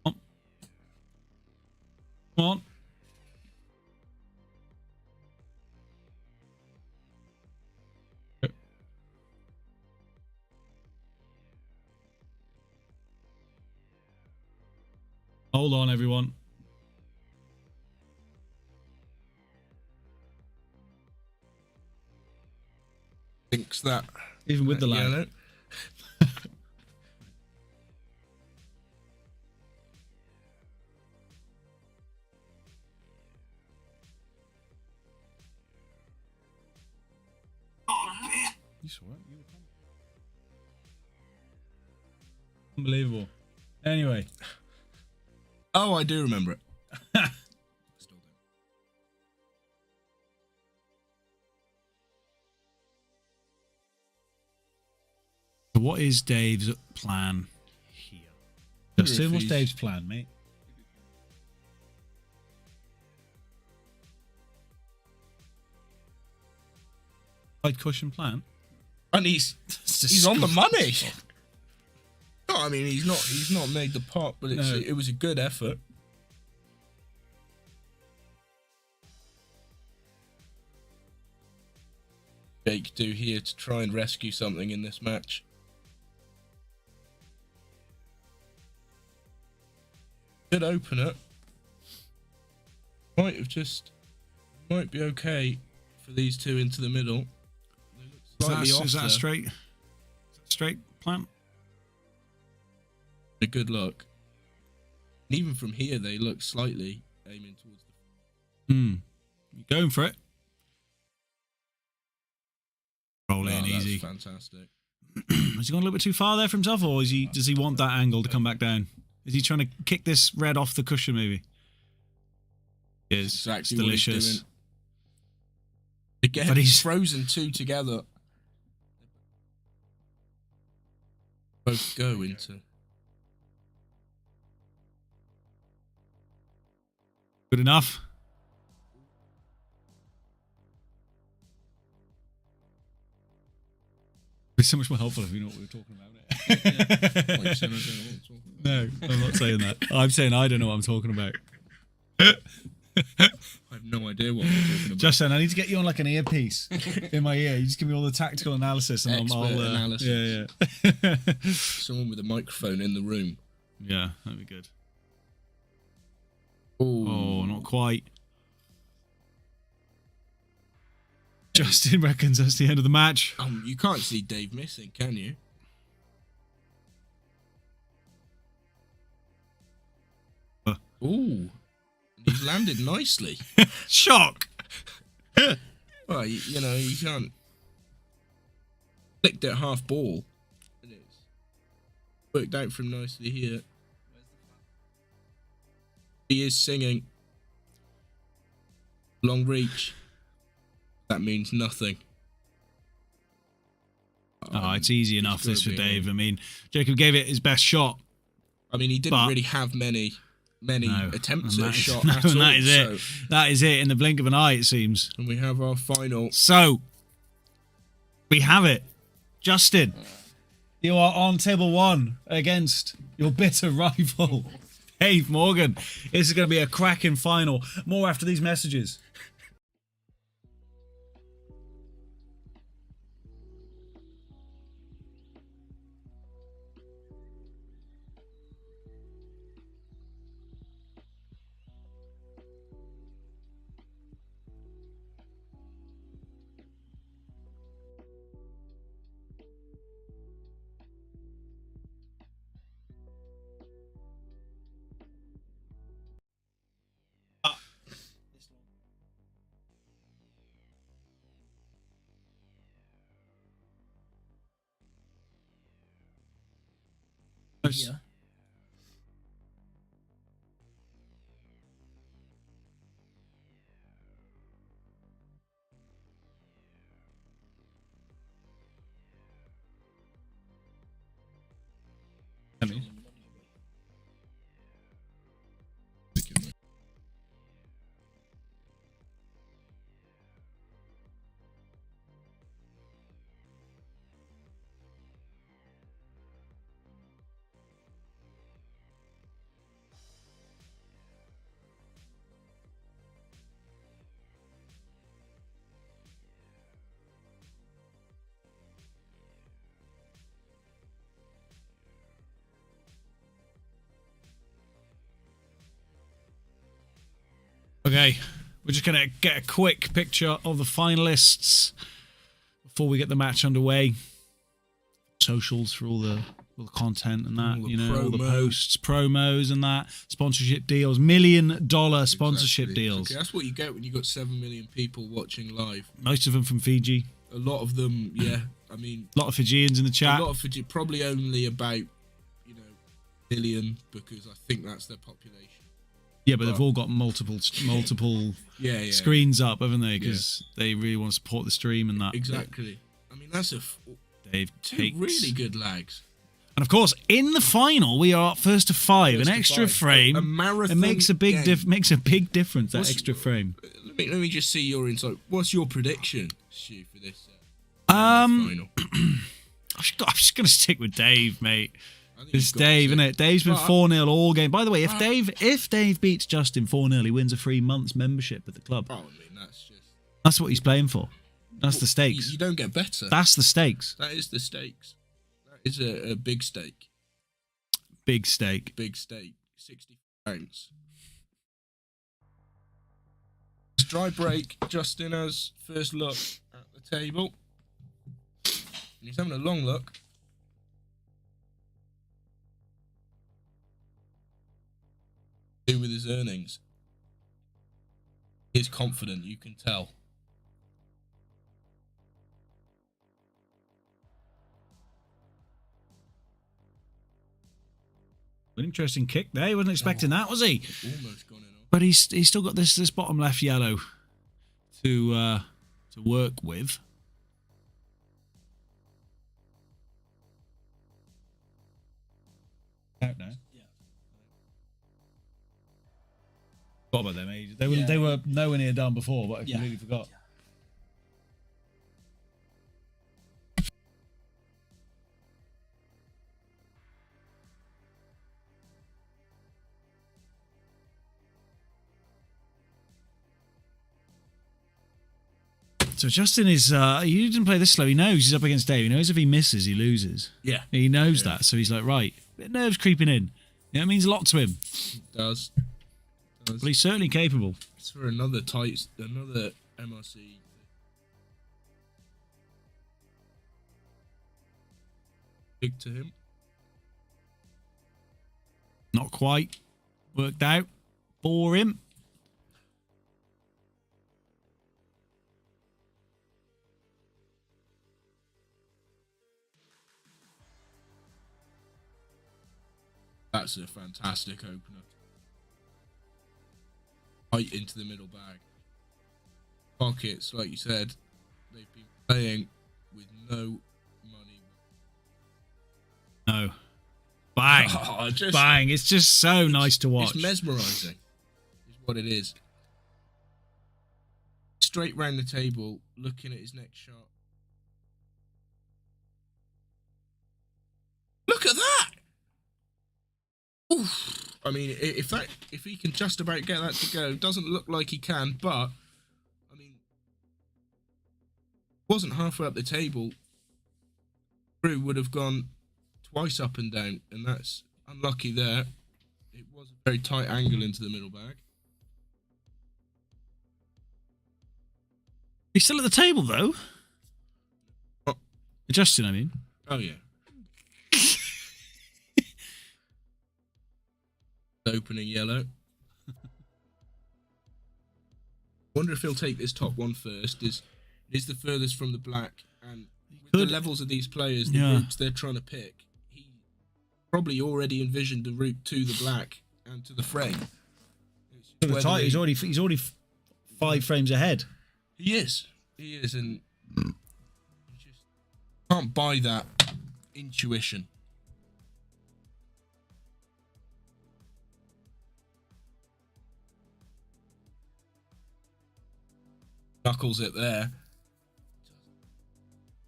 come on. Hold on, everyone. Thinks that. Even with the lag. Yellow. You saw it. Unbelievable. Anyway. Oh, I do remember it. Still do. So what is Dave's plan here? Justin, what's Dave's plan, mate? Side cushion plan? And he's on the money. No, I mean he's not made the pot, but it was a good effort. Jake do here to try and rescue something in this match. Good opener. Might be okay for these two into the middle. They look slightly off Is that there. a straight plan? A good look. And even from here, they look slightly aiming towards the. You going for it? Roll in That's easy. Fantastic. Has he gone a little bit too far there for himself, or does he want that angle to come back down? Is he trying to kick this red off the cushion, maybe? It is. Exactly It's what he's delicious. doing. Again, But he's frozen two together. Both go into. good enough. It's so much more helpful if you know what we were talking about. No, I'm not saying that. I'm saying I don't know what I'm talking about. I have no idea what we're talking about. Justin, I need to get you on like an earpiece in my ear. You just give me all the tactical analysis, and Expert I'll analysis. Yeah. Someone with a microphone in the room. Yeah, that'd be good. Ooh. Oh, not quite. Justin reckons that's the end of the match. You can't see Dave missing, can you? Ooh. He's landed nicely. Shock! Well, you know, you can't. Flicked it half ball. It is. Worked out for him nicely here. He is singing. Long reach. That means nothing. Oh, it's easy enough this for be Dave. I mean, Jacob gave it his best shot. I mean, he didn't really have many attempts at a shot at all. That is it. That is it in the blink of an eye, it seems. And we have our final. So, we have it. Justin, you are on table one against your bitter rival, Dave Morgan. This is going to be a cracking final. More after these messages. Yeah. Okay, we're just going to get a quick picture of the finalists before we get the match underway. Socials for all the content and that, all the posts, promos and that, sponsorship deals, $1 million sponsorship deals. Okay, that's what you get when you've got 7 million people watching live. Most of them from Fiji. A lot of them, yeah. I mean, a lot of Fijians in the chat. A lot of Fiji, probably only about, million, because I think that's their population. Yeah, but they've all got multiple screens up, haven't they? Because they really want to support the stream and that. Exactly. I mean, that's Dave two really good lags. And of course, in the final, we are first to 5. An extra frame. A marathon. It makes a big difference. That extra frame. Let me just see your insight. What's your prediction, Stu, for this final? I'm just gonna stick with Dave, mate. It's Dave, isn't it? Dave's been 4-0 all game. By the way, if Dave beats Justin 4-0, he wins a free month's membership at the club. Oh, I mean, that's what he's playing for. That's the stakes. You don't get better. That's the stakes. That is the stakes. That is a big stake. Big stake. Big stake. 60 pounds. Dry break. Justin has first look at the table. And he's having a long look. With his earnings, he's confident, you can tell. An interesting kick there. He wasn't expecting that, was he? Almost gone in. But he's still got this bottom left yellow to work with. Out now. Forgot about them ages. They were nowhere near done before, but I completely forgot. So Justin is, he didn't play this slow. He knows he's up against Dave. He knows if he misses, he loses. Yeah. He knows that. So he's like, right, nerves creeping in. It means a lot to him. It does. But he's certainly capable. It's for another MRC. Big to him. Not quite worked out for him. That's a fantastic opener. Right into the middle bag. Pockets, like you said, they've been playing with no money. No. Bang. Bang. It's just so nice to watch. It's mesmerising, is what it is. Straight round the table, looking at his next shot. Look at that! Oof. I mean, if he can just about get that to go, doesn't look like he can, but I mean, wasn't halfway up the table. Drew would have gone twice up and down, and that's unlucky there. It was a very tight angle into the middle bag. He's still at the table though. Oh. Justin, I mean. Oh yeah. Opening yellow. Wonder if he'll take this top one first. Is the furthest from the black, and with the levels of these players, the routes they're trying to pick, he probably already envisioned the route to the black and to the frame. He's already 5 frames ahead. He is, and you just can't buy that intuition. Knuckles it there.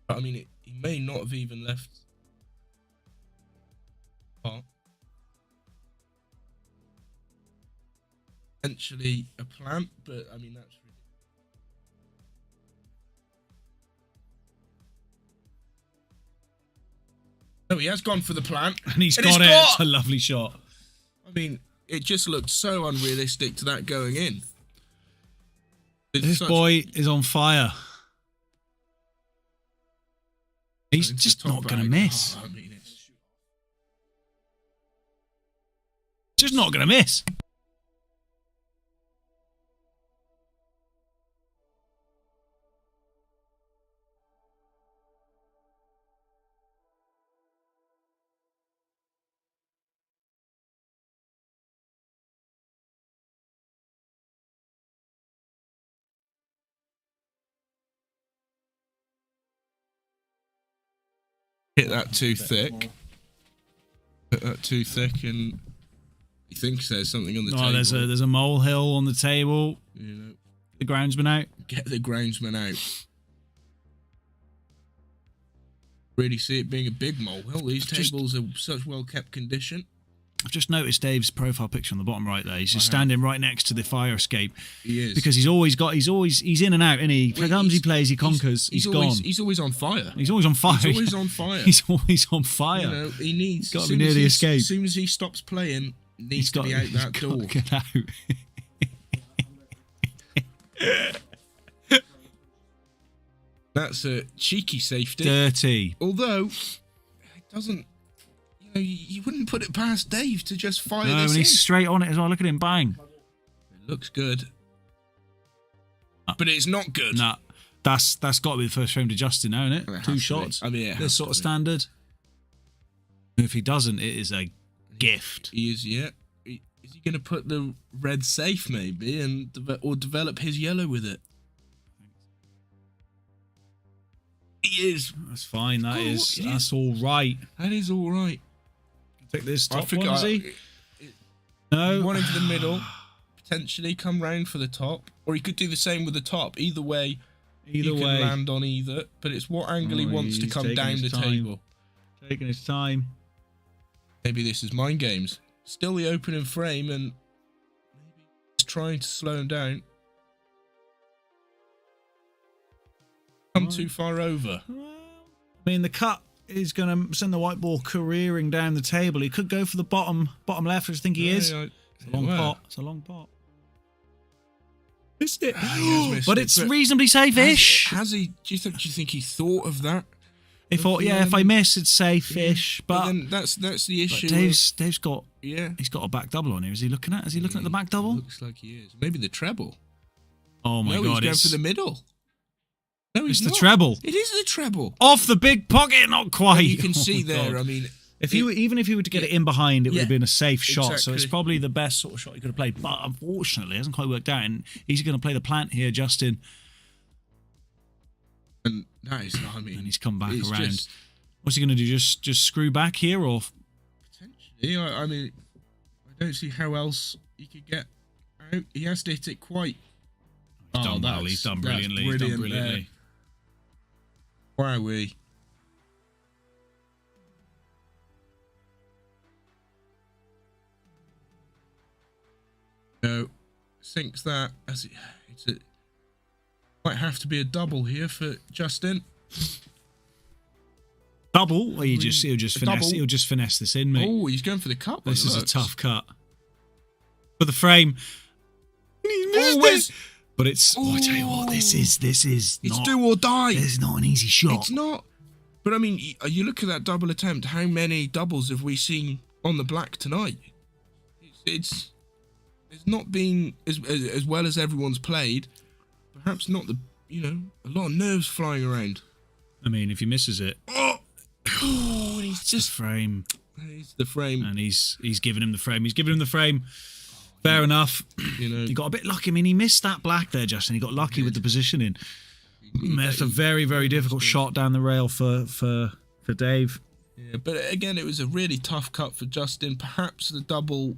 But I mean, he may not have even left. Potentially a plant, but I mean, that's ridiculous. No, he has gone for the plant. And he's got it. It's a lovely shot. I mean, it just looked so unrealistic to that going in. This boy is on fire. He's just not going to miss. Oh, I mean, it's Just not going to miss. hit that too thick. Hit that too thick, and he thinks there's something on the table. There's a molehill on the table. You know, The groundsman out. get the groundsman out. Really see it being a big molehill. These tables are such well kept condition. I've just noticed Dave's profile picture on the bottom right there. He's just standing right next to the fire escape. He is. Because he's in and out, and he comes, he plays, he conquers, he's gone. He's always on fire. He's always on fire. He's always on fire. He's always on fire. You know, he needs got to be near the escape. As soon as he stops playing, he needs to be out that door. Get out. That's a cheeky safety. Dirty. Although it doesn't, you know, you wouldn't put it past Dave to just fire No, this and in. he's straight on it as well. Look at him, bang. It looks good, but it's not good. Nah, that's got to be the first frame to Justin now, isn't it? It has Two to shots. be. I mean, it this has sort to of be. standard. If he doesn't, it is a gift. He is, yeah. Is he going to put the red safe maybe, and or develop his yellow with it? He is. That's fine. That's That's all right. That is all right. Take this I top one, is he? No. No. One into the middle, potentially come round for the top, or he could do the same with the top. Either way, he can land on either. But it's what angle he wants to come down the table. Taking his time. Maybe this is mind games. Still the opening frame, and maybe he's trying to slow him down. Come too far over. I mean, the cut is going to send the white ball careering down the table. He could go for the bottom left, which I think he is. It's a long pot. It's a long pot. Missed it. But it's reasonably safe-ish. Has he? Do you think he thought of that? He thought, if I miss, it's safe-ish. But then that's the issue. Dave's got he's got a back double on here. Is he looking at? Is he looking at the back double? Looks like he is. Maybe the treble. Oh my no, god! He's going for the middle. No, it's the treble. It is the treble. Off the big pocket, not quite. And you can see there. God. I mean, even if he were to get it in behind, it would have been a safe shot. Exactly. So it's probably the best sort of shot he could have played. But unfortunately, it hasn't quite worked out. And he's going to play the plant here, Justin. And that is, I mean, and he's come back around. What's he going to do? Just screw back here, or potentially? I mean, I don't see how else he could get out. He has to hit it quite. He's done well. He's done brilliantly. He's done brilliantly. Wowee. No, sinks that as it might have to be a double here for Justin. Double? Or he'll just finesse this in, mate. Oh, he's going for the cut. This is a tough cut. For the frame. But it's I tell you what, this is it's not, do or die. This is not an easy shot. It's not. But I mean, you look at that double attempt, how many doubles have we seen on the black tonight? It's not been as well as everyone's played. Perhaps not a lot of nerves flying around. I mean, if he misses it. Oh, and he's just the frame. He's the frame. And he's giving him the frame. He's giving him the frame. Fair enough. He got a bit lucky. I mean, he missed that black there, Justin. He got lucky with the positioning. That's a very, very difficult shot down the rail for Dave. Yeah, but again, it was a really tough cut for Justin. Perhaps the double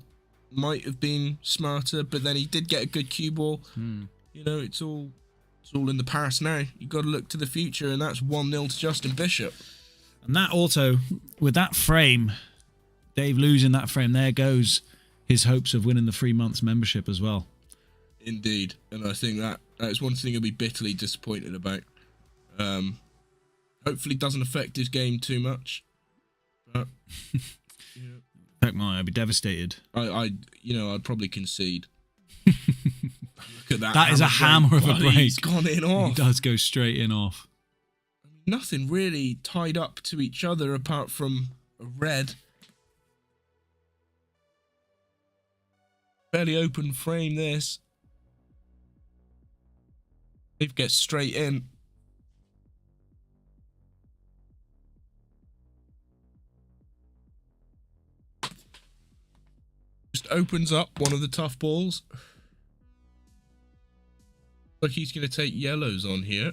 might have been smarter, but then he did get a good cue ball. It's all in the past now. You've got to look to the future, and that's 1-0 to Justin Bishop. And that auto, with that frame, Dave losing that frame, there goes his hopes of winning the 3 months membership as well. Indeed, and I think that is one thing he'll be bitterly disappointed about. Hopefully, it doesn't affect his game too much. But Heck, I'd be devastated. I'd probably concede. Look at that. That is a hammer of a break. He's gone in off. He does go straight in off. Nothing really tied up to each other apart from a red. Fairly open frame, this. Dave gets straight in. Just opens up one of the tough balls. Like he's going to take yellows on here.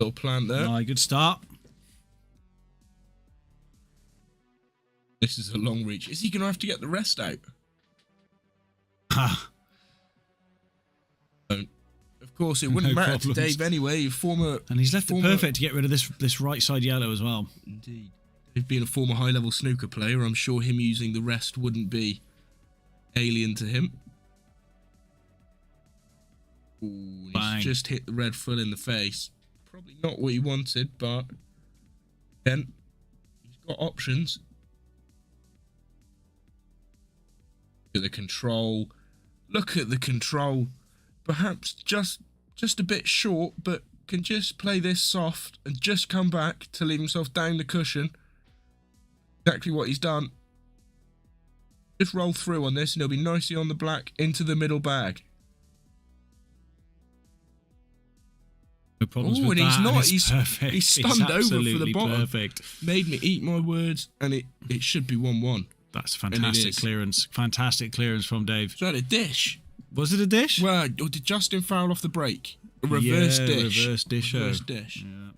Little plant there. Aye, good start. This is a long reach. Is he going to have to get the rest out? Ha. Of course, it wouldn't No matter problems. to Dave anyway. And he's left it perfect to get rid of this right side yellow as well. Indeed. Dave being a former high-level snooker player, I'm sure him using the rest wouldn't be alien to him. Ooh, he's just hit the red full in the face. Probably not what he wanted, but then he's got options. Look at the control. Look at the control. Perhaps just a bit short, but can just play this soft and just come back to leave himself down the cushion. Exactly what he's done. Just roll through on this and he'll be nicely on the black into the middle bag. No problems Oh, with and that. he's not. It's perfect. He's stunned over for the absolutely bottom. Perfect. Made me eat my words, and it should be 1-1. That's fantastic clearance. Fantastic clearance from Dave. Is that a dish? Was it a dish? Well, or did Justin foul off the break? A reverse dish. Reverse dish. Reverse dish. Yeah.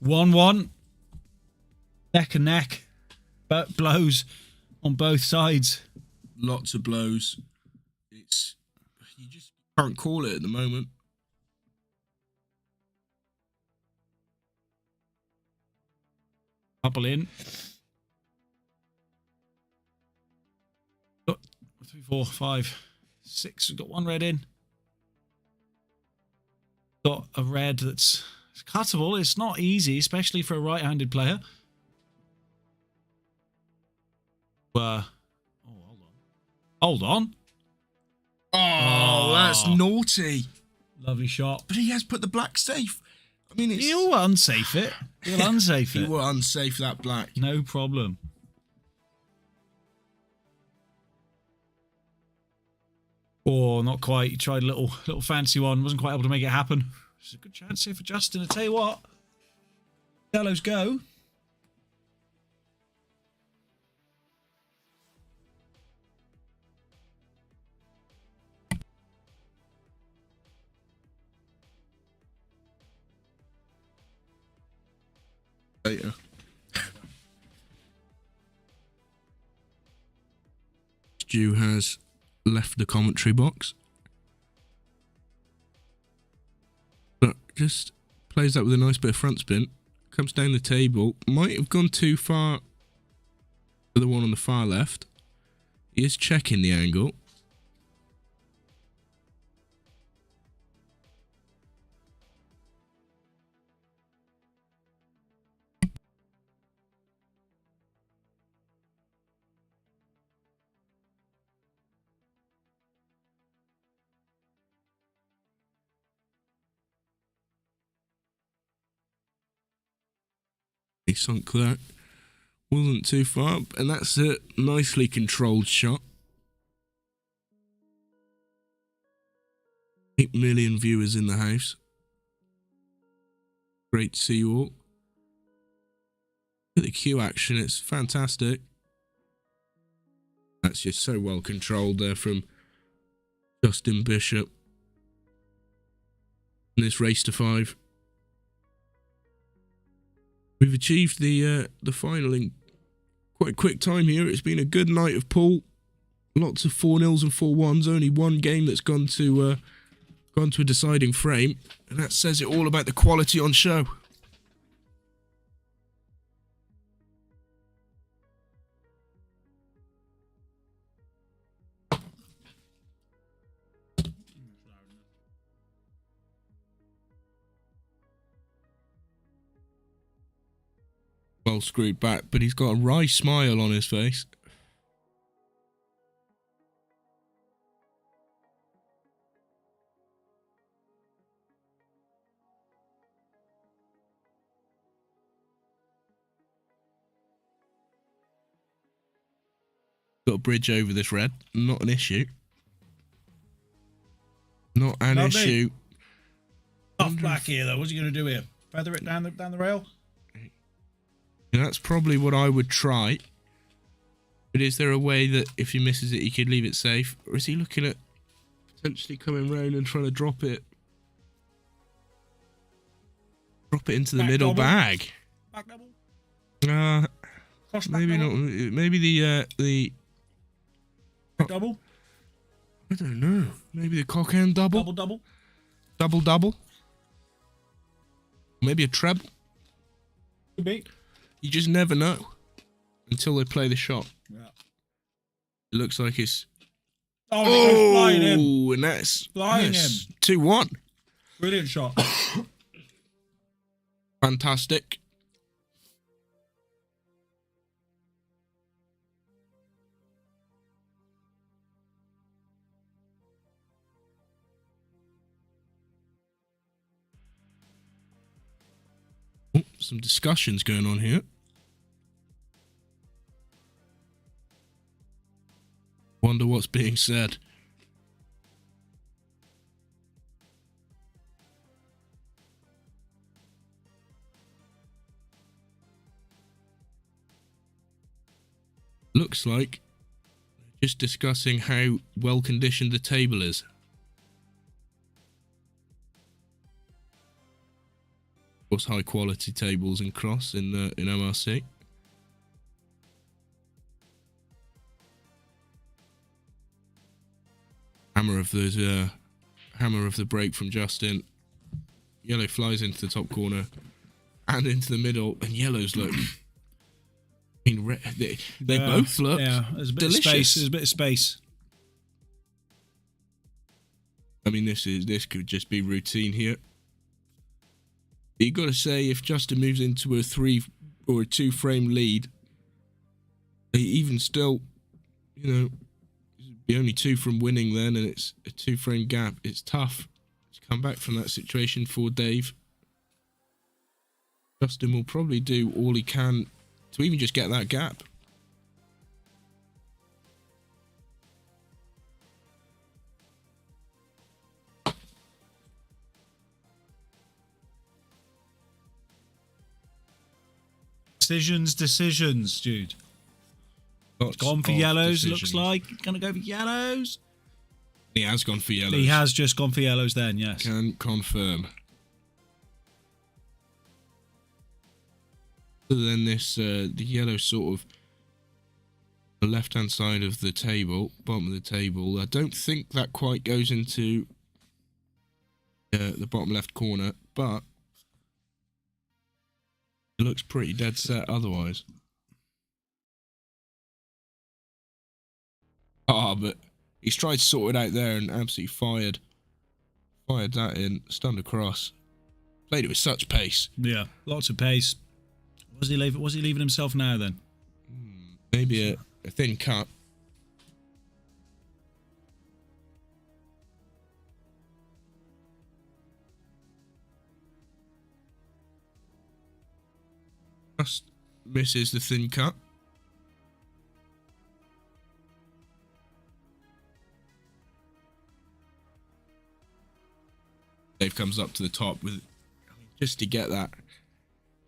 One, neck and neck, but blows on both sides. Lots of blows. It's you just can't call it at the moment. Couple in. Got 3, 4, 5, 6. We've got one red in. Got a red that's cuttable. It's not easy, especially for a right-handed player. Oh, hold on. Oh, that's naughty. Lovely shot. But he has put the black safe. I mean, it's... He'll unsafe it. He'll unsafe He it. will unsafe that black. No problem. Oh, not quite. He tried a little fancy one. Wasn't quite able to make it happen. It's a good chance here for Justin. I tell you what. Yellows go. Later. Stu has left the commentary box. But just plays that with a nice bit of front spin. Comes down the table. Might have gone too far for the one on the far left. He is checking the angle. He sunk that. Wasn't too far, and that's a nicely controlled shot. 8 million viewers in the house. Great to see you all. Look at the cue action, it's fantastic. That's just so well controlled there from Justin Bishop. And this race to 5. We've achieved the final in quite a quick time here. It's been a good night of pool. Lots of 4-0s and 4-1s. Only one game that's gone to a deciding frame, and that says it all about the quality on show. Well screwed back, but he's got a wry smile on his face. Got a bridge over this red. Not an issue. Not an issue. Off black here though. What's he going to do here? Feather it down the rail? And that's probably what I would try. But is there a way that if he misses it, he could leave it safe? Or is he looking at potentially coming round and trying to drop it? Drop it into the middle bag. Back double? Maybe not. Maybe the double? I don't know. Maybe the cock hand double? Double? Double? Maybe a treble? Could be. You just never know until they play the shot. Yeah. It looks like it's... Oh, flying in. And that's... Flying yes, 2-1. Brilliant shot. Fantastic. Oh, some discussions going on here. Wonder what's being said. Looks like just discussing how well conditioned the table is. Of course, high quality tables in cross in MRC. Hammer of the break from Justin. Yellow flies into the top corner and into the middle, and yellows look. I mean, they both look there's a bit delicious. Of space. There's a bit of space. I mean, this could just be routine here. You got to say, if Justin moves into a 3 or a 2 frame lead, even still, you know, be only 2 from winning then, and it's a 2 frame gap. It's tough to come back from that situation for Dave. Justin will probably do all he can to even just get that gap. Decisions, dude. Lots Gone for of yellows, decisions. looks like. Gonna go for yellows. He has gone for yellows. He has just gone for yellows then, yes. Can confirm. Other than this, the yellow sort of the left-hand side of the table, bottom of the table. I don't think that quite goes into the bottom left corner, but it looks pretty dead set otherwise. But he's tried to sort it out there and absolutely fired that in, stunned across. Played it with such pace. Yeah, lots of pace. Was he leaving himself now then? Maybe a thin cut. Just misses the thin cut. Dave comes up to the top with, just to get that,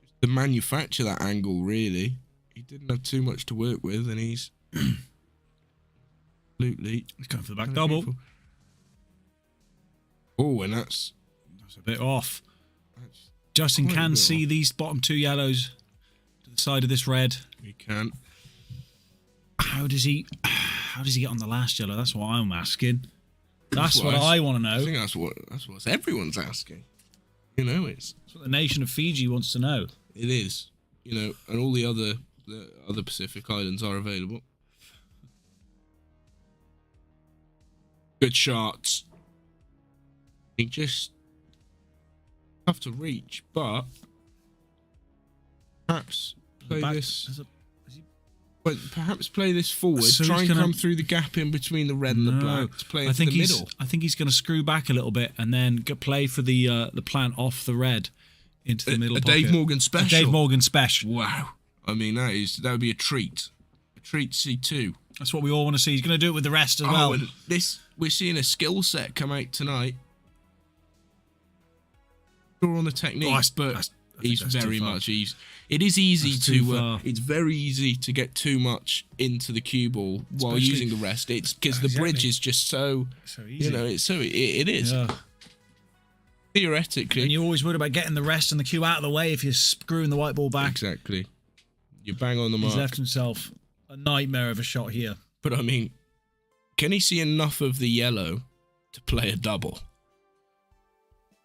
just to manufacture that angle. Really, he didn't have too much to work with, and he's absolutely. He's going for the back double. Oh, and that's a bit off. Justin can see these bottom 2 yellows to the side of this red. He can. How does he get on the last yellow? That's what I'm asking. That's what I want to know. I think that's what everyone's asking. You know, it's what the nation of Fiji wants to know. It is. You know, and all the other Pacific islands are available. Good shots. He just tough to reach, but perhaps play Back- this. there's a- Well, perhaps play this forward. So Try he's and gonna- come through the gap in between the red and the black to play I into think the he's. middle. I think he's going to screw back a little bit and then play for the plant off the red into the middle. A pocket. Dave Morgan special. A Dave Morgan special. Wow. I mean, that would be a treat. A treat to see too. That's what we all want to see. He's going to do it with the rest as well. And we're seeing a skill set come out tonight. Sure on the technique, but he's very much easy. It is easy to. It's very easy to get too much into the cue ball while using the rest. It's because the bridge is just so easy. You know, it's so it is. Yeah. Theoretically, and you're always worried about getting the rest and the cue out of the way if you're screwing the white ball back. Exactly. You bang on the mark. He's left himself a nightmare of a shot here. But I mean, can he see enough of the yellow to play a double?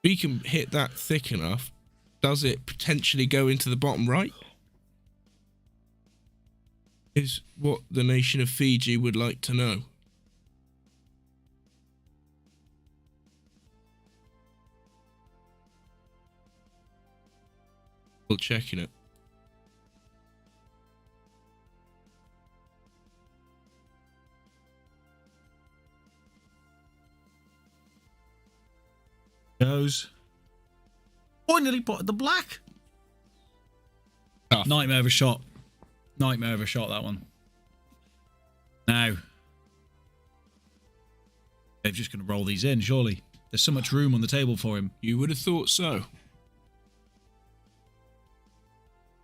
If he can hit that thick enough, does it potentially go into the bottom right? Is what the nation of Fiji would like to know. Still checking it. Goes. Oh, nearly put the black. Tough. Nightmare of a shot. Nightmare of a shot, that one. Now. They're just going to roll these in, surely. There's so much room on the table for him. You would have thought so.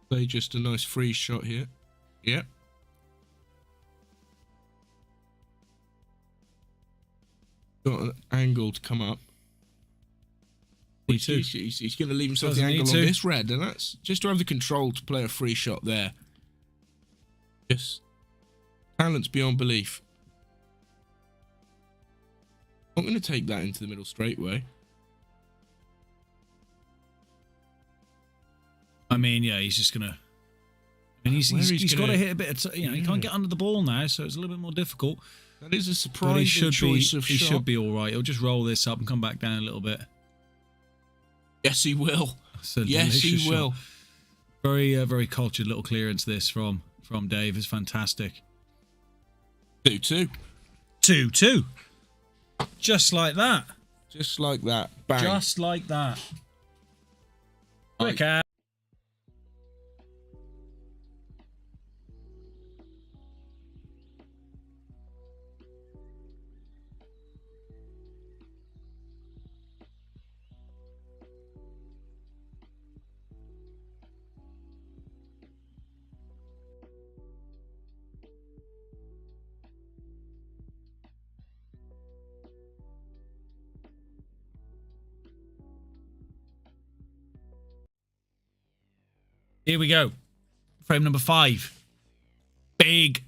Play just a nice free shot here. Yep. Got an angle to come up. He's going to leave himself the angle on this red, and that's just to have the control to play a free shot there. Just talent's beyond belief. I'm going to take that into the middle straightway. I mean, yeah, he's just going to... I mean, he's got to hit a bit of... he can't get under the ball now, so it's a little bit more difficult. That is a surprising choice of shot. He should be all right. He'll just roll this up and come back down a little bit. Yes, he will. Yes, he will. Shot. Very, very cultured little clearance this from Dave. It's fantastic. 2-2. 2-2. Just like that. Just like that. Bang. Just like that. Quick out. Here we go. Frame number 5. Big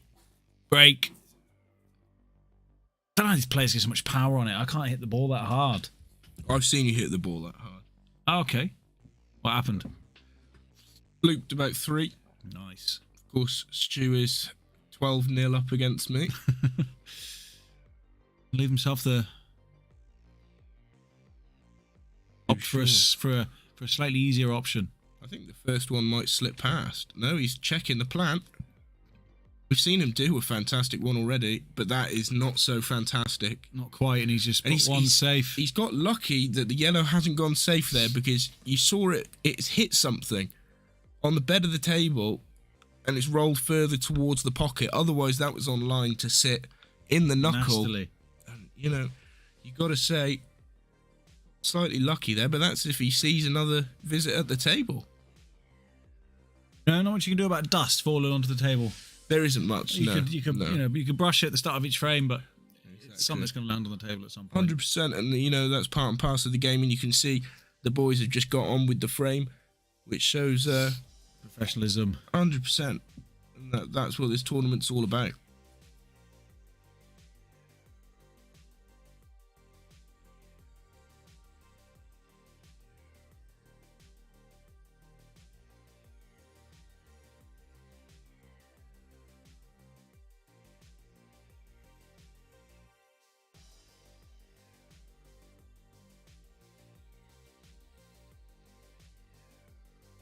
break. I don't know how these players get so much power on it. I can't hit the ball that hard. I've seen you hit the ball that hard. Oh, okay. What happened? Looped about 3. Nice. Of course, Stu is 12-0 up against me. Leave himself the... Opt for a slightly easier option. I think the first one might slip past. No, he's checking the plant. We've seen him do a fantastic one already, but that is not so fantastic. Not quite, and he's just put one safe. He's got lucky that the yellow hasn't gone safe there, because you saw it's hit something on the bed of the table and it's rolled further towards the pocket. Otherwise, that was on line to sit in the knuckle. Nastily. And, you know, you got to say, slightly lucky there, but that's if he sees another visit at the table. No, not much you can do about dust falling onto the table. There isn't much. You could brush it at the start of each frame, but it's something that's going to land on the table at some point. 100%, and you know that's part and parcel of the game, and you can see the boys have just got on with the frame, which shows professionalism. 100%, and that's what this tournament's all about.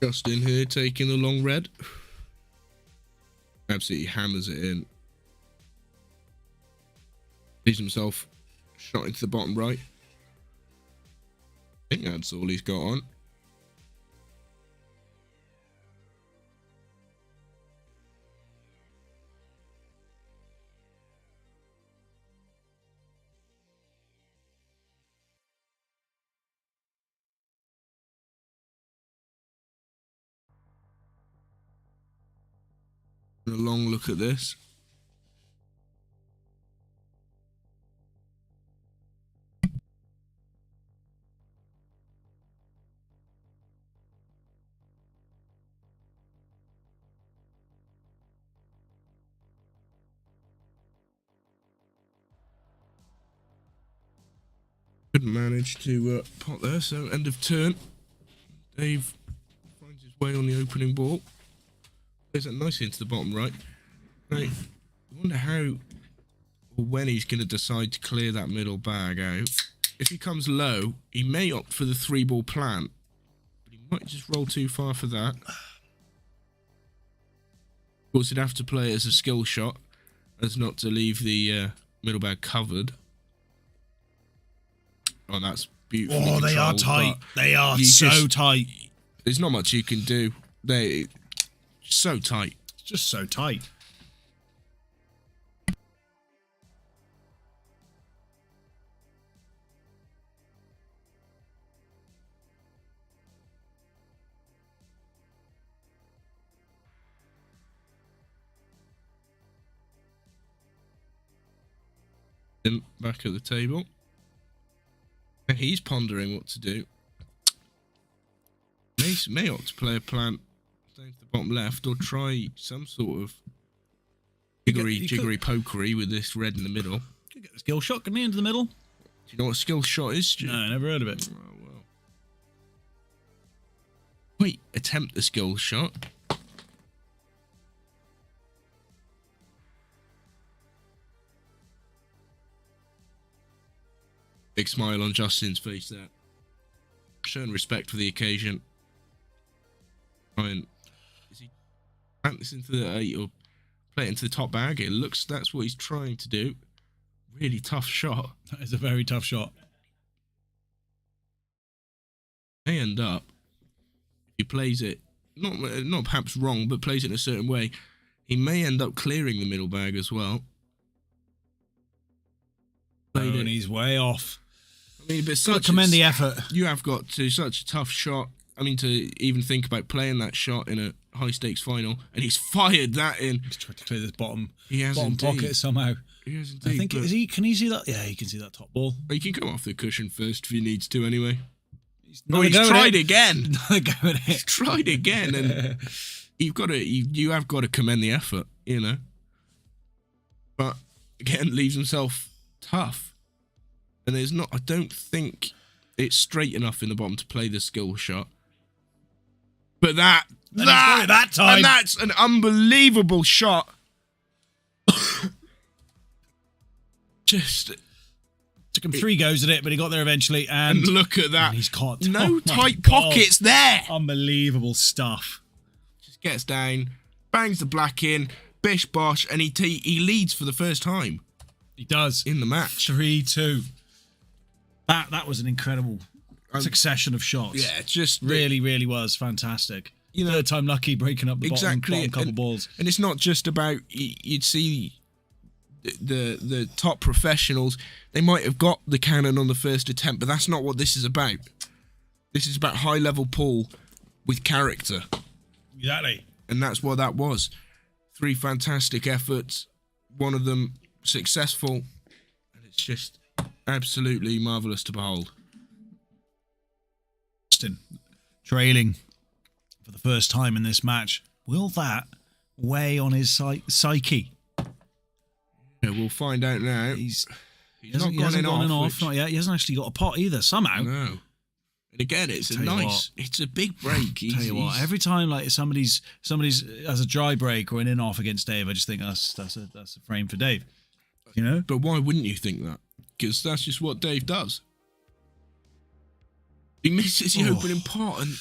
Justin here taking the long red. Absolutely hammers it in. Leaves himself shot into the bottom right. I think that's all he's got on. A long look at this. Couldn't manage to pot there, so end of turn. Dave finds his way on the opening ball. Plays that nicely into the bottom right. Right. I wonder how or when he's going to decide to clear that middle bag out. If he comes low, he may opt for the 3-ball plant. But he might just roll too far for that. Of course, he'd have to play it as a skill shot, as not to leave the middle bag covered. Oh, that's beautiful. Oh, they are tight. They are so tight. There's not much you can do. They're so tight. It's just so tight. Back at the table. And he's pondering what to do. May opt to play a plant down to the bottom left, or try some sort of jiggery pokery with this red in the middle. Could get the skill shot, couldn't he, into the middle? Do you know what a skill shot is, Stu? No, I never heard of it. Oh, well. Wait, attempt the skill shot. Big smile on Justin's face there. Showing respect for the occasion. Ryan, is he plant this into the 8 or play it into the top bag? It looks that's what he's trying to do. Really tough shot. That is a very tough shot. May end up, if he plays it, not perhaps wrong, but plays it in a certain way, he may end up clearing the middle bag as well. And he's way off. I mean, but commend the effort. You have got to such a tough shot. I mean, to even think about playing that shot in a high stakes final, and he's fired that in. He's tried to clear this bottom indeed. pocket somehow. He has indeed. I think is he? Can he see that? Yeah, he can see that top ball. He can come off the cushion first if he needs to. Anyway. He's tried again. He's tried again, and you have got to commend the effort, you know. But again, leaves himself tough. And there's not, I don't think it's straight enough in the bottom to play the skill shot. But that time. And that's an unbelievable shot. Just took him 3 goes at it, but he got there eventually. And look at that. He's caught no tight pockets there. Unbelievable stuff. Just gets down, bangs the black in, bish bosh, and he leads for the first time. He does in the match. 3-2. That was an incredible succession of shots. Yeah, just really was fantastic. You know, 3rd time lucky breaking up the bottom couple balls. And it's not just about you'd see the top professionals. They might have got the cannon on the first attempt, but that's not what this is about. This is about high level pool with character. Exactly. And that's what that was. 3 fantastic efforts. One of them successful. And it's just absolutely marvellous to behold. Justin trailing for the first time in this match. Will that weigh on his psyche? Yeah, we'll find out now. He's not gone in off. Not yet. He hasn't actually got a pot either, somehow. No. And again, it's it's a big break. Tell you what, every time like somebody's has a dry break or an in-off against Dave, I just think that's a frame for Dave. You know? But why wouldn't you think that? Because that's just what Dave does. He misses the opening pot and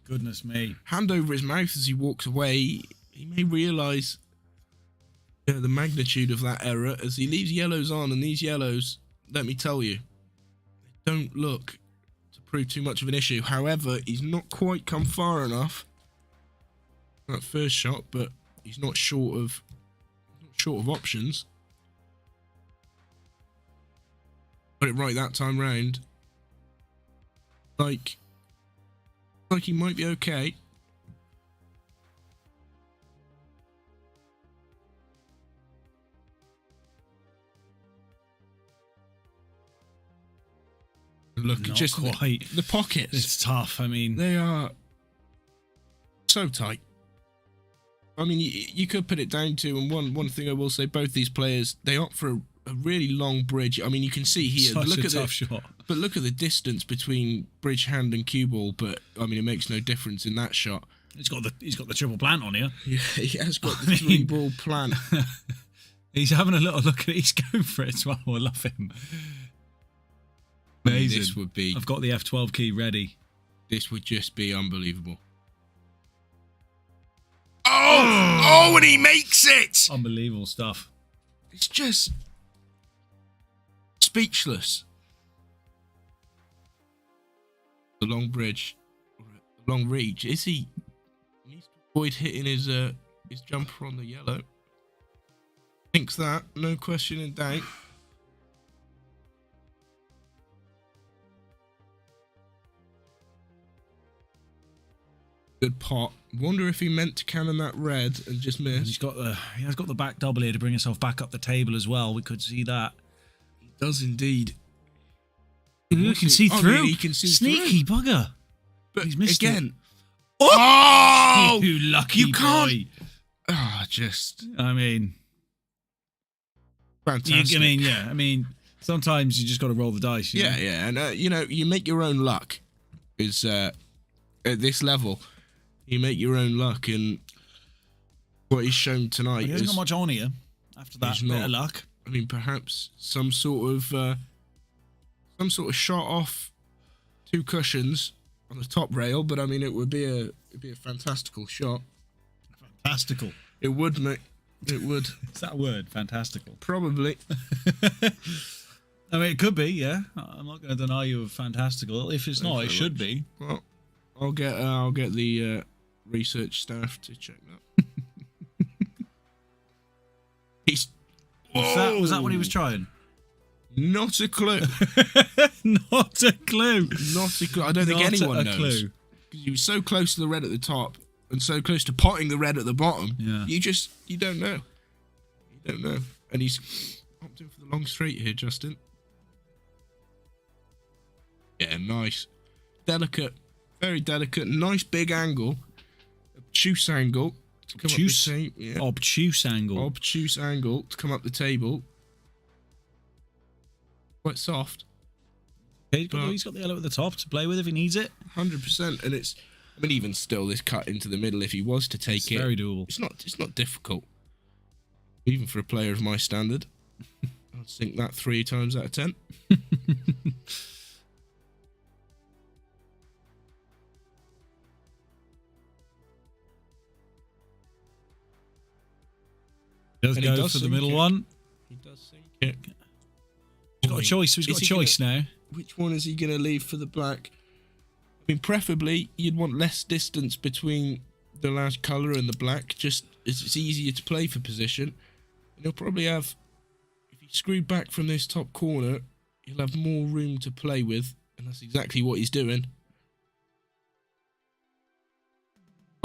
goodness me. Hand over his mouth as he walks away. He may realise the magnitude of that error as he leaves yellows on, and these yellows, let me tell you, don't look to prove too much of an issue. However, he's not quite come far enough that first shot, but he's not short of options. Got it right that time round. Like he might be okay. Look, Not just quite. the pockets. It's tough. I mean, They are so tight. I mean, you could put it down to, and one thing I will say, both these players, they opt for a really long bridge. I mean, you can see here, such look a at tough shot. but look at the distance between bridge hand and cue ball. But I mean, it makes no difference in that shot. He's got the triple plant on here. Yeah, he has got the three ball plan. He's having a little look at it. He's going for it as well. I love him. I mean, Amazing. this would be. I've got the F12 key ready. This would just be unbelievable. Oh, and he makes it! Unbelievable stuff. It's just speechless. The long bridge, the long reach. Is he needs to avoid hitting his jumper on the yellow? Thinks that, no question in doubt. Good pot. Wonder if he meant to cannon that red and just And missed. he has got the back double here to bring himself back up the table as well. We could see that. He does indeed. You can see Oh, through. yeah, he can see Sneaky through. bugger. But He's missed again. it. Oh! You lucky You can't. boy. Ah, just I mean, fantastic. I mean, sometimes you just got to roll the dice. You know? Yeah, and you make your own luck. Is at this level, you make your own luck, and what he's shown tonight He hasn't is, got much on here after that He's bit not. of luck. I mean, perhaps some sort of shot off two cushions on the top rail, but I mean, it would be a fantastical shot. Fantastical. It would, mate. It would. Is that a word? Fantastical. Probably. I mean, it could be, yeah. I'm not going to deny you of fantastical. If it's not, it should be. Well, I'll get the research staff to check that. Was that what he was trying? Not a clue. Not a clue. Not a clue. I don't think Not anyone a knows. clue. Because he was so close to the red at the top and so close to potting the red at the bottom. Yeah. You don't know. You don't know. And he's opting for the long straight here, Justin. Yeah, nice. Delicate. Very delicate. Nice big angle. Obtuse angle. To come Obtuse? up the table. Yeah. Obtuse angle. Obtuse angle to come up the table. Quite soft. He's got the yellow at the top to play with if he needs it. 100%. And it's, I mean, even still, this cut into the middle, if he was to take It's very doable. It's not difficult. Even for a player of my standard. I'd sink that 3 times out of 10. Does And he go does for the sink middle it. one. He does sink it. He's got a choice. He's got a choice now. Which one is he going to leave for the black? I mean, preferably, you'd want less distance between the last colour and the black. Just it's easier to play for position. And he'll probably have, if he screwed back from this top corner, he'll have more room to play with. And that's exactly what he's doing.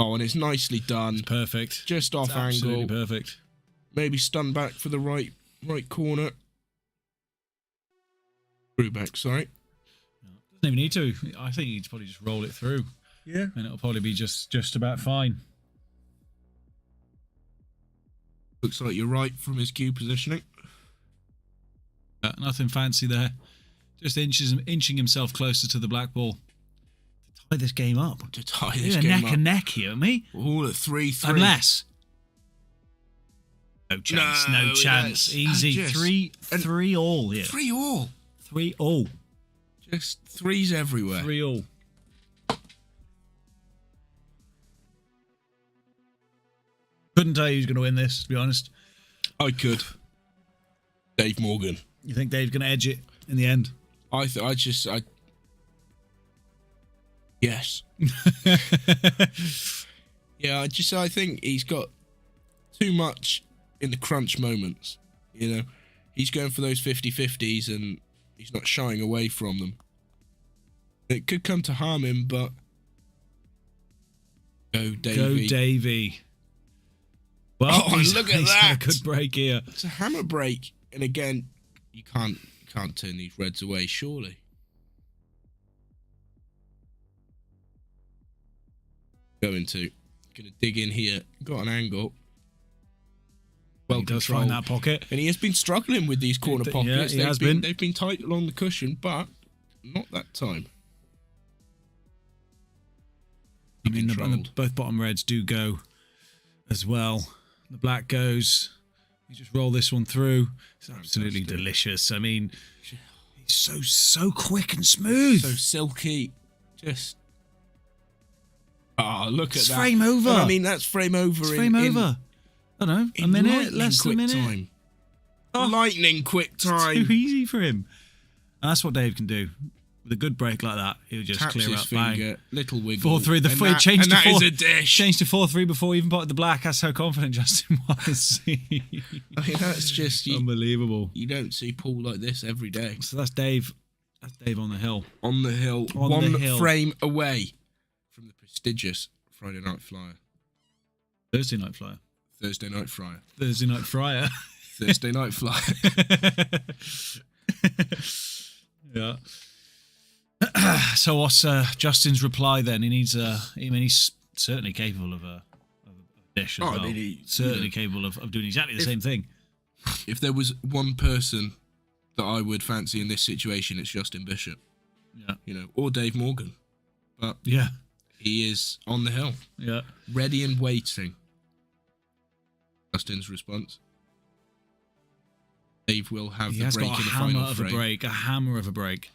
Oh, and it's nicely done. It's perfect. Just off It's absolutely angle. perfect. Maybe stun back for the right corner. Screw back, sorry. Doesn't even need to. I think he'd probably just roll it through. Yeah. And it'll probably be just about fine. Looks like you're right from his cue positioning. Nothing fancy there. Just inching himself closer to the black ball. To tie this game up. To tie this They're game neck up. and neck here, me. All at 3-3. Unless. No chance. No, No, chance. that's- Easy. just- 3 all here. 3 all. 3 all. Just threes everywhere. 3 all. Couldn't tell you who's going to win this, to be honest. I could. Dave Morgan. You think Dave's going to edge it in the end? Yes. Yeah, I think he's got too much in the crunch moments. You know, he's going for those 50-50s and he's not shying away from them. It could come to harm him, but go Davey. Go Davey. Well, look at he's that! got a good break here. It's a hammer break, and again, you can't turn these reds away, surely. Gonna dig in here. Got an angle. Well, he does find that pocket, and he has been struggling with these corner pockets. Yeah, They've been tight along the cushion, but not that time. I mean, both bottom reds do go as well. The black goes. You just roll this one through. It's absolutely delicious. I mean, he's so quick and smooth. So silky. Just... Oh, look at that. It's frame over. I mean, that's frame over. It's frame over. I don't know, a minute, less than a minute. Time. Oh, lightning quick time. It's too easy for him. And that's what Dave can do. With a good break like that, he'll just Taps clear his up, finger, bang. Little wiggle. 4-3. That is a dish. Changed to 4-3 before he even potted the black. That's how confident Justin was. I mean, that's just... unbelievable. You don't see Paul like this every day. So that's Dave. That's Dave on the hill. On the hill. One frame away from the prestigious Friday Night Flyer. Thursday Night Flyer. Thursday Night Fryer. Thursday Night Fryer. Thursday Night Flyer. Yeah. So what's Justin's reply then? He needs I mean, he's certainly capable of a dish as well. I mean, certainly capable of doing exactly the same thing. If there was one person that I would fancy in this situation, it's Justin Bishop. Yeah. You know, or Dave Morgan. But yeah, he is on the hill. Yeah. Ready and waiting. Justin's response. Dave will have the break in the final frame. A hammer of a break.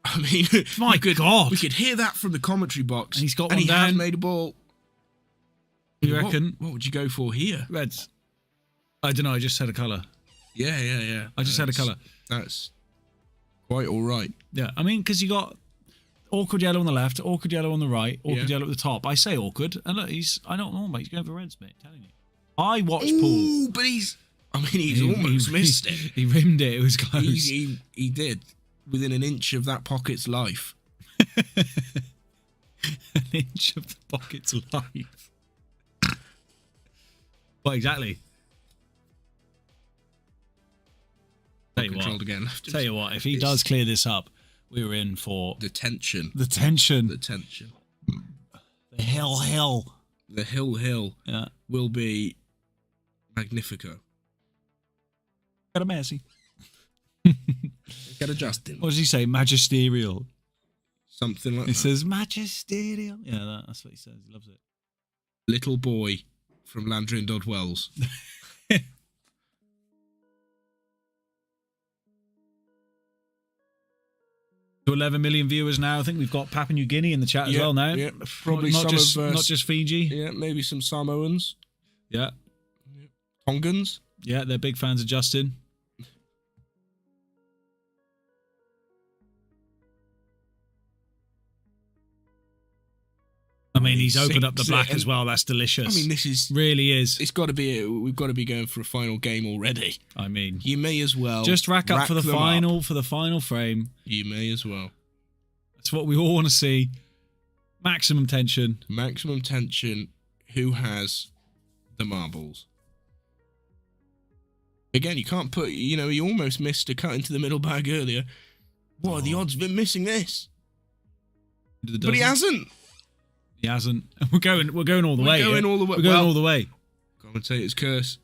I mean, my God, we could hear that from the commentary box. And he's got one down. He has made a ball. You reckon? What would you go for here? Reds. I don't know. I just had a colour. Yeah. I just had a colour. That's quite all right. Yeah, I mean, because you got awkward yellow on the left, awkward yellow on the right, awkward yellow at the top. I say awkward, and look, I don't know, mate. He's going for reds, mate. I'm telling you. I watched Paul. But he's almost missed it. He rimmed it. It was close. He did. Within an inch of that pocket's life. An inch of the pocket's life. Well, exactly. Tell you what, if he does clear this up, we're in for the tension. The tension. The hill. The hill will be magnifico. Got a Messi. Got a Justin. What does he say? Magisterial. Something like that. He says magisterial. Yeah, that's what he says. He loves it. Little boy from Landry and Dodd Wells. To 11 million viewers now. I think we've got Papua New Guinea in the chat as well now. Yeah, probably not just Fiji. Yeah, maybe some Samoans. Yeah. Tongans. Yeah, they're big fans of Justin. I mean, he's opened up the black as well. That's delicious. I mean, this is really is. It's got to be. We've got to be going for a final game already. I mean, you may as well just rack up for the final frame. You may as well. That's what we all want to see. Maximum tension. Maximum tension. Who has the marbles? Again, you can't put. You know, he almost missed a cut into the middle bag earlier. What are the odds of him missing this? But he hasn't. He hasn't. We're going all the way. We're going all the way. We're going all the way. Commentator's curse.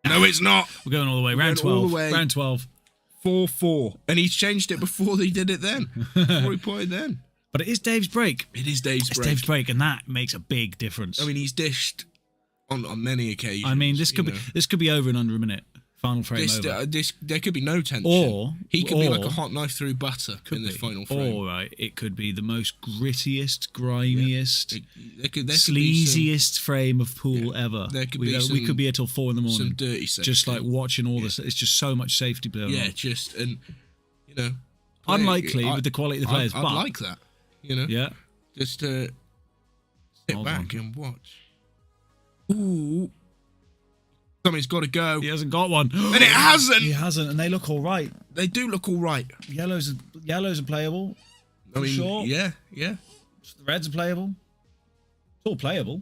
No, it's not. We're going all the way. Round 12. Round 12. 4-4. And he's changed it before he did it then. Before he put it then. But it is Dave's break. It is Dave's break. It's Dave's break, and that makes a big difference. I mean, he's dished on many occasions. I mean, this could be over in under a minute Final frame over. There could be no tension. Or he could be like a hot knife through butter in this final frame. Or, right, it could be the most grittiest, grimiest, there sleaziest frame of pool ever. There could we could be here till 4 a.m. Some dirty safety. Just like watching all this. It's just so much safety building. Yeah, just, and, you know. Unlikely with the quality of the players. I'd like that, you know. Yeah. Just sit back and watch. Ooh. Something's got to go. He hasn't got one. And it hasn't! He hasn't, and they look all right. They do look all right. Yellows are playable. I mean, sure. Yeah. The reds are playable. It's all playable.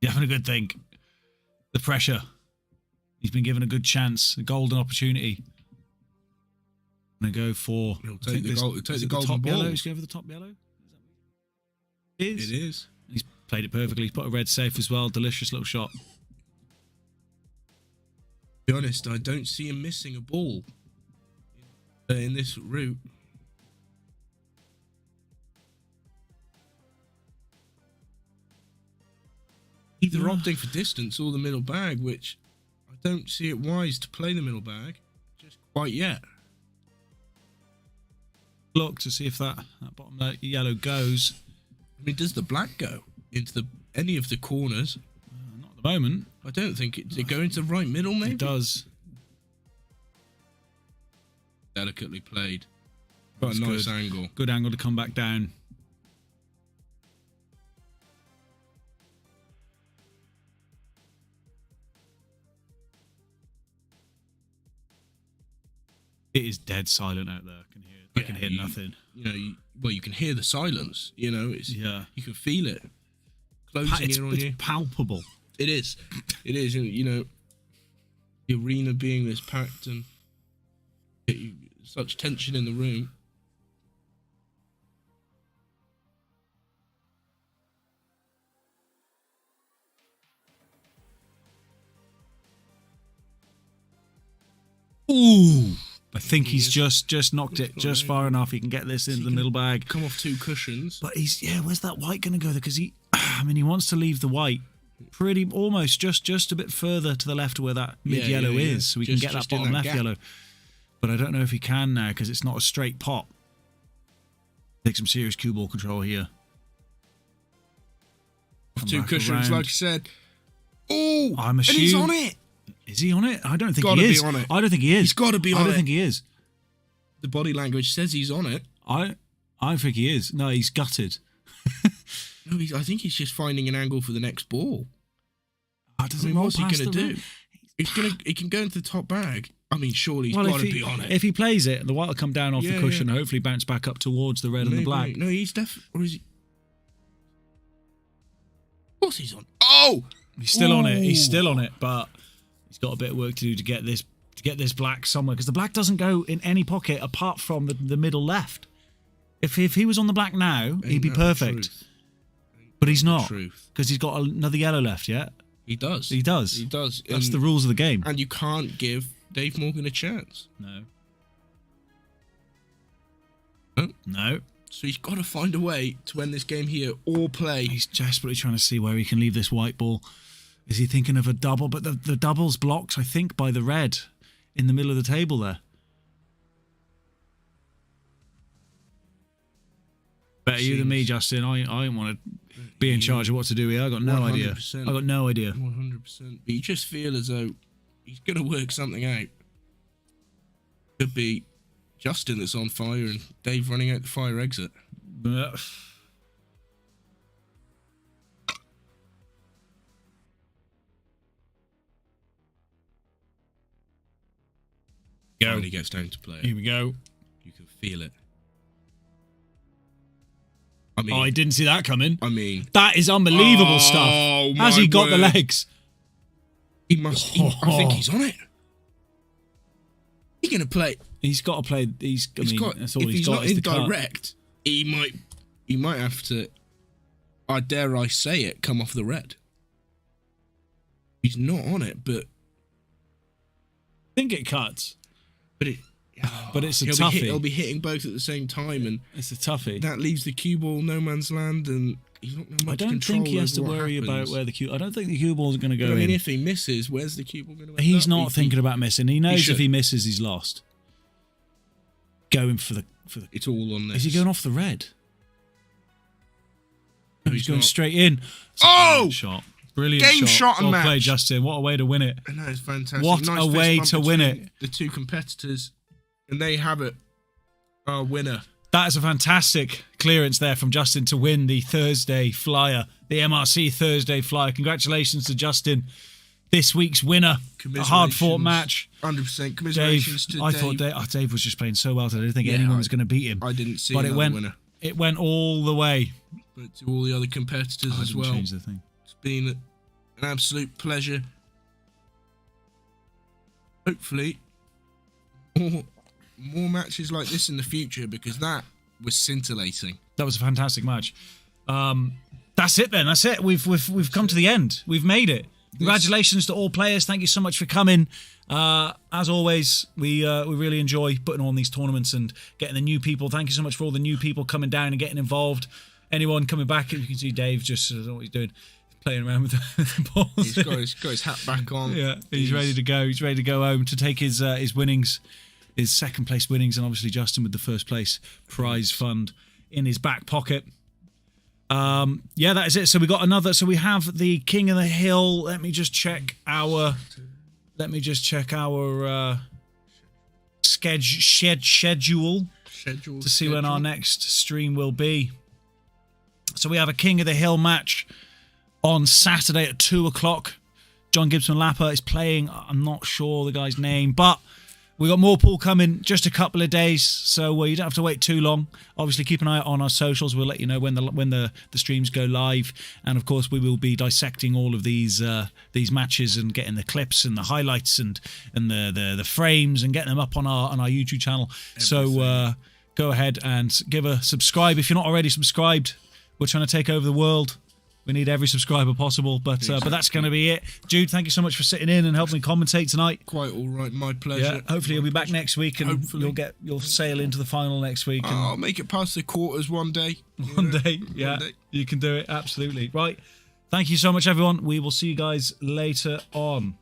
You're having a good think. The pressure. He's been given a good chance, a golden opportunity. I'm going to go for... He'll take the golden top ball. Yellow. He's going for the top yellow. It is. He's played it perfectly. He's put a red safe as well. Delicious little shot. To be honest, I don't see him missing a ball in this route. Either opting for distance or the middle bag, which I don't see it wise to play the middle bag just quite yet. Look to see if that bottom yellow goes. I mean, does the black go into any of the corners? Not at the moment. I don't think it. Does it go into the right middle, maybe? It does. Delicately played. Got a nice angle. Good angle to come back down. It is dead silent out there. I can hear nothing. You can hear the silence. You know, you can feel it closing in on you. It's palpable. It is. It is. And, you know, the arena being this packed and such tension in the room. Ooh. I think he's just knocked it just far enough. He can get this into the middle bag. Come off 2 cushions. But where's that white going to go there? Because he wants to leave the white almost just a bit further to the left of where that mid yellow is, so we can get that bottom left yellow. But I don't know if he can now because it's not a straight pot. Take some serious cue ball control here. 2 cushions, like I said. Oh, I'm assuming and he's on it. Is he on it? I don't think he is. Be on it. I don't think he is. He's got to be on it. I don't think he is. The body language says he's on it. I think he is. No, he's gutted. No, I think he's just finding an angle for the next ball. What's he going to do? He can go into the top bag. I mean, surely he's got to be on it. If he plays it, the white will come down off the cushion and hopefully bounce back up towards the red and the black. No, he's definitely... Or is he... Of course he's on. Oh! He's still on it. He's still on it, but he's got a bit of work to do to get this black somewhere, because the black doesn't go in any pocket apart from the middle left. If he was on the black now, he'd be perfect. But he's not, because he's got another yellow left, yeah? He does. He does. He does. That's the rules of the game. And you can't give Dave Morgan a chance. No. Huh? No. So he's got to find a way to end this game here or play. He's desperately trying to see where he can leave this white ball. Is he thinking of a double? But the double's blocked, I think, by the red in the middle of the table there. Better you than me, Justin. I want to be in charge of what to do here. I got no idea. I got no idea. 100%. But you just feel as though he's going to work something out. Could be Justin that's on fire and Dave running out the fire exit. Go. Finally gets down to play. Here we go. You can feel it. I didn't see that coming. That is unbelievable stuff. Has he got the legs? He must. I think he's on it. He's going to play. He's got to play. That's all if he's he's got. Not indirect, he might have to. I dare I say it, come off the red. He's not on it, but I think it cuts. But but it's a he'll toughie. He'll be hitting both at the same time, and It's a toughie. that leaves the cue ball no man's land, and he's not going to much I don't control think he has to over what worry about happens. where the cue. I don't think the cue ball's going to go I mean, in. if he misses, where's the cue ball going to end He's up? not thinking about missing. He knows if should. he misses, he's lost. Going for the. It's all on this. Is he going off the red? No, He's going not. straight in. It's a Oh! brilliant shot! Brilliant Game shot and Well match. played, Justin. What a way to win it! I know, it's fantastic. What Nice a fist way bump to win between it. The two competitors, and they have it. Our winner. That is a fantastic clearance there from Justin to win the Thursday Flyer, the MRC Thursday Flyer. Congratulations to Justin, this week's winner. A hard-fought match. 100% commiserations Dave, to I Dave. thought Dave was just playing so well today. I didn't think anyone was going to beat him. I didn't see but another winner. It went all the way. But to all the other competitors I as didn't well. change the thing. It's been an absolute pleasure. Hopefully, more matches like this in the future, because that was scintillating. That was a fantastic match. That's it then. That's it. We've come to the end. We've made it. Congratulations to all players. Thank you so much for coming. As always, we really enjoy putting on these tournaments and getting the new people. Thank you so much for all the new people coming down and getting involved. Anyone coming back, you can see Dave just I don't know what he's doing, playing around with the balls. He's got his hat back on. Yeah, he's ready to go. He's ready to go home to take his winnings, his second place winnings, and obviously Justin with the first place prize fund in his back pocket. Yeah, that is it. So we got another. So we have the King of the Hill. Let me just check our schedule to see when our next stream will be. So we have a King of the Hill match on Saturday at 2 o'clock. John Gibson Lapper is playing. I'm not sure the guy's name, but we got more pool coming just a couple of days, so you don't have to wait too long. Obviously, keep an eye on our socials. We'll let you know when the streams go live, and of course, we will be dissecting all of these matches and getting the clips and the highlights and the frames and getting them up on our YouTube channel. So go ahead and give a subscribe if you're not already subscribed. We're trying to take over the world. We need every subscriber possible, but that's going to be it. Jude, thank you so much for sitting in and helping me commentate tonight. Quite all right, my pleasure. Yeah, hopefully you'll be back next week and you'll sail into the final next week. And I'll make it past the quarters one day. One day, you can do it, absolutely. Right, thank you so much, everyone. We will see you guys later on.